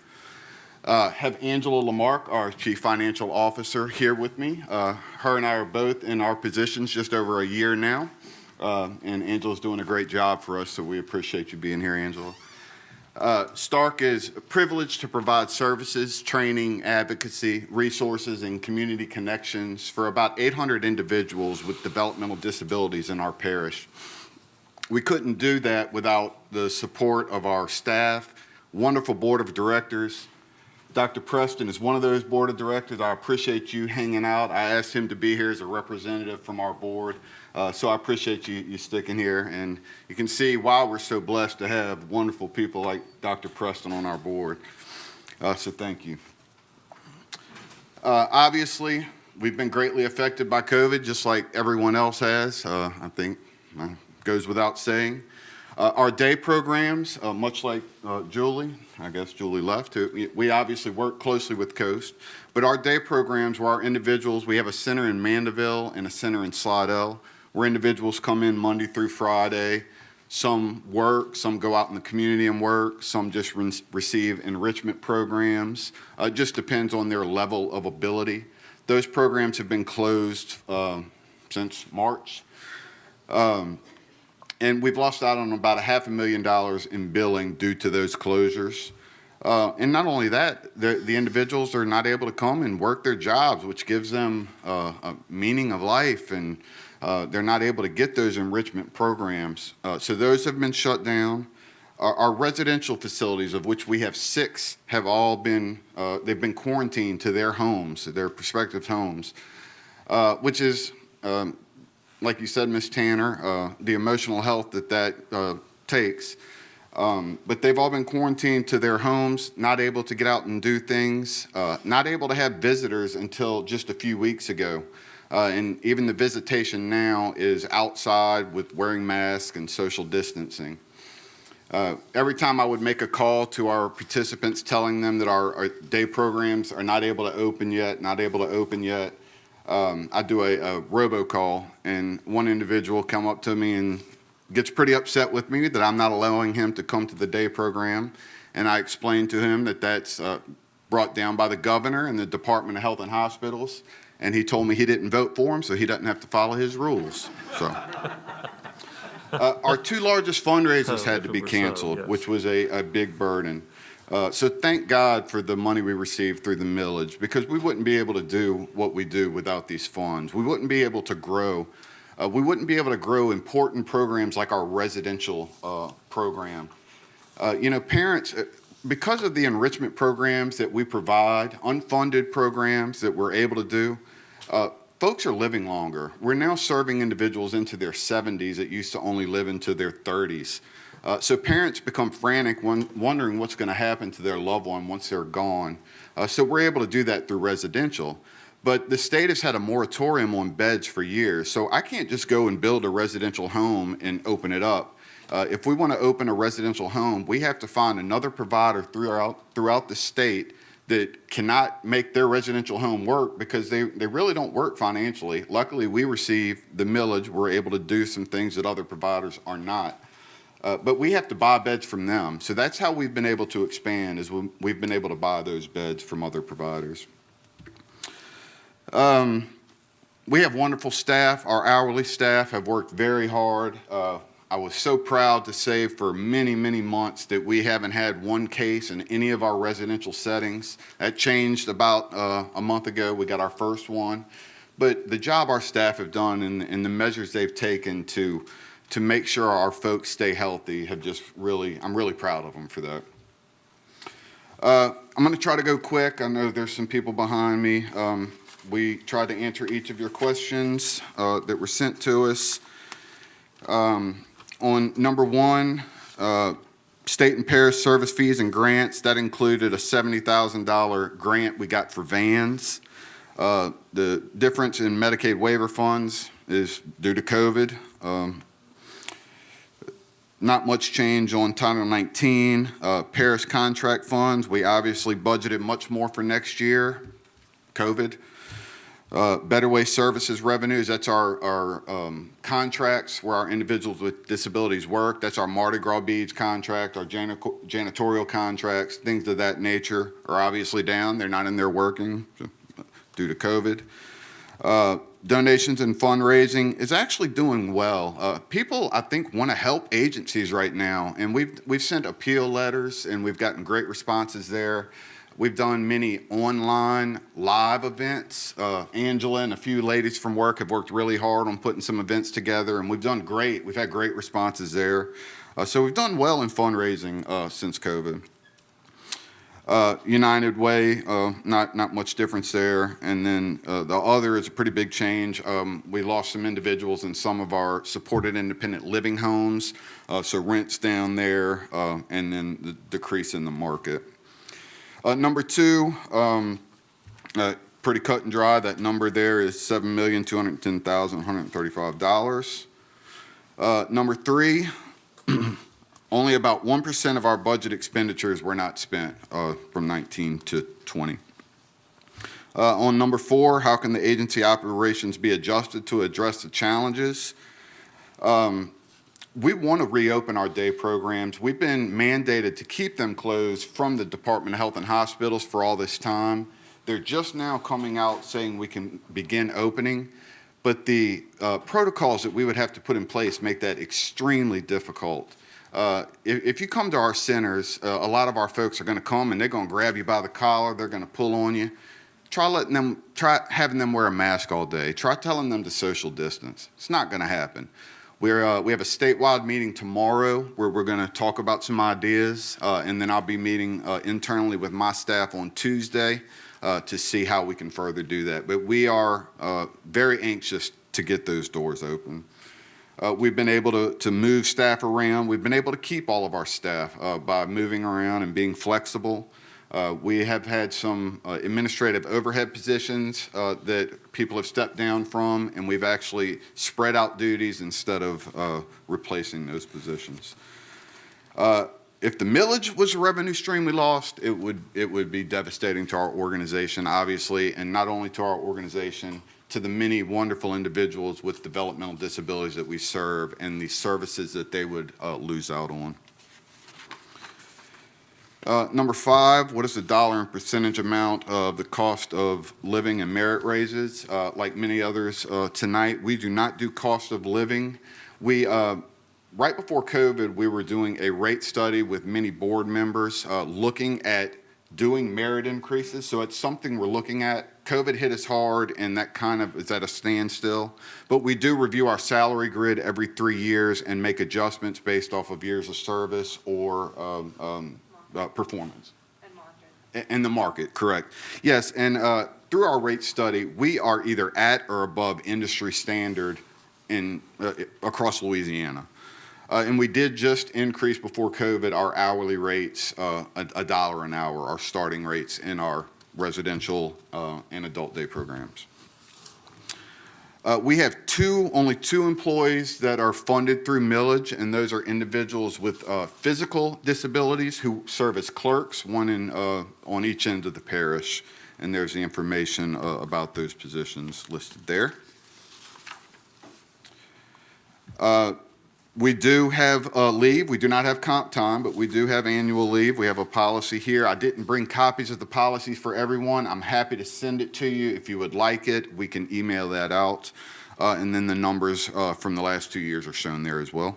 Have Angela Lamarck, our Chief Financial Officer, here with me. Her and I are both in our positions just over a year now. And Angela's doing a great job for us, so we appreciate you being here, Angela. Stark is privileged to provide services, training, advocacy, resources, and community connections for about 800 individuals with developmental disabilities in our parish. We couldn't do that without the support of our staff, wonderful board of directors. Dr. Preston is one of those board of directors. I appreciate you hanging out. I asked him to be here as a representative from our board. So I appreciate you sticking here. And you can see why we're so blessed to have wonderful people like Dr. Preston on our board. So thank you. Obviously, we've been greatly affected by COVID, just like everyone else has. I think goes without saying. Our day programs, much like Julie, I guess Julie left, we obviously work closely with Coast, but our day programs where our individuals, we have a center in Mandeville and a center in Slidell, where individuals come in Monday through Friday, Some work, some go out in the community and work, some just receive enrichment programs. It just depends on their level of ability. Those programs have been closed since March. And we've lost out on about $500,000 in billing due to those closures. And not only that, the individuals are not able to come and work their jobs, which gives them a meaning of life, and they're not able to get those enrichment programs. So those have been shut down. Our residential facilities, of which we have 6, have all been, they've been quarantined to their homes, their prospective homes, which is, like you said, Ms. Tanner, the emotional health that takes. But they've all been quarantined to their homes, not able to get out and do things, not able to have visitors until just a few weeks ago. And even the visitation now is outside with wearing masks and social distancing. Every time I would make a call to our participants telling them that our day programs are not able to open yet, I do a robocall, and one individual come up to me and gets pretty upset with me that I'm not allowing him to come to the day program. And I explained to him that that's brought down by the governor and the Department of Health and Hospitals. And he told me he didn't vote for him, so he doesn't have to follow his rules. So, our 2 largest fundraisers had to be canceled, which was a big burden. So thank God for the money we received through the millage, because we wouldn't be able to do what we do without these funds. We wouldn't be able to grow. We wouldn't be able to grow important programs like our residential program. You know, parents, because of the enrichment programs that we provide, unfunded programs that we're able to do, folks are living longer. We're now serving individuals into their 70s that used to only live into their 30s. So parents become frantic, wondering what's going to happen to their loved one once they're gone. So we're able to do that through residential. But the state has had a moratorium on beds for years, so I can't just go and build a residential home and open it up. If we want to open a residential home, we have to find another provider throughout the state that cannot make their residential home work, because they really don't work financially. Luckily, we receive the millage. We're able to do some things that other providers are not. But we have to buy beds from them. So that's how we've been able to expand, is we've been able to buy those beds from other providers. We have wonderful staff. Our hourly staff have worked very hard. I was so proud to say for many, many months that we haven't had one case in any of our residential settings. That changed about a month ago. We got our first one. But the job our staff have done and the measures they've taken to make sure our folks stay healthy have just really, I'm really proud of them for that. I'm going to try to go quick. I know there's some people behind me. We tried to answer each of your questions that were sent to us. On number 1, state and parish service fees and grants, that included a $70,000 grant we got for vans. The difference in Medicaid waiver funds is due to COVID. Not much change on Title 19. Parish contract funds, we obviously budgeted much more for next year, COVID. Better Way Services revenues, that's our contracts where our individuals with disabilities work. That's our Mardi Gras beads contract, our janitorial contracts, things of that nature are obviously down. They're not in there working due to COVID. Donations and fundraising is actually doing well. People, I think, want to help agencies right now, and we've sent appeal letters, and we've gotten great responses there. We've done many online live events. Angela and a few ladies from work have worked really hard on putting some events together, and we've done great. We've had great responses there. So we've done well in fundraising since COVID. United Way, not much difference there. And then the other is a pretty big change. We lost some individuals in some of our supported independent living homes, so rent's down there, and then the decrease in the market. Number 2, pretty cut and dry. That number there is $7,210,135. Number 3, only about 1% of our budget expenditures were not spent from 19 to 20. On number 4, how can the agency operations be adjusted to address the challenges? we want to reopen our day programs. We've been mandated to keep them closed from the Department of Health and Hospitals for all this time. They're just now coming out saying we can begin opening, but the protocols that we would have to put in place make that extremely difficult. If you come to our centers, a lot of our folks are going to come and they're going to grab you by the collar, they're going to pull on you. Try having them wear a mask all day. Try telling them to social distance. It's not going to happen. We have a statewide meeting tomorrow where we're going to talk about some ideas, and then I'll be meeting internally with my staff on Tuesday to see how we can further do that. But we are very anxious to get those doors open. We've been able to move staff around. We've been able to keep all of our staff by moving around and being flexible. We have had some administrative overhead positions that people have stepped down from, and we've actually spread out duties instead of replacing those positions. If the millage was a revenue stream we lost, it would be devastating to our organization, obviously, and not only to our organization, to the many wonderful individuals with developmental disabilities that we serve and the services that they would lose out on. Number 5, what is the dollar and percentage amount of the cost of living and merit raises? Like many others tonight, we do not do cost of living. We, right before COVID, we were doing a rate study with many board members looking at doing merit increases. So it's something we're looking at. COVID hit us hard and that kind of is at a standstill. But we do review our salary grid every 3 years and make adjustments based off of years of service or performance. And market. And the market, correct. Yes, and through our rate study, we are either at or above industry standard in across Louisiana. And we did just increase before COVID our hourly rates $1 an hour, our starting rates in our residential and adult day programs. We have only two employees that are funded through millage, and those are individuals with physical disabilities who serve as clerks, one on each end of the parish, and there's the information about those positions listed there. We do have leave. We do not have comp time, but we do have annual leave. We have a policy here. I didn't bring copies of the policies for everyone. I'm happy to send it to you if you would like it. We can email that out. And then the numbers from the last 2 years are shown there as well.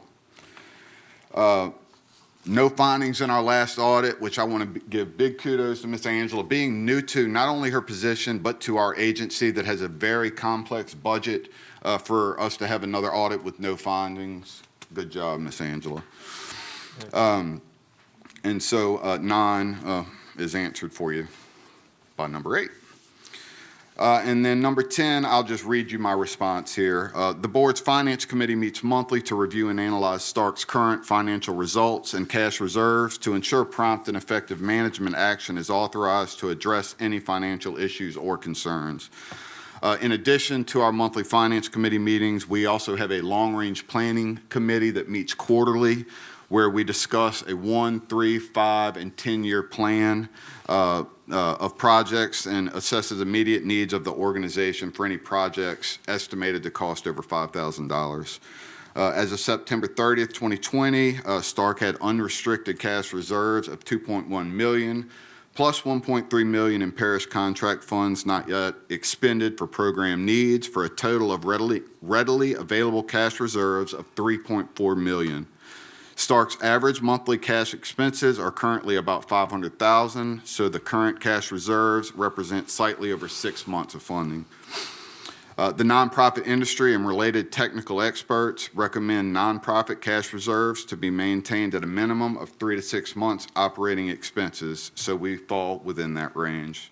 No findings in our last audit, which I want to give big kudos to Ms. Angela, being new to not only her position, but to our agency that has a very complex budget for us to have another audit with no findings. Good job, Ms. Angela. And so 9 is answered for you by number 8. And then number 10, I'll just read you my response here. The board's finance committee meets monthly to review and analyze Stark's current financial results and cash reserves to ensure prompt and effective management action is authorized to address any financial issues or concerns. In addition to our monthly finance committee meetings, we also have a long-range planning committee that meets quarterly where we discuss a 1, 3, 5, and 10-year plan of projects and assesses immediate needs of the organization for any projects estimated to cost over $5,000. As of September 30th, 2020, Stark had unrestricted cash reserves of $2.1 million, plus $1.3 million in parish contract funds not yet expended for program needs, for a total of readily available cash reserves of $3.4 million. Stark's average monthly cash expenses are currently about $500,000, so the current cash reserves represent slightly over 6 months of funding. The nonprofit industry and related technical experts recommend nonprofit cash reserves to be maintained at a minimum of 3 to 6 months operating expenses, so we fall within that range.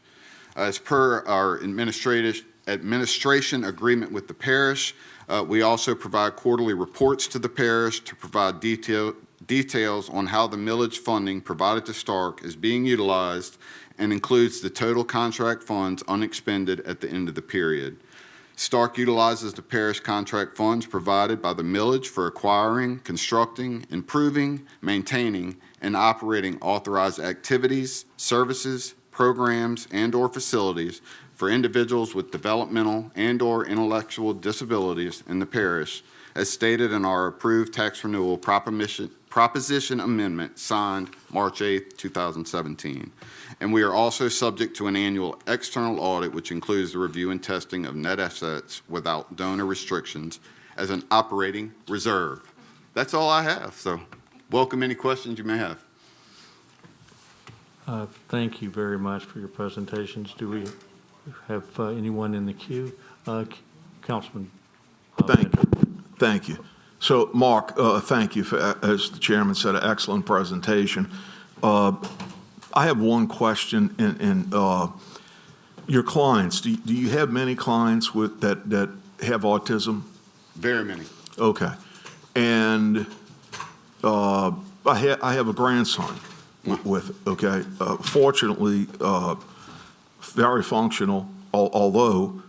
As per our administration agreement with the parish, we also provide quarterly reports to the parish to provide details on how the millage funding provided to Stark is being utilized and includes the total contract funds unexpended at the end of the period. Stark utilizes the parish contract funds provided by the millage for acquiring, constructing, improving, maintaining, and operating authorized activities, services, programs, and/or facilities for individuals with developmental and/or intellectual disabilities in the parish, as stated in our approved tax renewal proposition amendment signed March 8th, 2017. And we are also subject to an annual external audit, which includes the review and testing of net assets without donor restrictions as an operating reserve. That's all I have, so welcome any questions you may have. Thank you very much for your presentations. Do we have anyone in the queue? Councilman. Thank you. So, Mark, thank you for, as the chairman said, an excellent presentation. I have one question in your clients. Do you have many clients with that have autism? Very many. Okay. And I have a grandson okay. Fortunately, very functional, although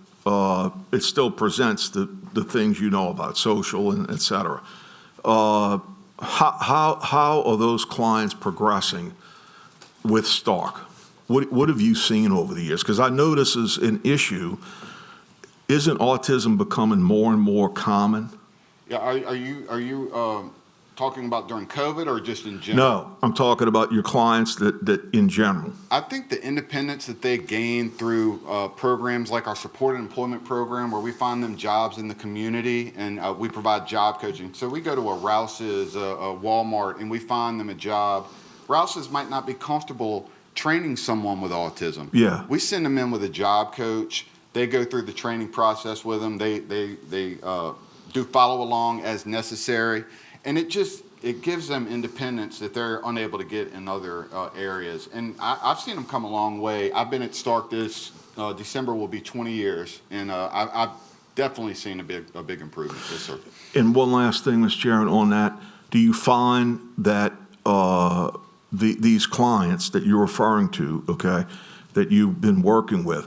it still presents the things you know about, social and et cetera. How are those clients progressing with Stark? What have you seen over the years? Because I know this is an issue. Isn't autism becoming more and more common? Yeah, are you talking about during COVID or just in general? No, I'm talking about your clients that in general. I think the independence that they gain through programs like our supported employment program, where we find them jobs in the community and we provide job coaching. So we go to a Rouse's, a Walmart, and we find them a job. Rouse's might not be comfortable training someone with autism. Yeah. We send them in with a job coach. They go through the training process with them. They do follow along as necessary. And it gives them independence that they're unable to get in other areas. And I've seen them come a long way. I've been at Stark this December will be 20 years, and I've definitely seen a big improvement. Yes, sir. And one last thing, Mr. Chairman, on that, do you find that these clients that you're referring to, okay, that you've been working with,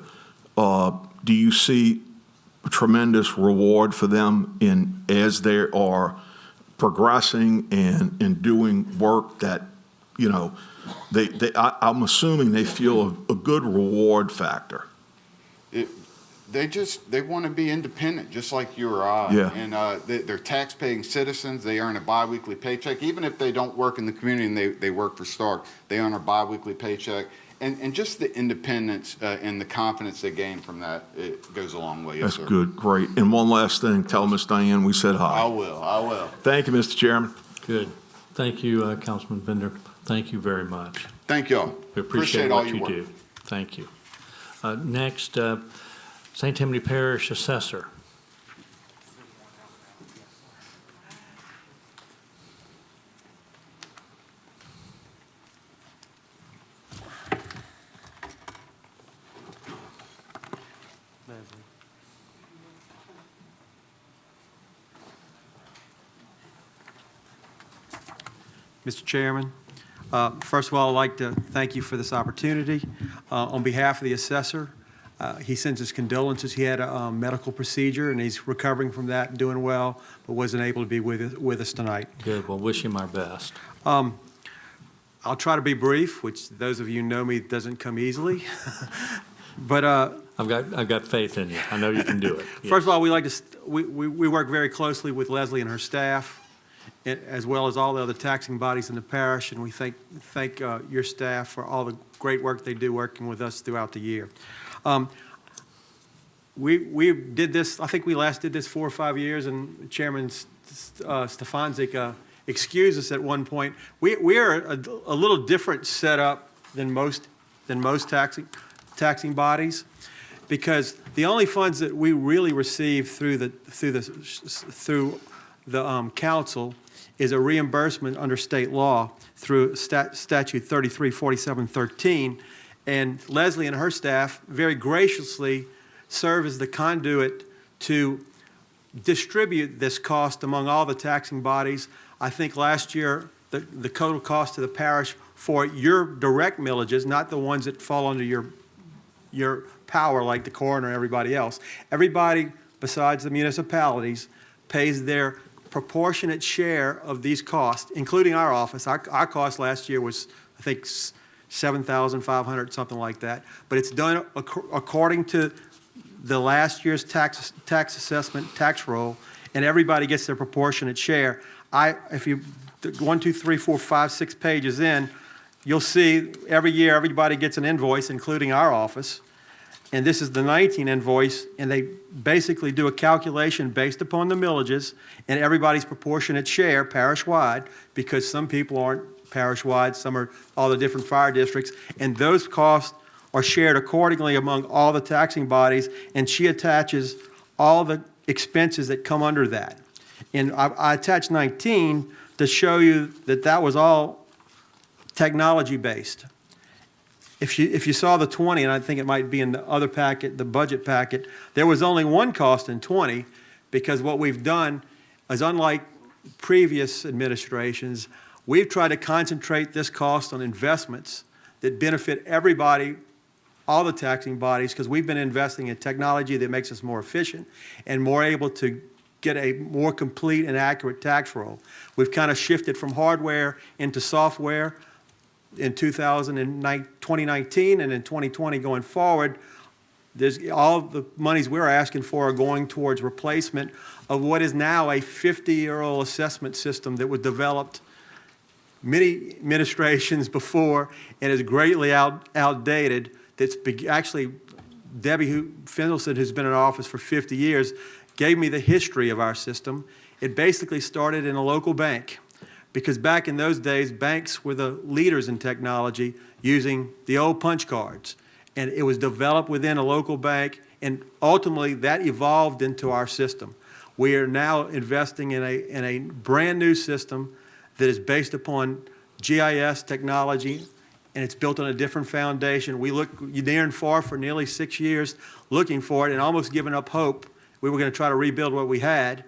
do you see a tremendous reward for them as they are progressing and doing work that, you know, I'm assuming they feel a good reward factor? They want to be independent, just like you or I. Yeah. And they're tax-paying citizens. They earn a biweekly paycheck. Even if they don't work in the community and they work for Stark, they earn a biweekly paycheck. And just the independence and the confidence they gain from that, it goes a long way. Yes, That's sir. good, great. And one last thing, tell Miss Diane we said hi. I will. Thank you, Mr. Chairman. Good. Thank you, Councilman Bender. Thank you very much. Thank y'all. We appreciate all what your you work. do. Thank you. Next, St. Tammany Parish Assessor. Mr. Chairman, first of all, I'd like to thank you for this opportunity. On behalf of the assessor, he sends his condolences. He had a medical procedure, and he's recovering from that and doing well, but wasn't able to be with us tonight. Good. Well, wish him our best. I'll try to be brief, which those of you who know me doesn't come easily. But I've got faith in you. I know you can do it. Yes. First of all, we work very closely with Leslie and her staff, as well as all the other taxing bodies in the parish, and we thank your staff for all the great work they do working with us throughout the year. We did this, I think we last did this 4 or 5 years, and Chairman Stefanczyk excused us at one point. We are a little different setup than most taxing bodies, because the only funds that we really receive through the council is a reimbursement under state law through statute 334713, and Leslie and her staff very graciously serve as the conduit to distribute this cost among all the taxing bodies. I think last year the total cost to the parish for your direct millages, not the ones that fall under your power like the coroner and everybody else, everybody besides the municipalities pays their proportionate share of these costs, including our office. Our cost last year was, I think, $7,500, something like that. But it's done according to the last year's tax assessment, tax roll, and everybody gets their proportionate share. If you, 1, 2, 3, 4, 5, 6 pages in, you'll see every year everybody gets an invoice, including our office. And this is the 19 invoice, and they basically do a calculation based upon the millages and everybody's proportionate share parish-wide, because some people aren't parish-wide, some are all the different fire districts, and those costs are shared accordingly among all the taxing bodies, and she attaches all the expenses that come under that. And I attached 19 to show you that that was all technology-based. If you saw the 20, and I think it might be in the other packet, the budget packet, there was only one cost in 20, because what we've done is, unlike previous administrations, we've tried to concentrate this cost on investments that benefit everybody, all the taxing bodies, because we've been investing in technology that makes us more efficient and more able to get a more complete and accurate tax roll. We've kind of shifted from hardware into software in 2019, and in 2020 going forward. There's all the monies we're asking for are going towards replacement of what is now a 50-year-old assessment system that was developed many administrations before and is greatly outdated. Actually, Debbie Findelson, who's been in office for 50 years, gave me the history of our system. It basically started in a local bank, because back in those days, banks were the leaders in technology using the old punch cards. And it was developed within a local bank, and ultimately that evolved into our system. We are now investing in a brand new system that is based upon GIS technology, and it's built on a different foundation. We looked near and far for nearly 6 years looking for it and almost giving up hope. We were going to try to rebuild what we had.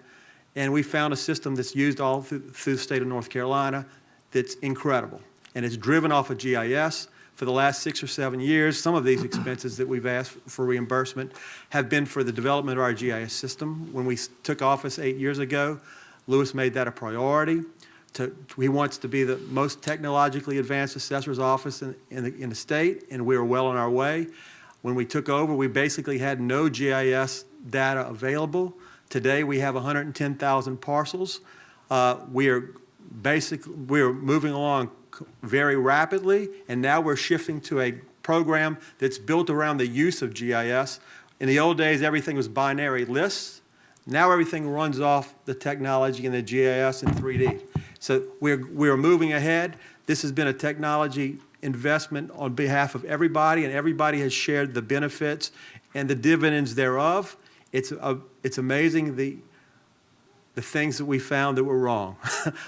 And we found a system that's used all through the state of North Carolina that's incredible. And it's driven off of GIS for the last 6 or 7 years. Some of these expenses that we've asked for reimbursement have been for the development of our GIS system. When we took office 8 years ago, Lewis made that a priority. He wants to be the most technologically advanced assessor's office in the state, and we are well on our way. When we took over, we basically had no GIS data available. Today, we have 110,000 parcels. We are moving along very rapidly, and now we're shifting to a program that's built around the use of GIS. In the old days, everything was binary lists. Now everything runs off the technology and the GIS and 3D. So we're moving ahead. This has been a technology investment on behalf of everybody, and everybody has shared the benefits and the dividends thereof. It's amazing the things that we found that were wrong.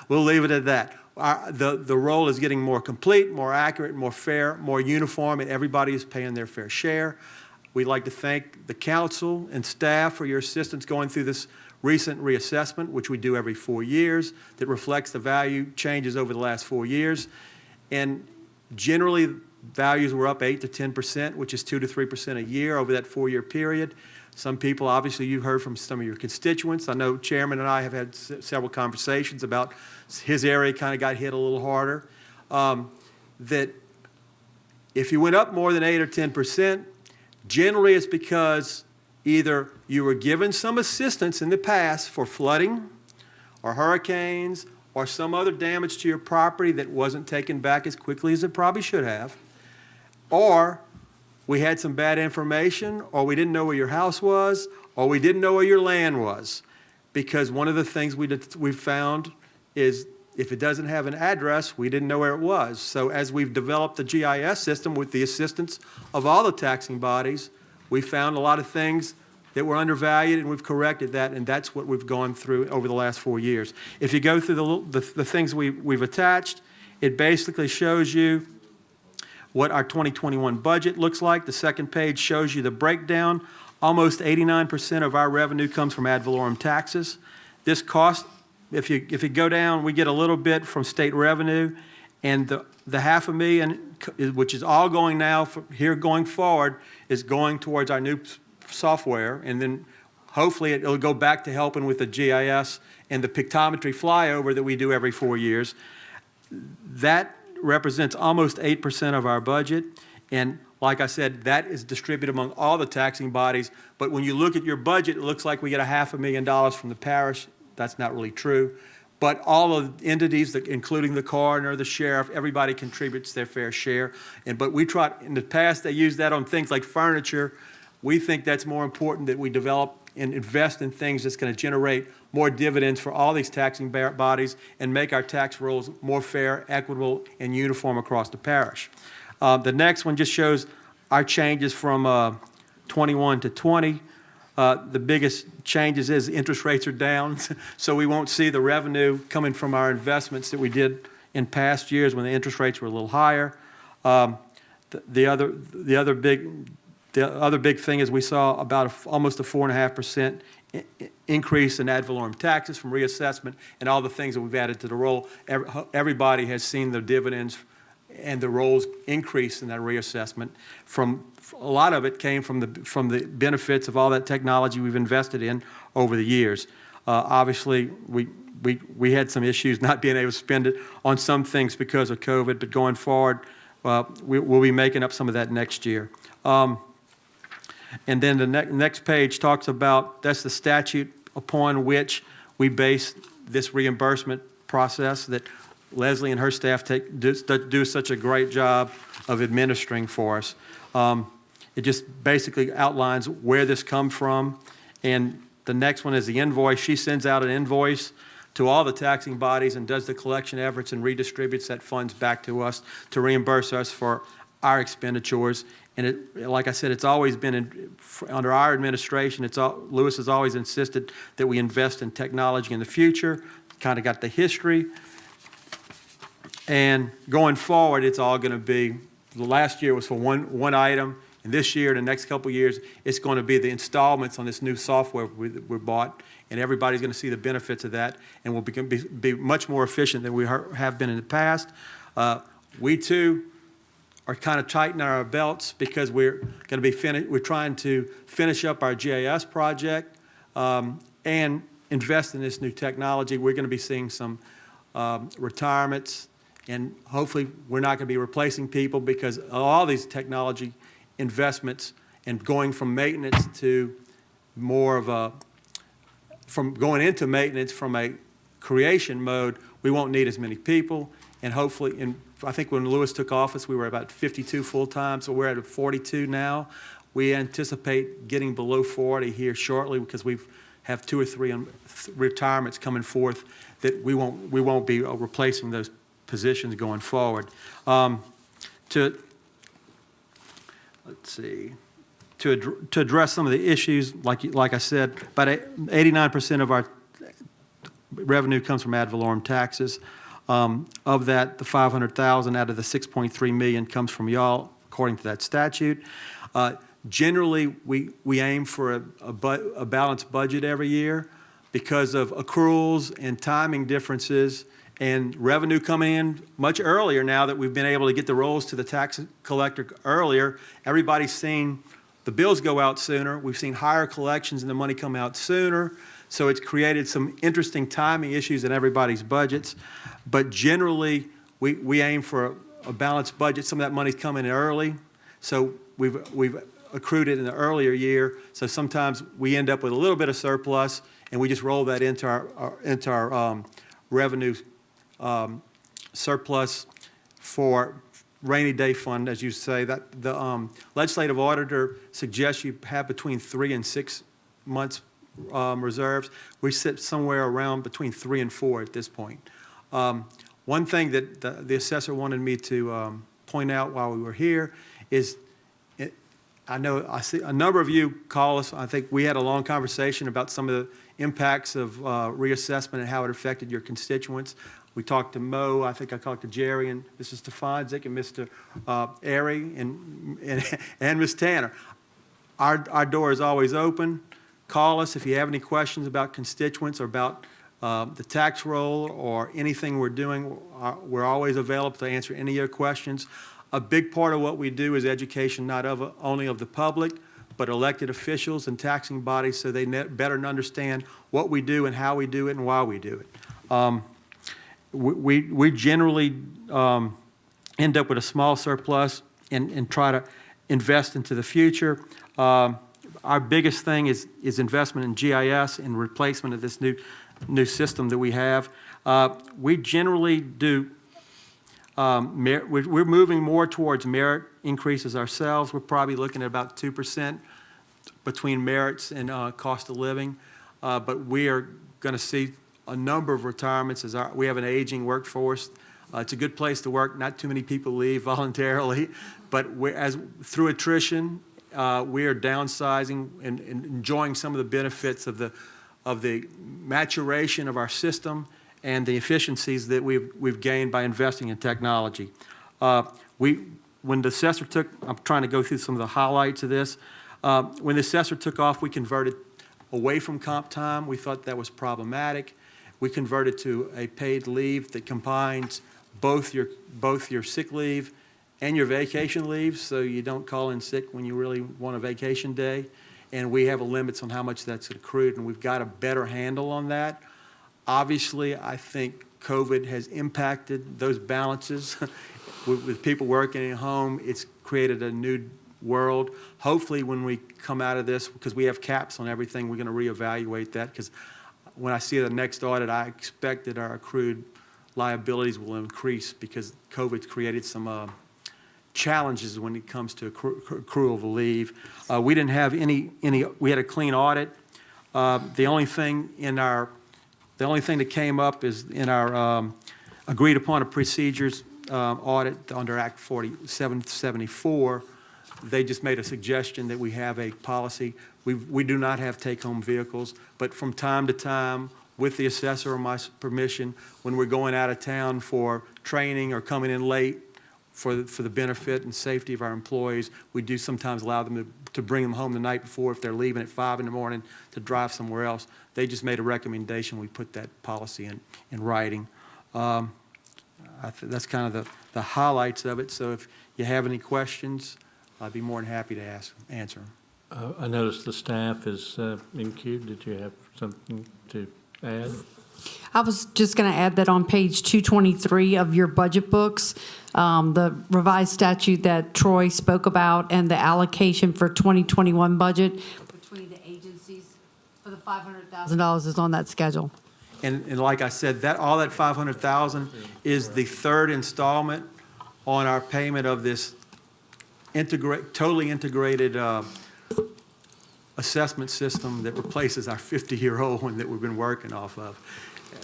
We'll leave it at that. The role is getting more complete, more accurate, more fair, more uniform, and everybody is paying their fair share. We'd like to thank the council and staff for your assistance going through this recent reassessment, which we do every 4 years, that reflects the value changes over the last 4 years. And generally, values were up 8 to 10%, which is 2 to 3% a year over that 4-year period. Some people, obviously, you've heard from some of your constituents. I know Chairman and I have had several conversations about his area kind of got hit a little harder. That if you went up more than 8 or 10%, generally it's because either you were given some assistance in the past for flooding or hurricanes or some other damage to your property that wasn't taken back as quickly as it probably should have, or we had some bad information, or we didn't know where your house was, or we didn't know where your land was. Because one of the things we've found is if it doesn't have an address, we didn't know where it was. So as we've developed the GIS system with the assistance of all the taxing bodies, we found a lot of things that were undervalued, and we've corrected that, and that's what we've gone through over the last 4 years. If you go through the things we've attached, it basically shows you what our 2021 budget looks like. The second page shows you the breakdown. Almost 89% of our revenue comes from ad valorem taxes. This cost, if you go down, we get a little bit from state revenue, and the $500,000, which is all going now here going forward, is going towards our new software, and then hopefully it'll go back to helping with the GIS and the pictometry flyover that we do every 4 years. That represents almost 8% of our budget, and like I said, that is distributed among all the taxing bodies. But when you look at your budget, it looks like we get $500,000 from the parish. That's not really true. But all of the entities, including the coroner, the sheriff, everybody contributes their fair share. But we try, in the past, they used that on things like furniture. We think that's more important, that we develop and invest in things that's going to generate more dividends for all these taxing bodies and make our tax rolls more fair, equitable, and uniform across the parish. The next one just shows our changes from 21 to 20. The biggest changes is interest rates are down, so we won't see the revenue coming from our investments that we did in past years when the interest rates were a little higher. The other big thing is we saw about almost a 4.5% increase in ad valorem taxes from reassessment and all the things that we've added to the roll. Everybody has seen the dividends and the rolls increase in that reassessment. A lot of it came from the benefits of all that technology we've invested in over the years. Obviously, we had some issues not being able to spend it on some things because of COVID, but going forward, we'll be making up some of that next year. And then the next page talks about, that's the statute upon which we base this reimbursement process that Leslie and her staff do such a great job of administering for us. It just basically outlines where this comes from. And the next one is the invoice. She sends out an invoice to all the taxing bodies and does the collection efforts and redistributes that funds back to us to reimburse us for our expenditures. And like I said, it's always been under our administration. Lewis has always insisted that we invest in technology in the future. Kind of got the history. And going forward, it's all going to be, last year was for one item, and this year, the next couple of years, it's going to be the installments on this new software we bought, and everybody's going to see the benefits of that, and we'll be much more efficient than we have been in the past. We too are kind of tightening our belts because we're going to be we're trying to finish up our GIS project and invest in this new technology. We're going to be seeing some retirements. And hopefully, we're not going to be replacing people because all these technology investments and going from maintenance to more of from going into maintenance from a creation mode, we won't need as many people. And hopefully, I think when Lewis took office, we were about 52 full-time, so we're at 42 now. We anticipate getting below 40 here shortly because we have 2 or 3 retirements coming forth that we won't be replacing those positions going forward. To address some of the issues, like I said, about 89% of our revenue comes from ad valorem taxes. Of that, the $500,000 out of the $6.3 million comes from y'all, according to that statute. Generally, we aim for a balanced budget every year because of accruals and timing differences and revenue coming in much earlier now that we've been able to get the rolls to the tax collector earlier. Everybody's seen the bills go out sooner. We've seen higher collections and the money come out sooner. So it's created some interesting timing issues in everybody's budgets. But generally, we aim for a balanced budget. Some of that money's coming in early. So we've accrued it in the earlier year. So sometimes we end up with a little bit of surplus and we just roll that into our revenue surplus for rainy day fund, as you say. That the legislative auditor suggests you have between 3 and 6 months reserves. We sit somewhere around between 3 and 4 at this point. One thing that the assessor wanted me to point out while we were here is, I see a number of you call us. I think we had a long conversation about some of the impacts of reassessment and how it affected your constituents. We talked to Mo, I think I talked to Jerry and Mrs. Stefanczyk and Mr. Airy and Ms. Tanner. Our door is always open. Call us if you have any questions about constituents or about the tax roll or anything we're doing. We're always available to answer any of your questions. A big part of what we do is education, not only of the public, but elected officials and taxing bodies so they better understand what we do and how we do it and why we do it. We generally end up with a small surplus and try to invest into the future. Our biggest thing is investment in GIS and replacement of this new system that we have. We generally do, we're moving more towards merit increases ourselves. We're probably looking at about 2% between merits and cost of living. But we are going to see a number of retirements as we have an aging workforce. It's a good place to work. Not too many people leave voluntarily, but through attrition, we are downsizing and enjoying some of the benefits of the maturation of our system and the efficiencies that we've gained by investing in technology. When the assessor took, I'm trying to go through some of the highlights of this. When the assessor took off, we converted away from comp time. We thought that was problematic. We converted to a paid leave that combines both your sick leave and your vacation leave, so you don't call in sick when you really want a vacation day. And we have limits on how much that's accrued, and we've got a better handle on that. Obviously, I think COVID has impacted those balances. With people working at home, it's created a new world. Hopefully, when we come out of this, because we have caps on everything, we're going to reevaluate that, because when I see the next audit, I expect that our accrued liabilities will increase because COVID's created some challenges when it comes to accrual of leave. We didn't have any, we had a clean audit. The only thing that came up is in our agreed upon procedures audit under Act 4774. They just made a suggestion that we have a policy. We do not have take-home vehicles, but from time to time, with the assessor or my permission, when we're going out of town for training or coming in late for the benefit and safety of our employees, we do sometimes allow them to bring them home the night before if they're leaving at 5 in the morning to drive somewhere else. They just made a recommendation. We put that policy in writing. That's kind of the highlights of it. So if you have any questions, I'd be more than happy to answer them. I noticed the staff is in queue. Did you have something to add? I was just going to add that on page 223 of your budget books, the revised statute that Troy spoke about and the allocation for 2021 budget between the agencies for the $500,000 is on that schedule. And like I said, all that $500,000 is the third installment on our payment of this totally integrated assessment system that replaces our 50-year-old one that we've been working off of.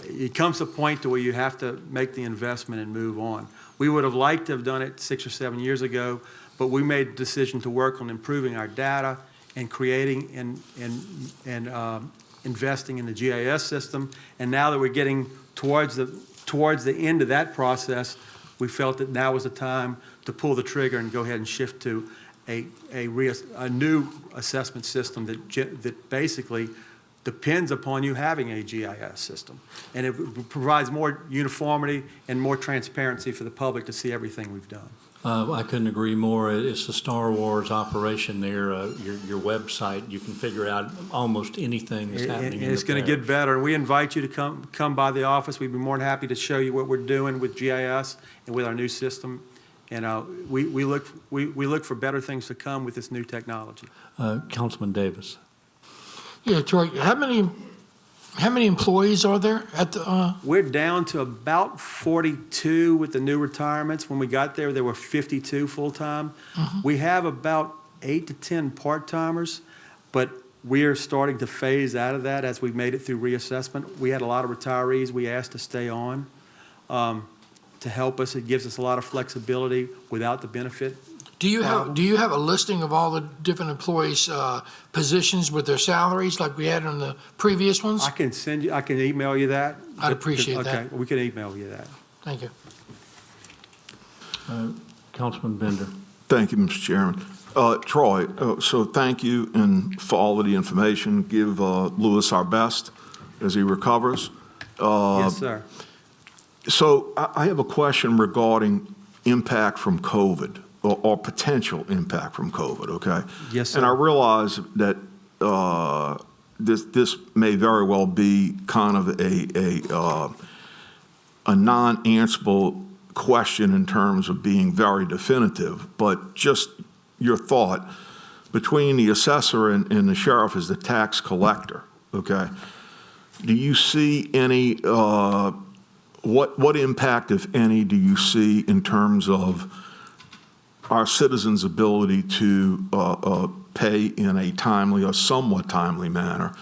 It comes to a point to where you have to make the investment and move on. We would have liked to have done it 6 or 7 years ago, but we made the decision to work on improving our data and creating and investing in the GIS system. And now that we're getting towards the end of that process, we felt that now was the time to pull the trigger and go ahead and shift to a new assessment system that basically depends upon you having a GIS system. And it provides more uniformity and more transparency for the public to see everything we've done. I couldn't agree more. It's a Star Wars operation there. Your website, you can figure out almost anything that's happening. And it's going to get better. And we invite you to come by the office. We'd be more than happy to show you what we're doing with GIS and with our new system. And we look for better things to come with this new technology. Councilman Davis. Yeah, Troy, how many employees are there at the? We're down to about 42 with the new retirements. When we got there were 52 full-time. Mm-hmm. We have about 8 to 10 part-timers, but we are starting to phase out of that as we've made it through reassessment. We had a lot of retirees we asked to stay on to help us. It gives us a lot of flexibility without the benefit. Do you have a listing of all the different employees' positions with their salaries like we had on the previous ones? I can email you that. I'd appreciate that. Okay, we can email you that. Thank you. Councilman Bender. Thank you, Mr. Chairman. Troy, so thank you, and for all of the information. Give Lewis our best as he recovers. Yes, sir. So I have a question regarding impact from COVID or potential impact from COVID, okay? Yes, sir. And I realize that this may very well be kind of a non-answerable question in terms of being very definitive, but just your thought, between the assessor and the sheriff as the tax collector, okay? Do you see any, what impact, if any, do you see in terms of our citizens' ability to pay in a timely or somewhat timely manner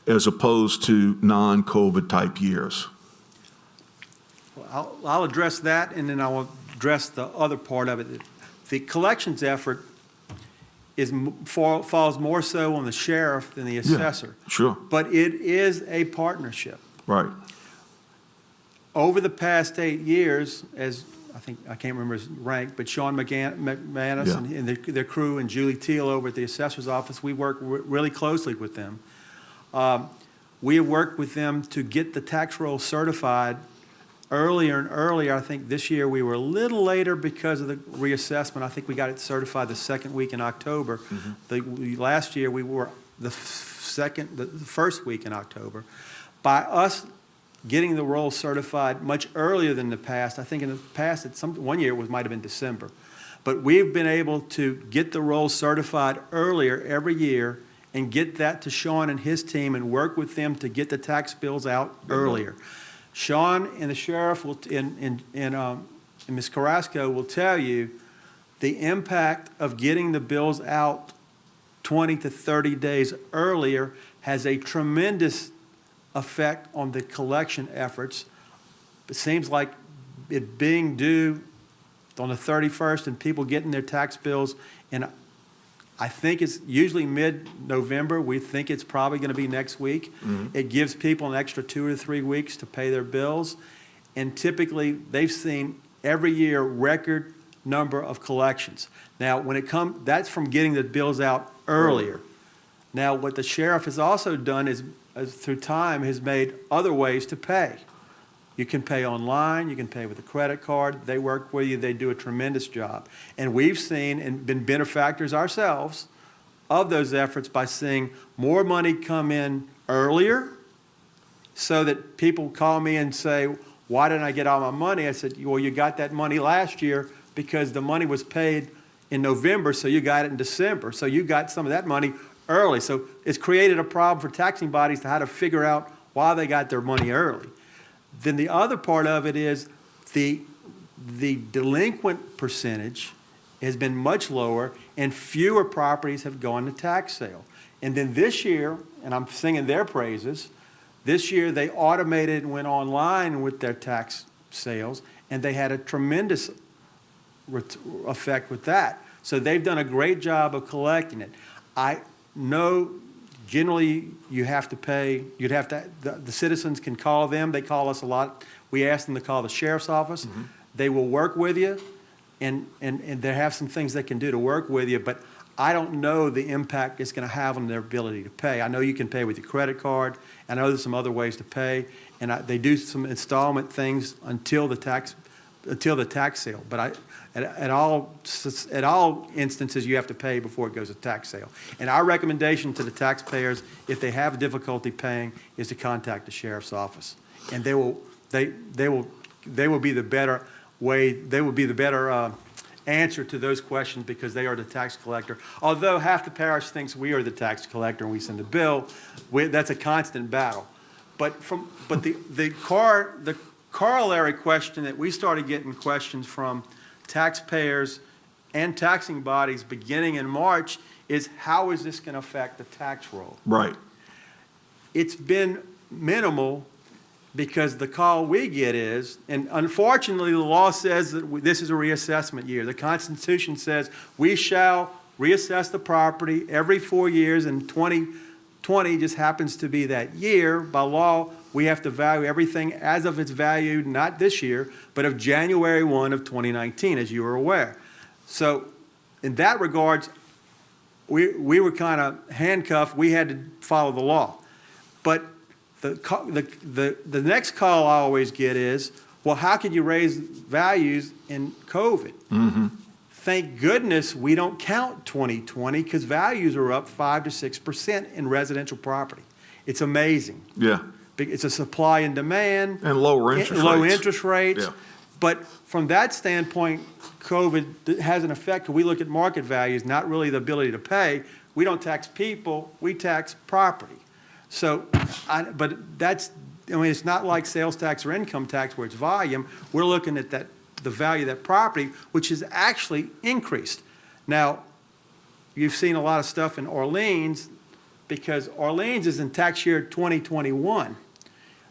as opposed to non-COVID type years? I'll address that, and then I'll address the other part of it. The collections effort falls more so on the sheriff than the assessor. Yeah, sure. But it is a partnership. Right. Over the past 8 years, as I can't remember his rank, but Sean McManus and their crew and Julie Teal over at the assessor's office, we work really closely with them. We have worked with them to get the tax roll certified earlier and earlier. I think this year we were a little later because of the reassessment. I think we got it certified the second week in October. Last year we were the first week in October. By us getting the roll certified much earlier than the past, I think in the past one year it might have been December, but we've been able to get the roll certified earlier every year and get that to Sean and his team and work with them to get the tax bills out earlier. Sean and the sheriff and Ms. Carrasco will tell you the impact of getting the bills out 20 to 30 days earlier has a tremendous effect on the collection efforts. It seems like it being due on the 31st and people getting their tax bills, and I think it's usually mid-November. We think it's probably going to be next week. It gives people an extra 2 to 3 weeks to pay their bills. And typically, they've seen every year record number of collections. Now, when it comes, that's from getting the bills out earlier. Now, what the sheriff has also done is, through time, has made other ways to pay. You can pay online, you can pay with a credit card. They work with you, they do a tremendous job. And we've seen and been benefactors ourselves of those efforts by seeing more money come in earlier, so that people call me and say, why didn't I get all my money? I said, well, you got that money last year because the money was paid in November, so you got it in December. So you got some of that money early. So it's created a problem for taxing bodies to how to figure out why they got their money early. Then the other part of it is the delinquent percentage has been much lower and fewer properties have gone to tax sale. And then this year, and I'm singing their praises, this year they automated and went online with their tax sales, and they had a tremendous effect with that. So they've done a great job of collecting it. I know generally you have to pay, the citizens can call them, they call us a lot. We ask them to call the sheriff's office. They will work with you, and they have some things they can do to work with you, but I don't know the impact it's going to have on their ability to pay. I know you can pay with your credit card. I know there's some other ways to pay, and they do some installment things until the tax sale. But at all instances, you have to pay before it goes to tax sale. And our recommendation to the taxpayers, if they have difficulty paying, is to contact the sheriff's office, and they will be the better way. They will be the better answer to those questions because they are the tax collector. Although half the parish thinks we are the tax collector and we send a bill, that's a constant battle. But the corollary question that we started getting questions from taxpayers and taxing bodies beginning in March is, how is this going to affect the tax roll? Right. It's been minimal because the call we get is, and unfortunately the law says that this is a reassessment year. The Constitution says we shall reassess the property every 4 years, and 2020 just happens to be that year. By law, we have to value everything as of its value, not this year, but of January 1 of 2019, as you are aware. So in that regards, we were kind of handcuffed. We had to follow the law. But the next call I always get is, well, how can you raise values in COVID? Thank goodness we don't count 2020 because values are up 5 to 6% in residential property. It's amazing. Yeah. It's a supply and demand. And lower interest rates. Low interest rates. Yeah. But from that standpoint, COVID has an effect. We look at market values, not really the ability to pay. We don't tax people, we tax property. So, but that's, I mean, it's not like sales tax or income tax where it's volume. We're looking at the value of that property, which has actually increased. Now, you've seen a lot of stuff in Orleans because Orleans is in tax year 2021.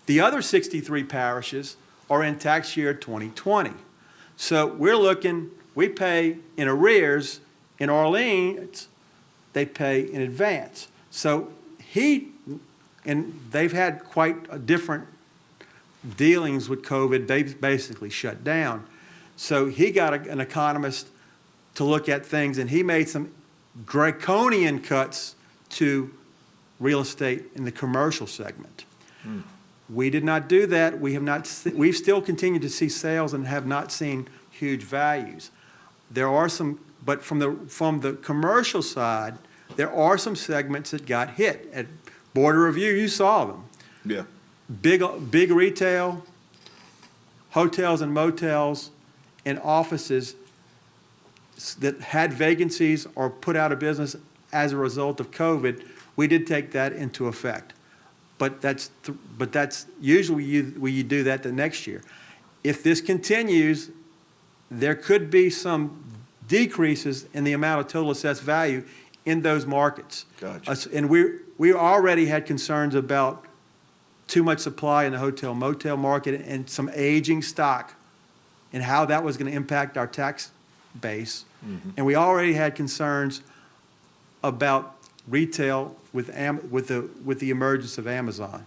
The other 63 parishes are in tax year 2020. So we're looking, we pay in arrears. In Orleans, they pay in advance. So and they've had quite different dealings with COVID. They've basically shut down. So he got an economist to look at things, and he made some draconian cuts to real estate in the commercial segment. We did not do that. We've still continued to see sales and have not seen huge values. There are some, but from the commercial side, there are some segments that got hit. At Border Review, you saw them. Yeah. Big retail, hotels and motels, and offices that had vacancies or put out of business as a result of COVID. We did take that into effect. But that's usually you do that the next year. If this continues, there could be some decreases in the amount of total assessed value in those markets. Gotcha. And we already had concerns about too much supply in the hotel motel market and some aging stock and how that was going to impact our tax base. Mm-hmm. And we already had concerns about retail with the emergence of Amazon.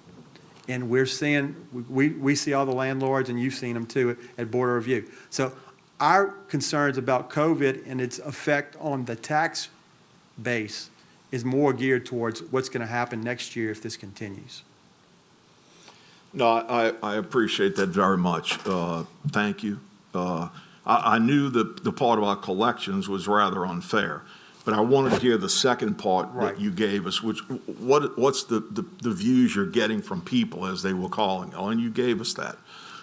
And we're seeing, we see all the landlords, and you've seen them too at Border Review. So our concerns about COVID and its effect on the tax base is more geared towards what's going to happen next year if this continues. No, I appreciate that very much. Thank you. I knew that the part about collections was rather unfair, but I wanted to hear the second part that you gave us, which what's the views you're getting from people as they were calling, and you gave us that.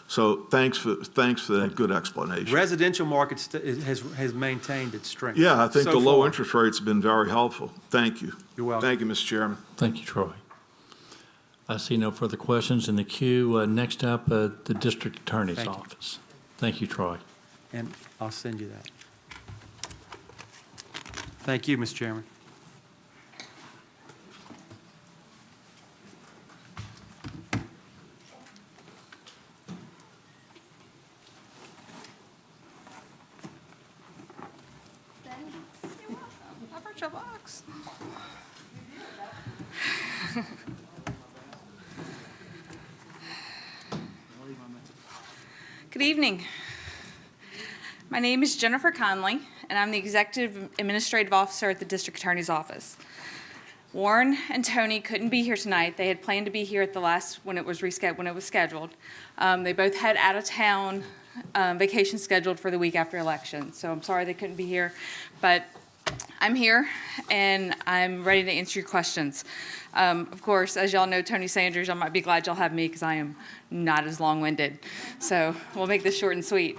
So thanks for that good explanation. Residential market has maintained its strength. Yeah, I think so the low far. interest rates have been very helpful. Thank you. You're welcome. Thank you, Mr. Chairman. Thank you, Troy. I see no further questions in the queue. Next up, the District Attorney's Thank you. Office. Thank you, Troy. And I'll send you that. Thank you, Mr. Chairman. I brought your box. Good evening. My name is Jennifer Conley, and I'm the Executive Administrative Officer at the District Attorney's Office. Warren and Tony couldn't be here tonight. They had planned to be here at the last, when it was scheduled. They both had out-of-town vacation scheduled for the week after election, so I'm sorry they couldn't be here, but I'm here, and I'm ready to answer your questions. Of course, as y'all know, Tony Sanders, I might be glad y'all have me because I am not as long-winded. So we'll make this short and sweet.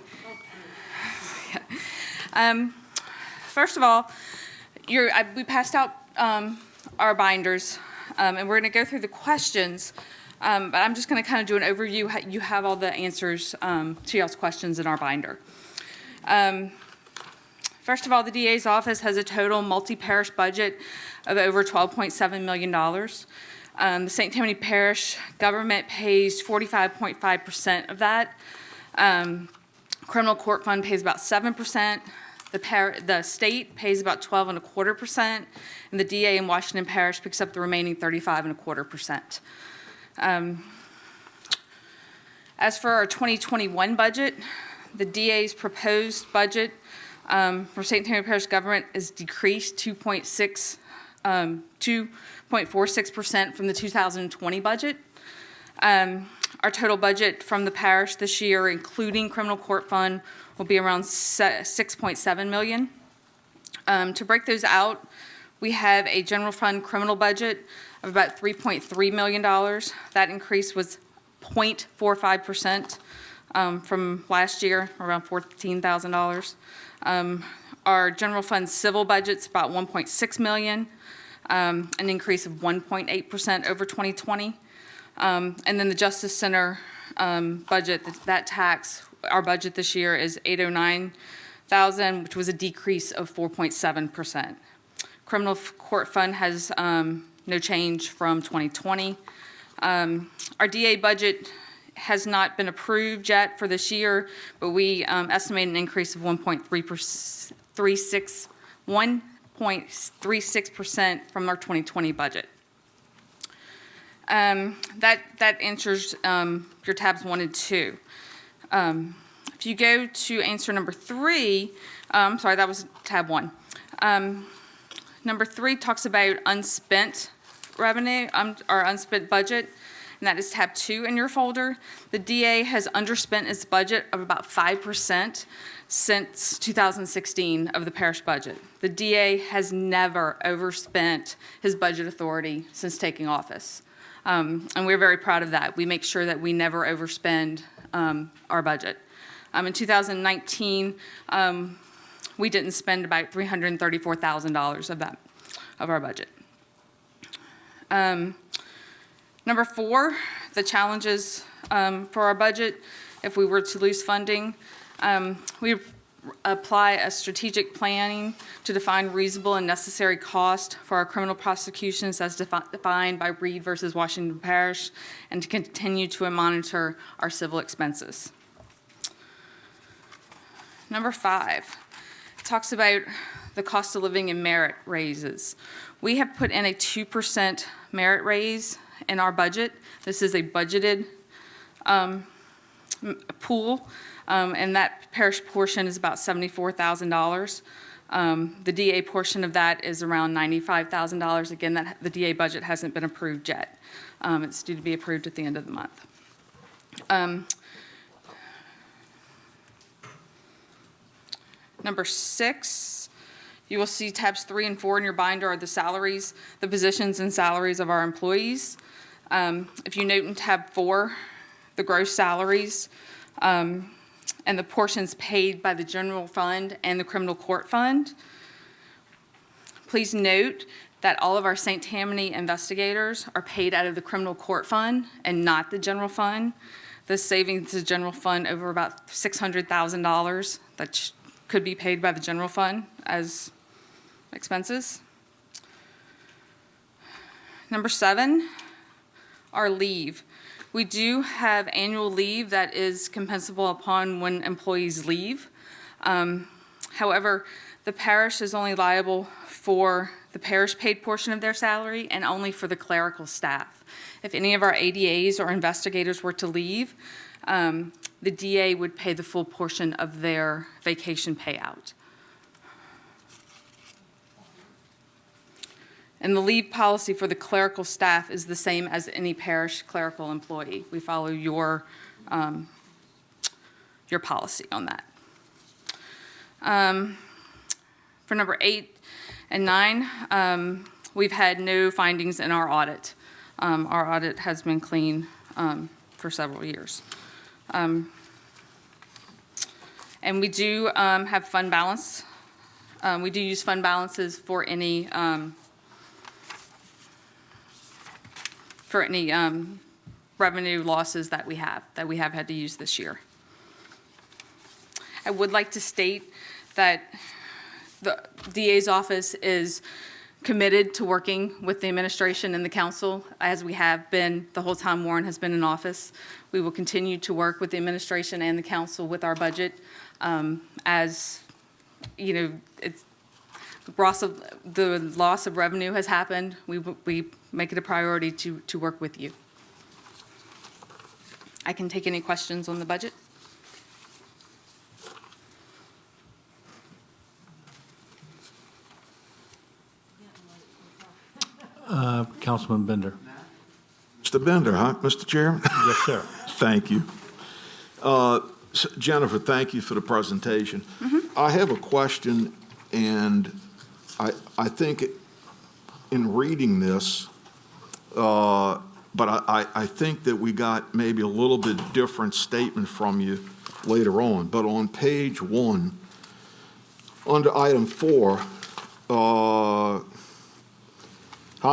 First of all, we passed out our binders, and we're going to go through the questions, but I'm just going to kind of do an overview. You have all the answers to y'all's questions in our binder. First of all, the DA's office has a total multi-parish budget of over $12.7 million. The St. Tammany Parish government pays 45.5% of that. Criminal court fund pays about 7%. The state pays about 12.25%, and the DA in Washington Parish picks up the remaining 35.25%. As for our 2021 budget, the DA's proposed budget for St. Tammany Parish government is decreased 2.46% from the 2020 budget. Our total budget from the parish this year, including criminal court fund, will be around $6.7 million. To break those out, we have a general fund criminal budget of about $3.3 million. That increase was 0.45%. from last year, around $14,000. Our general fund civil budget's about $1.6 million, an increase of 1.8% over 2020. And then the Justice Center budget, that tax, our budget this year is $809,000, which was a decrease of 4.7%. Criminal court fund has no change from 2020. Our DA budget has not been approved yet for this year, but we estimate an increase of 1.36% from our 2020 budget. That answers your tabs 1 and 2. If you go to answer number 3, sorry, that was tab 1. Number 3 talks about unspent revenue, our unspent budget, and that is tab 2 in your folder. The DA has underspent its budget of about 5% since 2016 of the parish budget. The DA has never overspent his budget authority since taking office. And we're very proud of that. We make sure that we never overspend our budget. In 2019, we didn't spend about $334,000 of our budget. Number 4, the challenges for our budget if we were to lose funding. We apply a strategic planning to define reasonable and necessary cost for our criminal prosecutions as defined by Reed versus Washington Parish, and to continue to monitor our civil expenses. Number 5 talks about the cost of living and merit raises. We have put in a 2% merit raise in our budget. This is a budgeted pool, and that parish portion is about $74,000. The DA portion of that is around $95,000. Again, the DA budget hasn't been approved yet. It's due to be approved at the end of the month. Number 6, you will see tabs 3 and 4 in your binder are the salaries, the positions and salaries of our employees. If you note in tab 4, the gross salaries and the portions paid by the general fund and the criminal court fund. Please note that all of our St. Tammany investigators are paid out of the criminal court fund and not the general fund. This savings the general fund over about $600,000 that could be paid by the general fund as expenses. Number 7, our leave. We do have annual leave that is compensable upon when employees leave. However, the parish is only liable for the parish paid portion of their salary and only for the clerical staff. If any of our ADAs or investigators were to leave, the DA would pay the full portion of their vacation payout. And the leave policy for the clerical staff is the same as any parish clerical employee. We follow your policy on that. For number 8 and 9, we've had no findings in our audit. Our audit has been clean for several years. And we do have fund balance. We do use fund balances for any revenue losses that we have had to use this year. I would like to state that the DA's office is committed to working with the administration and the council, as we have been the whole time Warren has been in office. We will continue to work with the administration and the council with our budget. As you know, the loss of revenue has happened. We make it a priority to work with you. I can take any questions on the budget. Councilman Bender. Mr. Bender, huh, Mr. Chairman? Yes, sir. Thank you. Jennifer, thank you for the presentation. I have a question, and I think in reading this, but I think that we got maybe a little bit different statement from you later on. But on page 1, under item 4, how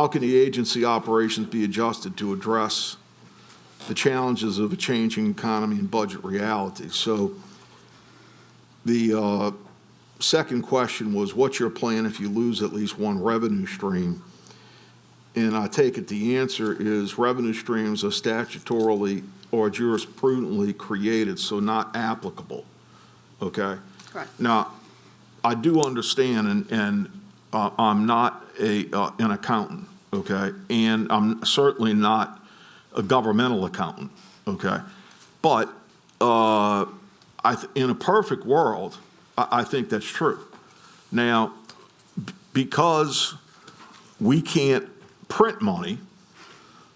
can the agency operations be adjusted to address the challenges of a changing economy and budget reality? So the second question was, what's your plan if you lose at least one revenue stream? And I take it the answer is revenue streams are statutorily or jurisprudentally created, so not applicable, okay? Correct. Now, I do understand, and I'm not an accountant, okay? And I'm certainly not a governmental accountant, okay? But in a perfect world, I think that's true. Now, because we can't print money,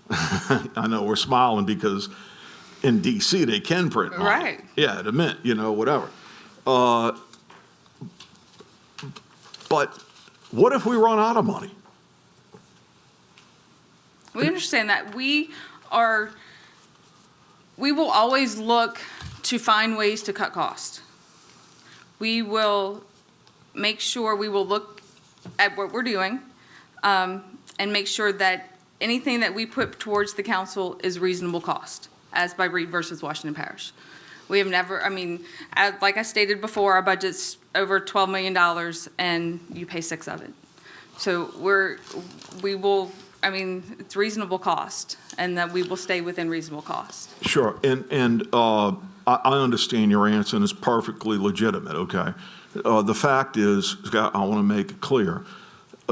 I know we're smiling because in D.C. they can print money. Right. Yeah, at a mint, whatever. But what if we run out of money? We understand that. We will always look to find ways to cut costs. We will make sure we will look at what we're doing and make sure that anything that we put towards the council is reasonable cost, as by Reed versus Washington Parish. We have never, like I stated before, our budget's over $12 million and you pay 6 of it. So it's reasonable cost, and that we will stay within reasonable cost. Sure, and I understand your answer, and it's perfectly legitimate, okay? The fact is, Scott, I want to make it clear,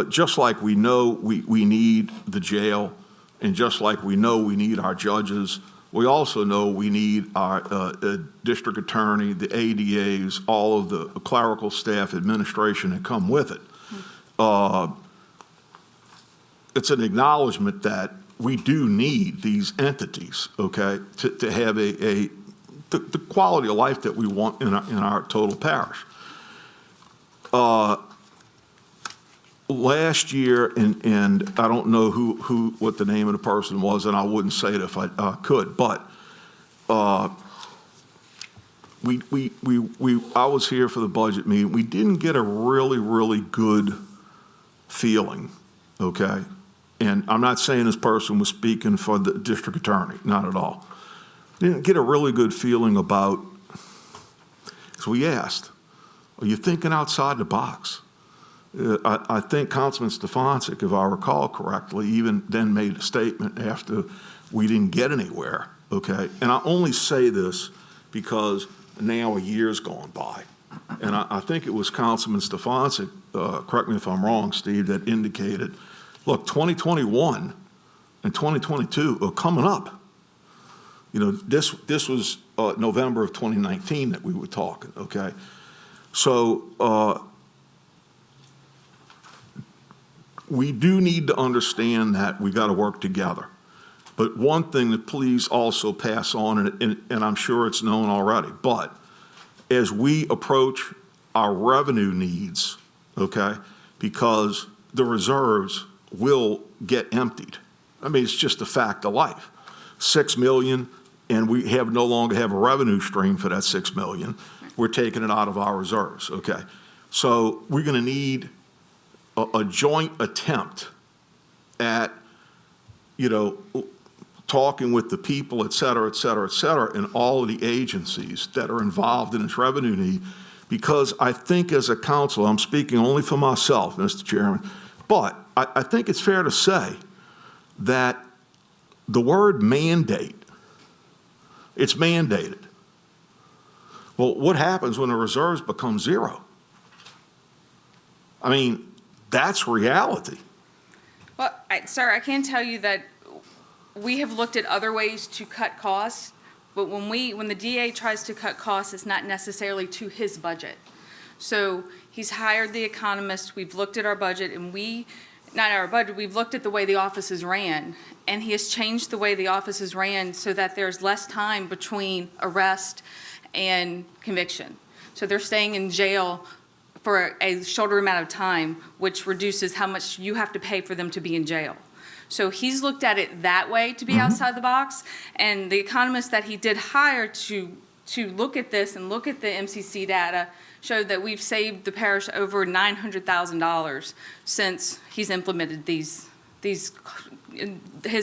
just like we know we need the jail, and just like we know we need our judges, we also know we need our district attorney, the ADAs, all of the clerical staff, administration that come with it. It's an acknowledgement that we do need these entities, okay, to have the quality of life that we want in our total parish. Last year, and I don't know what the name of the person was, and I wouldn't say it if I could, but I was here for the budget meeting. We didn't get a really, really good feeling, okay? And I'm not saying this person was speaking for the district attorney, not at all. Didn't get a really good feeling about, so we asked, are you thinking outside the box? I think Councilman Stefanczyk, if I recall correctly, even then made a statement after we didn't get anywhere, okay? And I only say this because now a year's gone by. And I think it was Councilman Stefanczyk, correct me if I'm wrong, Steve, that indicated, look, 2021 and 2022 are coming up. This was November of 2019 that we were talking, okay? So we do need to understand that we got to work together. But one thing that please also pass on, and I'm sure it's known already, but as we approach our revenue needs, okay, because the reserves will get emptied. It's just a fact of life. 6 million, and we no longer have a revenue stream for that 6 million. We're taking it out of our reserves, okay? So we're going to need a joint attempt at, talking with the people, et cetera, et cetera, et cetera, and all of the agencies that are involved in this revenue need, because I think as a council, I'm speaking only for myself, Mr. Chairman, but I think it's fair to say that the word mandate, it's mandated. Well, what happens when the reserves become zero? That's reality. Well, sir, I can tell you that we have looked at other ways to cut costs, but when the DA tries to cut costs, it's not necessarily to his budget. So he's hired the economist, we've looked at our budget, and we've looked at the way the offices ran, and he has changed the way the offices ran so that there's less time between arrest and conviction. So they're staying in jail for a shorter amount of time, which reduces how much you have to pay for them to be in jail. So he's looked at it that way to be outside the box. And the economist that he did hire to look at this and look at the MCC data showed that we've saved the parish over $900,000 since he's implemented his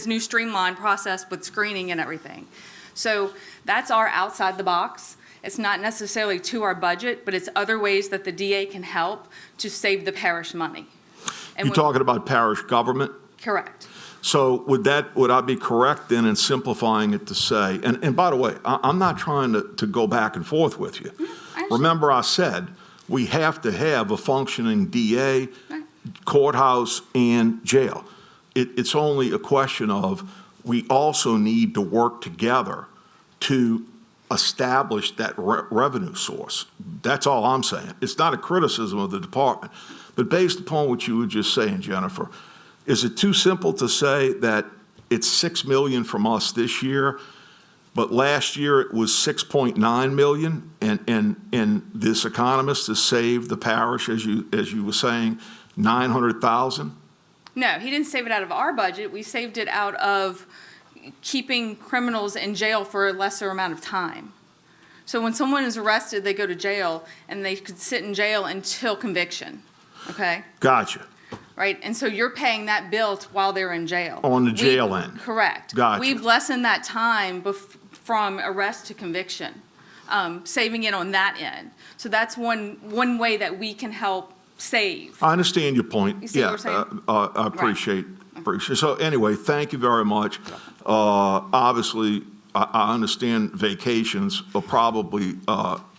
new streamlined process with screening and everything. So that's our outside the box. It's not necessarily to our budget, but it's other ways that the DA can help to save the parish money. And You're talking about parish government? Correct. So would I be correct then in simplifying it to say, and by the way, I'm not trying to go back and forth with you. Remember I said we have to have a functioning DA, courthouse, and jail. It's only a question of we also need to work together to establish that revenue source. That's all I'm saying. It's not a criticism of the department, but based upon what you were just saying, Jennifer, is it too simple to say that it's $6 million from us this year, but last year it was $6.9 million, and this economist has saved the parish, as you were saying, $900,000? No, he didn't save it out of our budget. We saved it out of keeping criminals in jail for a lesser amount of time. So when someone is arrested, they go to jail, and they could sit in jail until conviction, okay? Gotcha. Right, and so you're paying that bill while they're in jail. On the jail end. Correct. Gotcha. We've lessened that time from arrest to conviction, saving it on that end. So that's one way that we can help save. I understand your point. You see what we're saying? I appreciate. So anyway, thank you very much. Obviously, I understand vacations are probably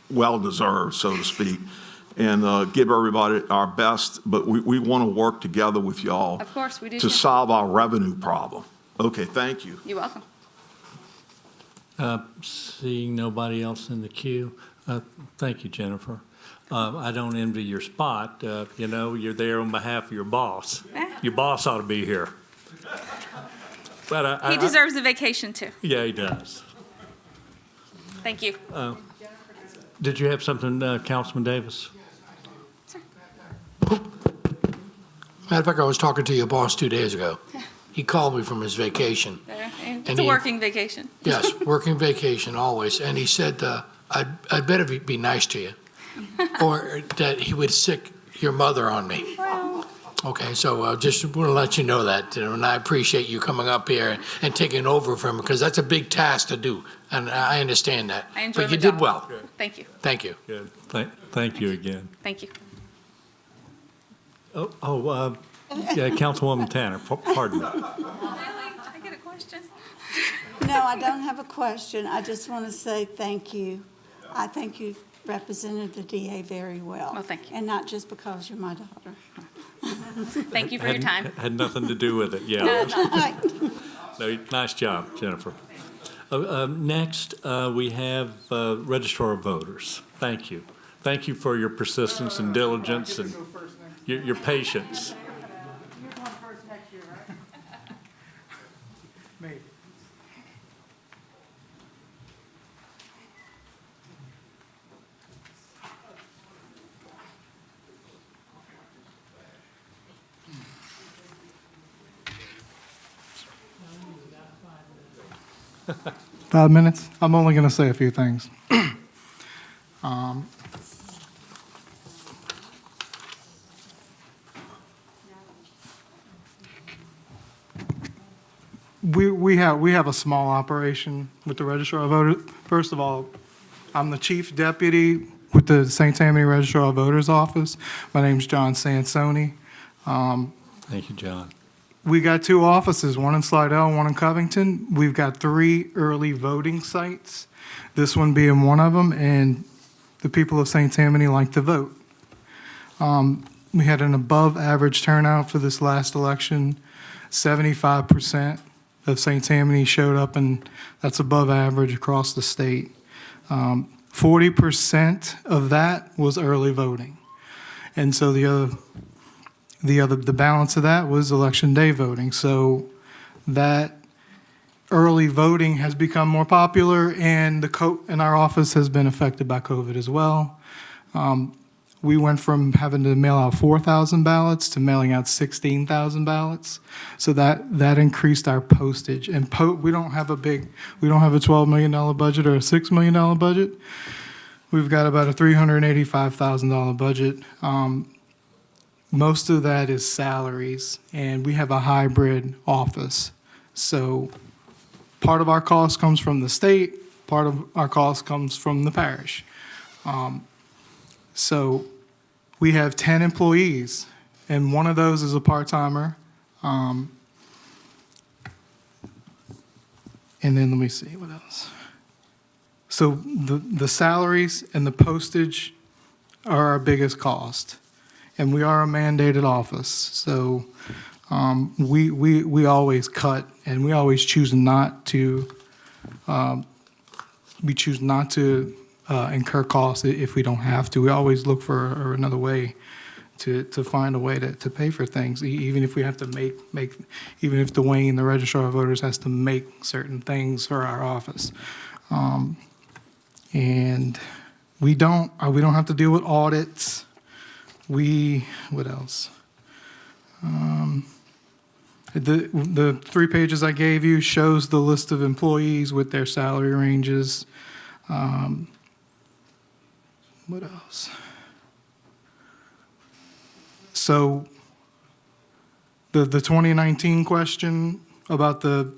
well-deserved, so to speak, and give everybody our best, but we want to work together with y'all. Of course, we do. To solve our revenue problem. Okay, thank you. You're welcome. Seeing nobody else in the queue, thank you, Jennifer. I don't envy your spot. You're there on behalf of your boss. Your boss ought to be here. But He deserves a vacation too. Yeah, he does. Thank you. Did you have something, Councilman Davis? Matter of fact, I was talking to your boss 2 days ago. He called me from his vacation. It's a working vacation. Yes, working vacation always. And he said, I'd better be nice to you. Or that he would sick your mother on me. Okay, so just want to let you know that. And I appreciate you coming up here and taking over from him, because that's a big task to do. And I understand that. I enjoy But you the did job. well. Thank you. Thank you. Good. Thank you again. Thank you. Yeah, Councilwoman Tanner, pardon me. I get a question. No, I don't have a question. I just want to say thank you. I think you represented the DA very well. Well, thank you. And not just because you're my daughter. Thank you for your time. Had nothing to do with it, yeah. No, nice job, Jennifer. Next, we have Registrar of Voters. Thank you. Thank you for your persistence and diligence and your patience. You're going first next year, right? Maybe. Five minutes? I'm only going to say a few things. We have a small operation with the Registrar of Voters. First of all, I'm the Chief Deputy with the St. Tammany Registrar of Voters Office. My name's John Sansoni. Thank you, John. We got two offices, one in Slidell, one in Covington. We've got 3 early voting sites, this one being one of them, and the people of St. Tammany like to vote. We had an above average turnout for this last election. 75% of St. Tammany showed up, and that's above average across the state. 40% of that was early voting. And so the balance of that was election day voting. So that early voting has become more popular, and and our office has been affected by COVID as well. we went from having to mail out 4,000 ballots to mailing out 16,000 ballots. So that increased our postage. And we don't have a $12 million budget or a $6 million budget. We've got about a $385,000 budget. Most of that is salaries, and we have a hybrid office. So part of our cost comes from the state, part of our cost comes from the parish. So we have 10 employees, and one of those is a part-timer. And then let me see, what else? So the salaries and the postage are our biggest cost. And we are a mandated office, so we always cut, and we always choose not to, incur costs if we don't have to. We always look for another way to find a way to pay for things, even if we have to even if Dwayne, the registrar of voters, has to make certain things for our office. And we don't have to deal with audits. What else? The 3 pages I gave you shows the list of employees with their salary ranges. What else? So the 2019 question about the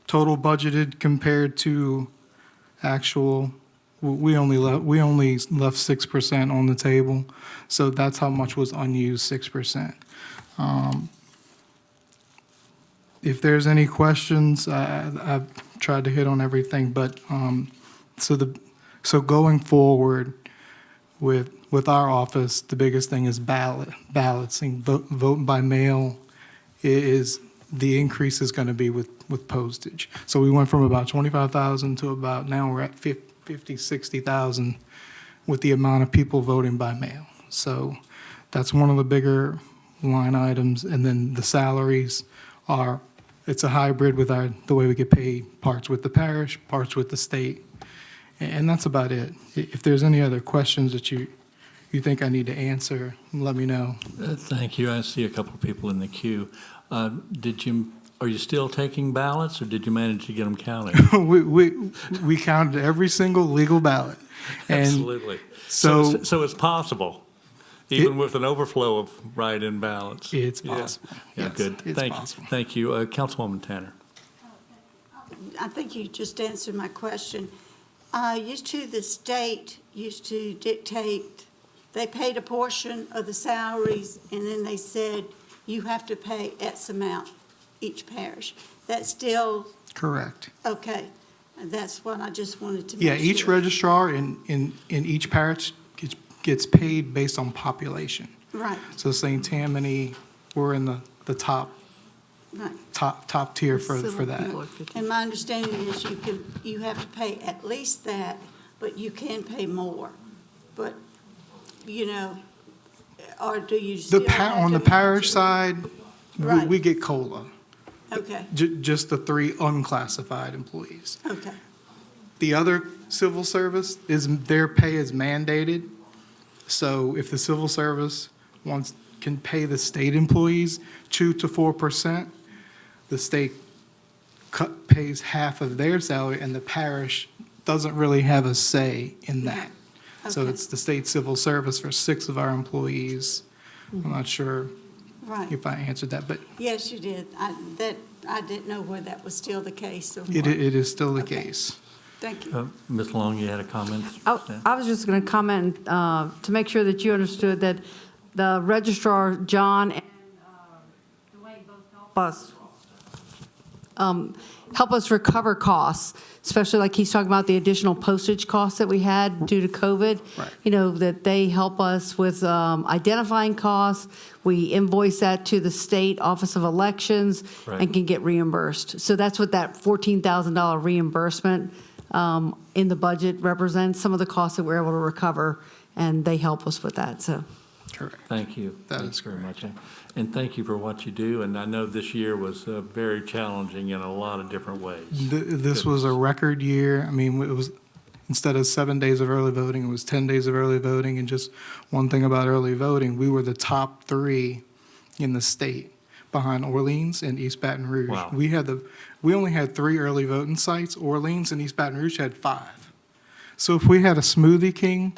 total budgeted compared to actual, we only left 6% on the table, so that's how much was unused, 6%. If there's any questions, I've tried to hit on everything, but so going forward with our office, the biggest thing is balloting. Vote by mail is the increase is going to be with postage. So we went from about 25,000 to about, now we're at 50, 60,000 with the amount of people voting by mail. So that's one of the bigger line items. And then the salaries are, it's a hybrid with the way we get paid, parts with the parish, parts with the state. And that's about it. If there's any other questions that you think I need to answer, let me know. Thank you. I see a couple of people in the queue. Are you still taking ballots, or did you manage to get them counted? we counted every single legal ballot. And absolutely. So it's possible, even with an overflow of write-in ballots. It's possible. Yeah, yes, good. It's possible. Thank you. Councilwoman Tanner. I think you just answered my question. The state used to dictate, they paid a portion of the salaries, and then they said, you have to pay X amount each parish. That's still? Correct. Okay. And that's what I just wanted to make Yeah, sure. each registrar in each parish gets paid based on population. Right. So St. Tammany, we're in the top tier for that. And my understanding is you have to pay at least that, but you can pay more. But, or do you still have On to the parish side, Right. we get COLA. Okay, Just the 3 unclassified employees. okay, The other civil service, their pay is mandated. So if the civil service can pay the state employees 2 to 4%, the state pays half of their salary, and the parish doesn't really have a say in that. So Okay. it's the state civil service for 6 of our employees. I'm not sure right. if I answered that, but Yes, you did. I didn't know whether that was still the case or it what. is still the Okay. case. Thank you. Ms. Long, you had a comment? I was just going to comment to make sure that you understood that the registrar, John, and Dwayne both help us recover costs, especially like he's talking about the additional postage costs that we had due to COVID. Right. That they help us with identifying costs. We invoice that to the state Office of Elections Right. and can get reimbursed. So that's what that $14,000 reimbursement in the budget represents, some of the costs that we're able to recover, and they help us with that, so. Correct. Thank you. That Thanks is very much. And thank you for what you do. And I know this year was very challenging in a lot of different ways. This was a record year. I mean, Instead of 7 days of early voting, it was 10 days of early voting. And just one thing about early voting, we were the top 3 in the state, behind Orleans and East Baton Rouge. Wow. We only had 3 early voting sites. Orleans and East Baton Rouge had 5. So if we had a Smoothie King,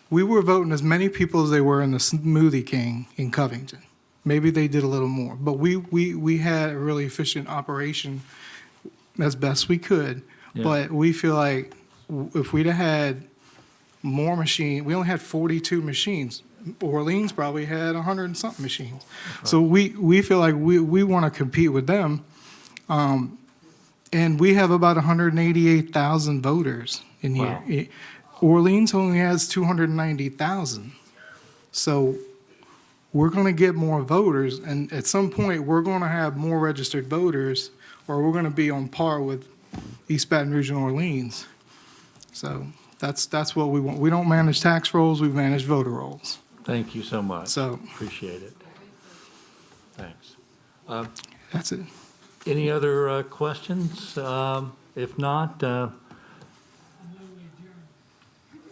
we were voting as many people as they were in the Smoothie King in Covington. Maybe they did a little more, but we had a really efficient operation as best we could. Yeah. But we feel like if we'd have had more machines, we only had 42 machines. Orleans probably had 100 and something machines. Right. So we feel like we want to compete with them. And we have about 188,000 voters in here. Wow. Orleans only has 290,000. So we're going to get more voters, and at some point, we're going to have more registered voters, or we're going to be on par with East Baton Rouge and Orleans. So that's what we want. We don't manage tax rolls, we manage voter rolls. Thank you so much. So appreciate it. Thanks. that's it. Any other questions? If not,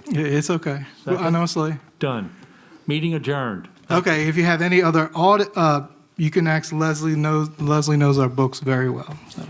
It's okay. I know it's late. done. Meeting adjourned. Okay, if you have any other audit, you can ask Leslie. Leslie knows our books very well. So.